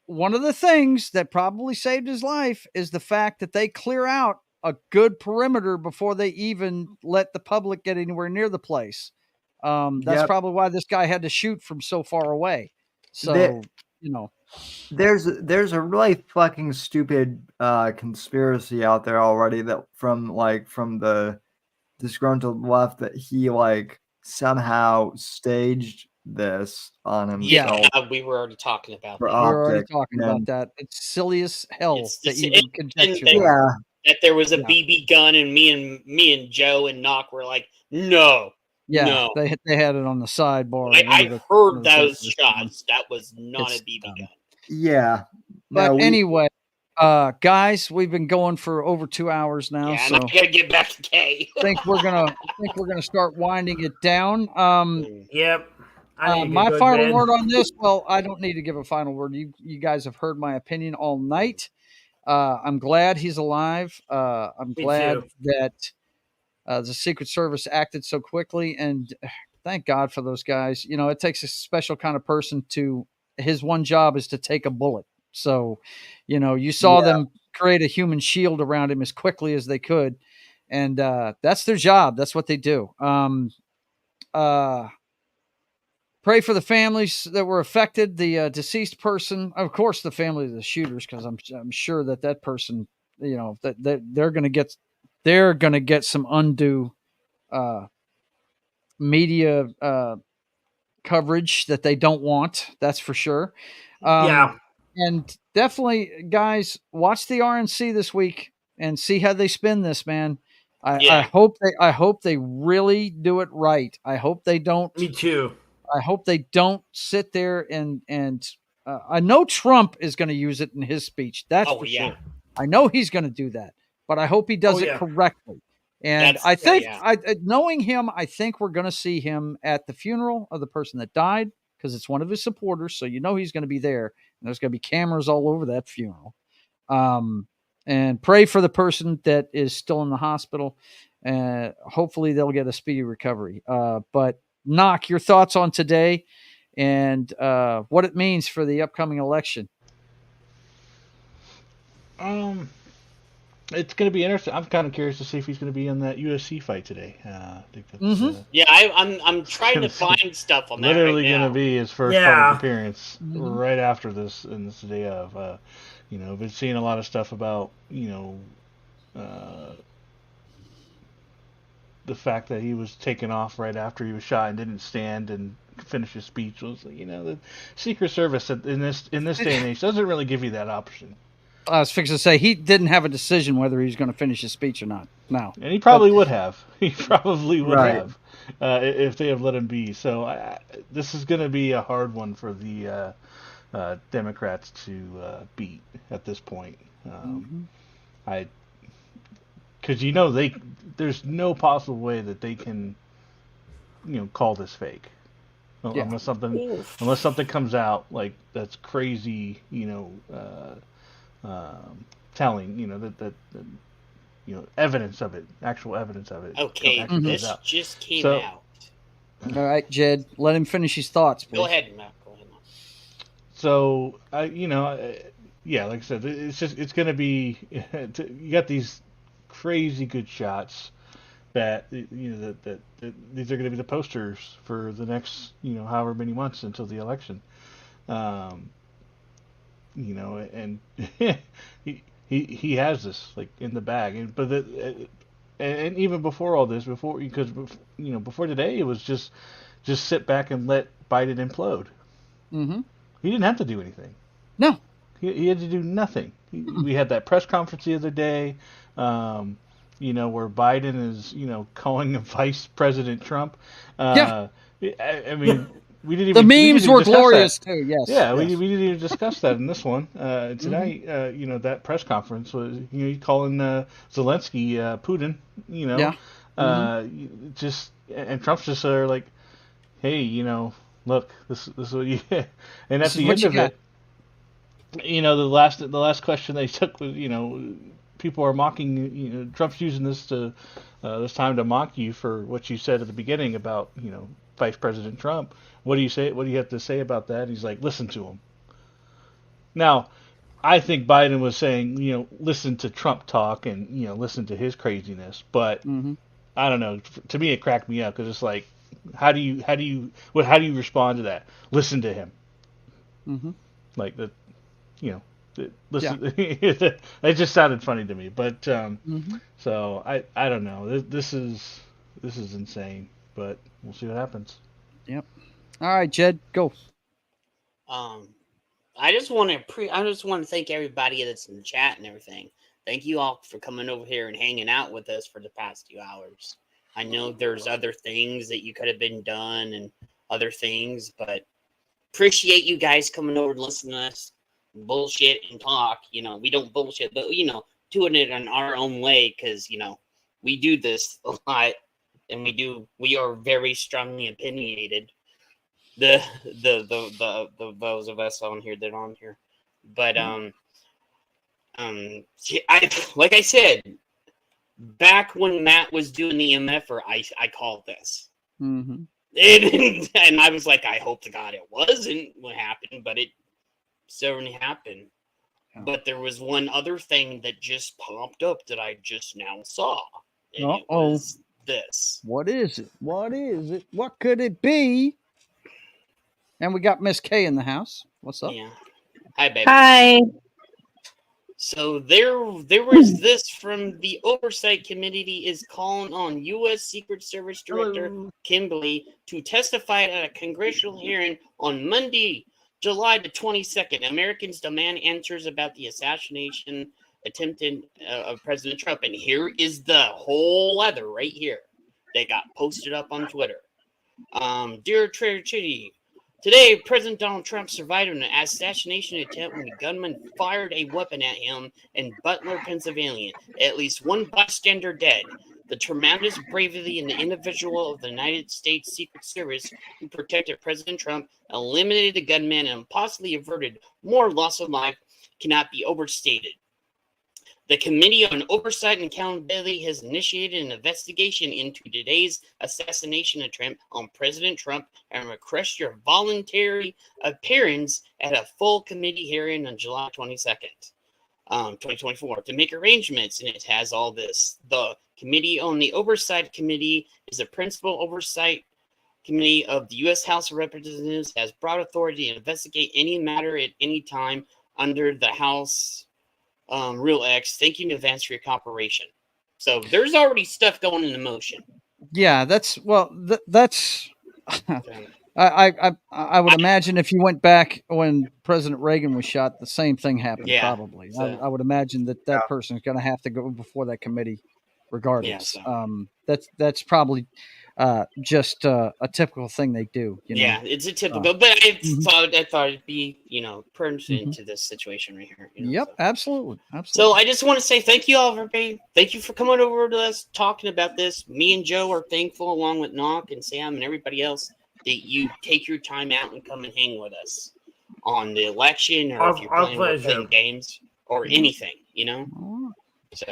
one of the things that probably saved his life is the fact that they clear out a good perimeter before they even let the public get anywhere near the place. That's probably why this guy had to shoot from so far away. So, there's a really fucking stupid conspiracy out there already that from the disgruntled left that he somehow staged this on himself. Yeah, we were already talking about that. We were already talking about that. It's silly as hell that you can conjecture. That there was a BB gun, and me and Joe and Knock were like, no. Yeah, no. they had it on the sidebar. I heard those shots. That was not a BB gun. Yeah. But anyway, guys, we've been going for over 2 hours now. Yeah, so and I gotta get back to Kay. I think we're gonna start winding it down. Yep. My final word on this. Well, I don't need to give a final word. You guys have heard my opinion all night. I'm glad he's alive. I'm glad that the Secret Service acted so quickly, and thank God for those guys. It takes a special kind of person his one job is to take a bullet. So, you saw them create a human shield around him as quickly as they could. And that's their job. That's what they do. Pray for the families that were affected, the deceased person, of course, the family of the shooters, because I'm sure that person, that they're going to get some undue media coverage that they don't want. That's for sure. And definitely, guys, watch the RNC this week and see how they spin this, man. I hope they really do it right. I hope they don't. Me too. I hope they don't sit there and I know Trump is going to use it in his speech. That's for sure. I know he's going to do that, but I hope he does it correctly. And I think, knowing him, I think we're going to see him at the funeral of the person that died, because it's one of his supporters. So he's going to be there, and there's going to be cameras all over that funeral. And pray for the person that is still in the hospital, and hopefully they'll get a speedy recovery. But Knock, your thoughts on today and what it means for the upcoming election. It's going to be interesting. I'm kind of curious to see if he's going to be in that UFC fight today. I think that's, I'm trying to find stuff on that. Literally right now. going to be his first public appearance right after this, and this day of. I've been seeing a lot of stuff about the fact that he was taken off right after he was shot and didn't stand and finish his speech. Was the Secret Service in this day and age doesn't really give you that option. I was fixing to say he didn't have a decision whether he's going to finish his speech or not. No, and he probably would have. He probably would have if they have let him be. So this is going to be a hard one for the Democrats to beat at this point. Because there's no possible way that they can, call this fake. Yeah. Unless something comes out like that's crazy, telling, that evidence of it, actual evidence of it. Okay, this just came out. All right, Jed, let him finish his thoughts, please. Go ahead, Matt. So, yeah, like I said, it's going to be, you got these crazy good shots that, that these are going to be the posters for the next, however many months until the election. And he has this like in the bag, and even before all this, before today, it was just sit back and let Biden implode. Mm-hmm. He didn't have to do anything. No, he had to do nothing. We had that press conference the other day, where Biden is, calling Vice President Trump. I mean, we didn't even. The memes were glorious too. Yes. Yeah, yes. we didn't even discuss that in this one tonight. That press conference was, calling Zelensky Putin. Just and Trump's just like, hey, look, this is what you. And at the end of it, the last question they took was, people are mocking. Trump's using this time to mock you for what you said at the beginning about, Vice President Trump. What do you say? What do you have to say about that? And he's like, listen to him. Now, I think Biden was saying, listen to Trump talk and, listen to his craziness. But I don't know. To me, it cracked me up because it's like, how do you respond to that? Listen to him. Mm-hmm. Like the, listen. Yeah. It just sounded funny to me. But so I don't know. This is insane. But we'll see what happens. Yep. All right, Jed, go. I just want to thank everybody that's in the chat and everything. Thank you all for coming over here and hanging out with us for the past 2 hours. I know there's other things that you could have been done and other things, but appreciate you guys coming over and listening to us bullshit and talk. We don't bullshit, but doing it in our own way because we do this a lot. And we are very strongly opinionated. The those of us on here that are on here. But like I said, back when Matt was doing the MFer, I called this. Mm-hmm. And I was like, I hope to God it wasn't what happened, but it certainly happened. But there was one other thing that just popped up that I just now saw. And it was this. What is it? What is it? What could it be? And we got Miss K in the house. What's up? Yeah. Hi, baby. Hi. So there was this from the Oversight Committee is calling on U.S. Secret Service Director Kimberly to testify at a congressional hearing on Monday, July the 22nd. Americans demand answers about the assassination attempted of President Trump. And here is the whole letter right here. They got posted up on Twitter. Dear Treasury, today President Donald Trump survived an assassination attempt when a gunman fired a weapon at him in Butler, Pennsylvania. At least one bystander dead. The tremendous bravery and the individual of the United States Secret Service who protected President Trump, eliminated the gunman, and possibly averted more loss of life cannot be overstated. The Committee on Oversight and Accountability has initiated an investigation into today's assassination attempt on President Trump and request your voluntary appearance at a full committee hearing on July 22nd, 2024, to make arrangements. And it has all this. The Committee on the Oversight Committee is the principal oversight committee of the U.S. House of Representatives, has broad authority to investigate any matter at any time under the House Rule X. Thank you in advance for your cooperation. So there's already stuff going into motion. Yeah, that's I would imagine if you went back when President Reagan was shot, the same thing happened. Yeah, probably. I would imagine that person's going to have to go before that committee regardless. Yeah, That's probably just a typical thing they do. You know? Yeah, it's a typical, but I thought it'd be, pertinent Mhm. to this situation right here. Yep, absolutely. So I just want to say thank you all, everybody. Thank you for coming over to us, talking about this. Me and Joe are thankful, along with Knock and Sam and everybody else, that you take your time out and come and hang with us on the election, or if you're playing games or anything, So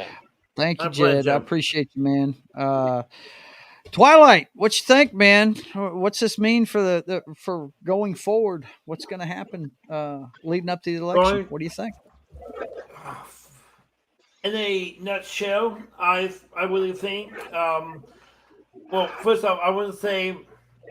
Thank you, My Jed. pleasure. I appreciate you, man. Twilight, what you think, man? What's this mean for for going forward? What's going to happen leading up to the election? What do you think? In a nutshell, I really think. Well, first off, I want to say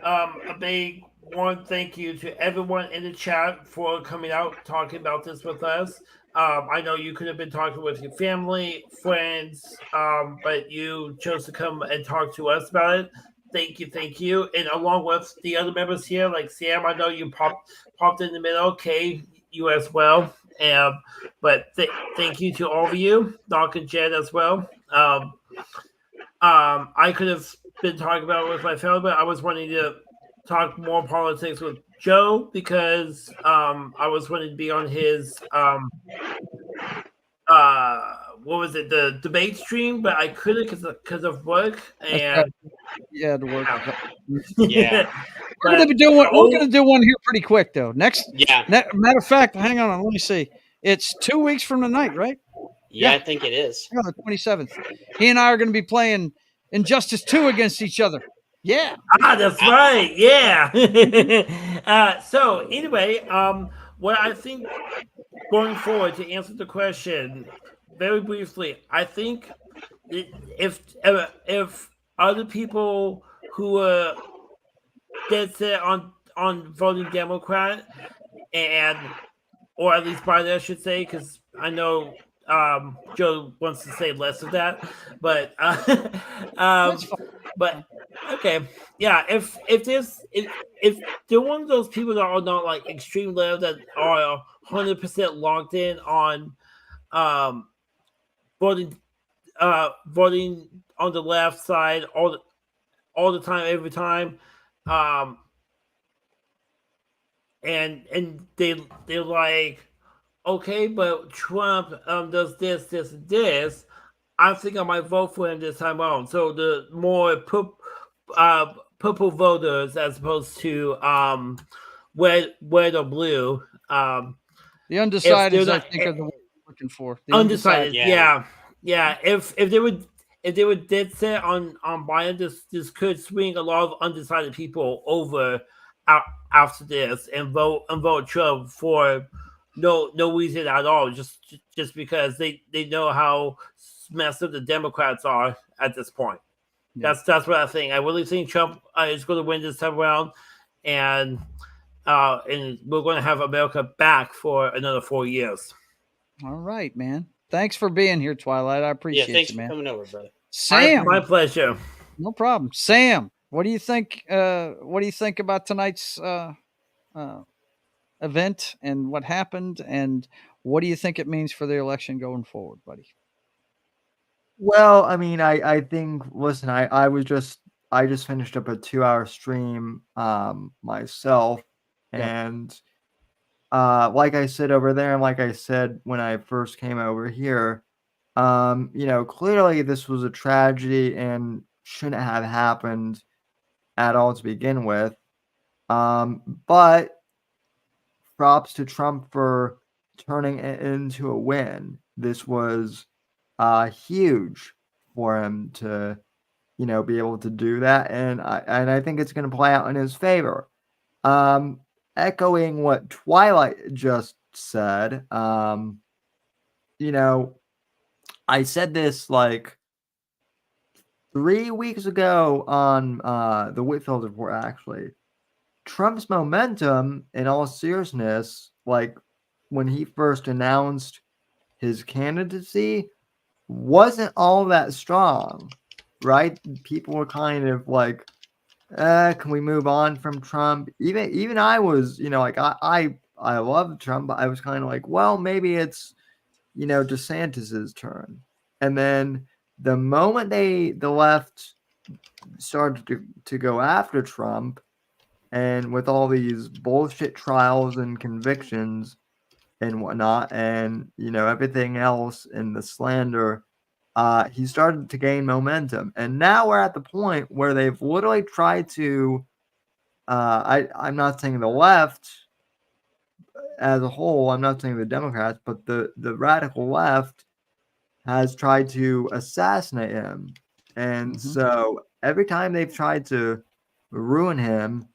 a big one thank you to everyone in the chat for coming out talking about this with us. I know you could have been talking with your family, friends, but you chose to come and talk to us about it. Thank you. And along with the other members here, like Sam, I know you popped in the middle. Kay, you as well. But thank you to all of you, Doc and Jed as well. I could have been talking about it with my family, but I was wanting to talk more politics with Joe because I was wanting to be on his what was it, the debate stream, but I couldn't because of work and yeah, the work. Yeah. We're gonna do one here pretty quick though. Next, Yeah. Matter of fact, hang on, let me see. It's 2 weeks from tonight, right? Yeah, I think it is. Yeah, the 27th. He and I are going to be playing Injustice 2 against each other. Yeah. That's right. Yeah. So anyway, what I think going forward, to answer the question very briefly, I think if other people who are dead set on voting Democrat, or at least Biden, I should say, because I know Joe wants to say less of that, but but okay, yeah. If they're one of those people that are not like extreme left that are 100% locked in on voting on the left side all the time, every time, and they're like, okay, but Trump does this, and this. I think I might vote for him this time around. So the more purple voters as opposed to red or blue. The undecided, I think, are the ones we're looking for. The undecided, yeah. If they were dead set on Biden, this could swing a lot of undecided people over after this and vote Trump for no reason at all, just because they know how messed up the Democrats are at this point. Yeah. That's what I think. I really think Trump is going to win this time around, and we're going to have America back for another 4 years. All right, man. Thanks for being here, Twilight. I appreciate thanks you, for man. coming over, brother. Sam, My pleasure. No problem. Sam, what do you think? What do you think about tonight's event and what happened, and what do you think it means for the election going forward, buddy? Well, I mean, I think, listen, I just finished up a 2-hour stream myself, and like I said over there, and like I said when I first came over here, clearly this was a tragedy and shouldn't have happened at all to begin with. But props to Trump for turning it into a win. This was huge for him to, be able to do that, and I think it's going to play out in his favor. Echoing what Twilight just said, I said this like 3 weeks ago on the Whitfield Report, actually. Trump's momentum, in all seriousness, like when he first announced his candidacy, wasn't all that strong, right? People were kind of like, can we move on from Trump? Even I was, I love Trump, but I was kind of like, well, maybe it's, DeSantis's turn. And then the moment the left started to go after Trump, and with all these bullshit trials and convictions and whatnot, and everything else in the slander, he started to gain momentum. And now we're at the point where they've literally tried to. I'm not saying the left as a whole. I'm not saying the Democrats, but the radical left has tried to assassinate him. And so every time they've tried to ruin him,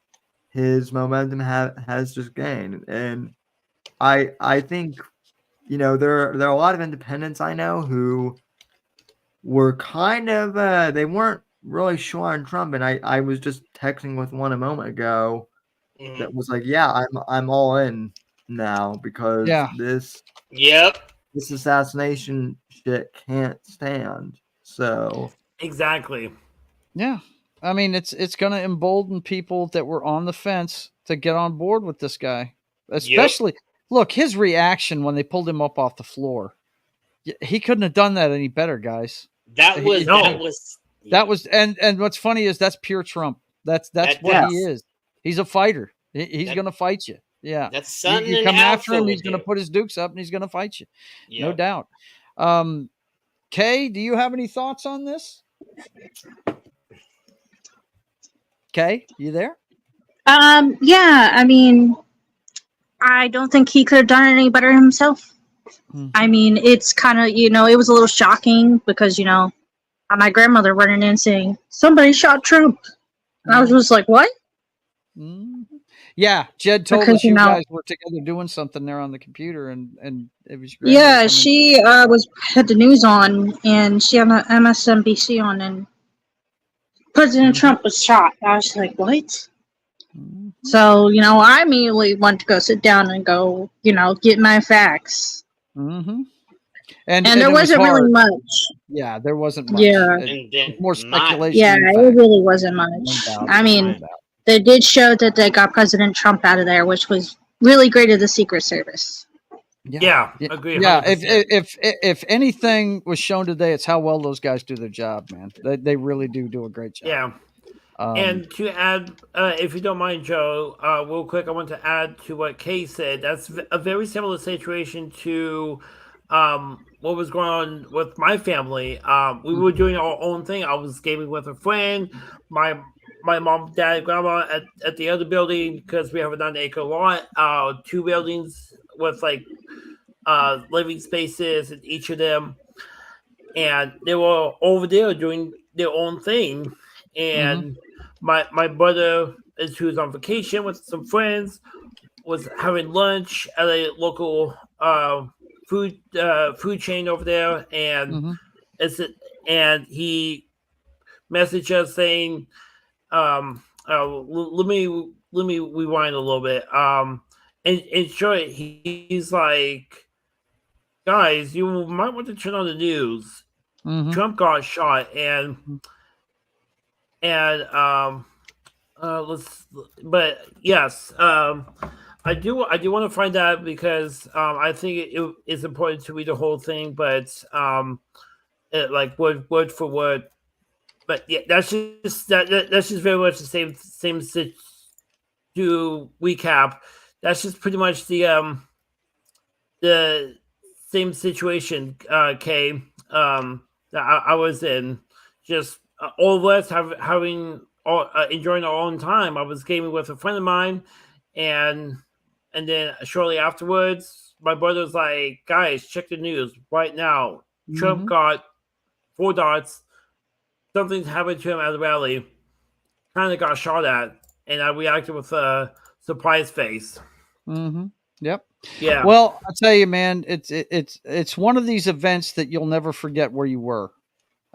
his momentum has just gained. And I think, there are a lot of independents I know who were kind of, they weren't really sure on Trump. And I was just texting with one a moment ago that was like, yeah, I'm all in now because this assassination shit can't stand. So exactly. Yeah. I mean, it's going to embolden people that were on the fence to get on board with this guy. Especially, look, his reaction when they pulled him up off the floor. He couldn't have done that any better, guys. That was, and what's funny is that's pure Trump. That's what he is. He's a fighter. He's going to fight you. Yeah. That's something. You come after him, he's going to put his dukes up and he's going to fight you. No doubt. Kay, do you have any thoughts on this? Kay, you there? Yeah, I mean, I don't think he could have done it any better himself. I mean, it's kind of, it was a little shocking because, my grandmother running in saying, somebody shot Trump. And I was just like, what? Yeah, Jed told us you guys were together doing something there on the computer, and it was great. Yeah, she had the news on, and she had MSNBC on, and President Trump was shot. I was like, what? So, I immediately went to go sit down and go, get my facts. And there wasn't really much. Yeah, there wasn't much. Yeah. More speculation. Yeah, it really wasn't much. I mean, they did show that they got President Trump out of there, which was really great of the Secret Service. Yeah, agree. Yeah, if anything was shown today, it's how well those guys do their job, man. They really do a great job. Yeah. And to add, if you don't mind, Joe, real quick, I want to add to what Kay said. That's a very similar situation to what was going on with my family. We were doing our own thing. I was gaming with a friend. My mom, dad, grandma at the other building, because we have a 9-acre lot, 2 buildings with living spaces in each of them. And they were over there doing their own thing. And my brother, who's on vacation with some friends, was having lunch at a local food chain over there, and and he messaged us saying, let me rewind a little bit. In short, he's like, guys, you might want to turn on the news. Trump got shot, and but yes, I do want to find out because I think it is important to read the whole thing, but like word for word. But yeah, that's just very much the same to recap. That's just pretty much the same situation, Kay, that I was in. Just all of us enjoying our own time. I was gaming with a friend of mine, and then shortly afterwards, my brother was like, "Guys, check the news right now. Trump got 4 darts. Something's happened to him at the rally. Kind of got shot at," and I reacted with a surprise face. Yep. Yeah. Well, I'll tell you, man, it's one of these events that you'll never forget where you were.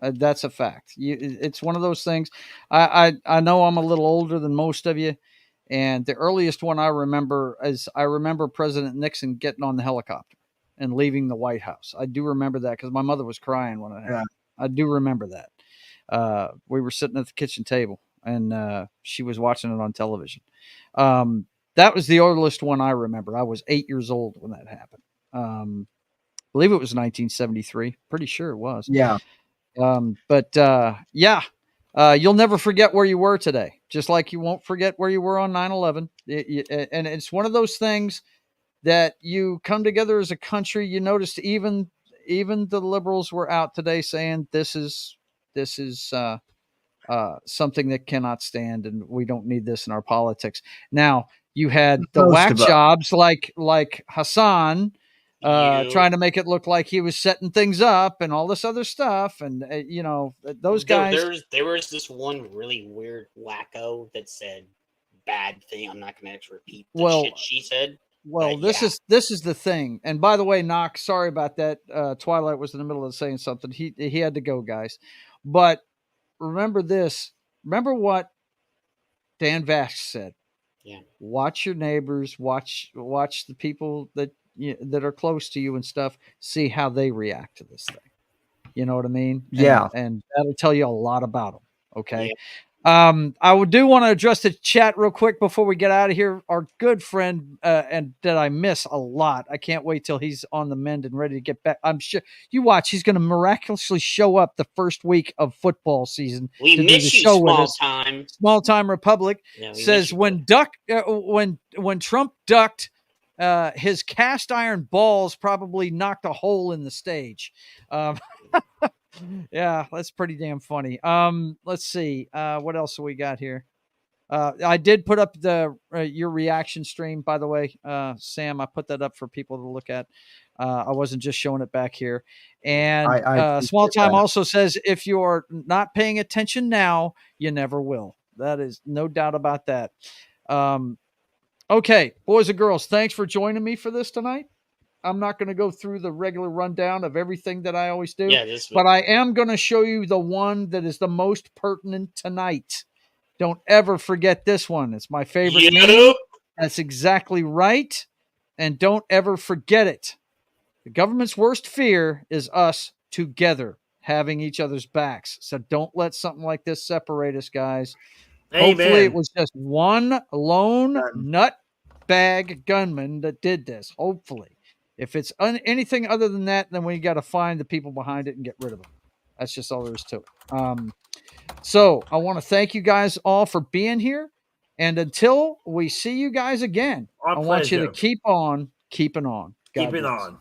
That's a fact. It's one of those things. I know I'm a little older than most of you, and the earliest one I remember is President Nixon getting on the helicopter and leaving the White House. I do remember that because my mother was crying when it happened. I do remember that. We were sitting at the kitchen table, and she was watching it on television. That was the earliest one I remember. I was 8 years old when that happened. I believe it was 1973. Pretty sure it was. Yeah. Yeah, you'll never forget where you were today, just like you won't forget where you were on 9/11. And it's one of those things that you come together as a country. You noticed even the liberals were out today saying this is something that cannot stand, and we don't need this in our politics. Now you had the whack jobs like Hassan trying to make it look like he was setting things up and all this other stuff, and those guys. There was this one really weird wacko that said bad thing. I'm not going to repeat the shit she said. Well, this is the thing. And by the way, Knox, sorry about that. Twilight was in the middle of saying something. He had to go, guys. But remember this. Remember what Dan Vash said. Yeah. Watch your neighbors. Watch the people that are close to you and stuff. See how they react to this thing. You know what I mean? Yeah. And that'll tell you a lot about them. Okay. Yeah. I do want to address the chat real quick before we get out of here. Our good friend, and that I miss a lot. I can't wait till he's on the mend and ready to get back. I'm sure you watch. He's going to miraculously show up the first week of football season. We miss you, Small Time Republic. Yeah, says when Trump ducked, his cast iron balls probably knocked a hole in the stage. Yeah, that's pretty damn funny. Let's see. What else have we got here? I did put up your reaction stream, by the way, Sam. I put that up for people to look at. I wasn't just showing it back here. And Small Time also says, if you're not paying attention now, you never will. That is no doubt about that. Okay, boys and girls, thanks for joining me for this tonight. I'm not going to go through the regular rundown of everything that I always do, but I am going to show you the one that is the most pertinent tonight. Don't ever forget this one. It's my favorite meme. That's exactly right. And don't ever forget it. The government's worst fear is us together having each other's backs. So don't let something like this separate us, guys. Amen. Hopefully it was just one lone nutbag gunman that did this. Hopefully. If it's anything other than that, then we got to find the people behind it and get rid of them. That's just all there is to it. So I want to thank you guys all for being here. And until we see you guys again, I want you to keep on keeping on. Keep it on.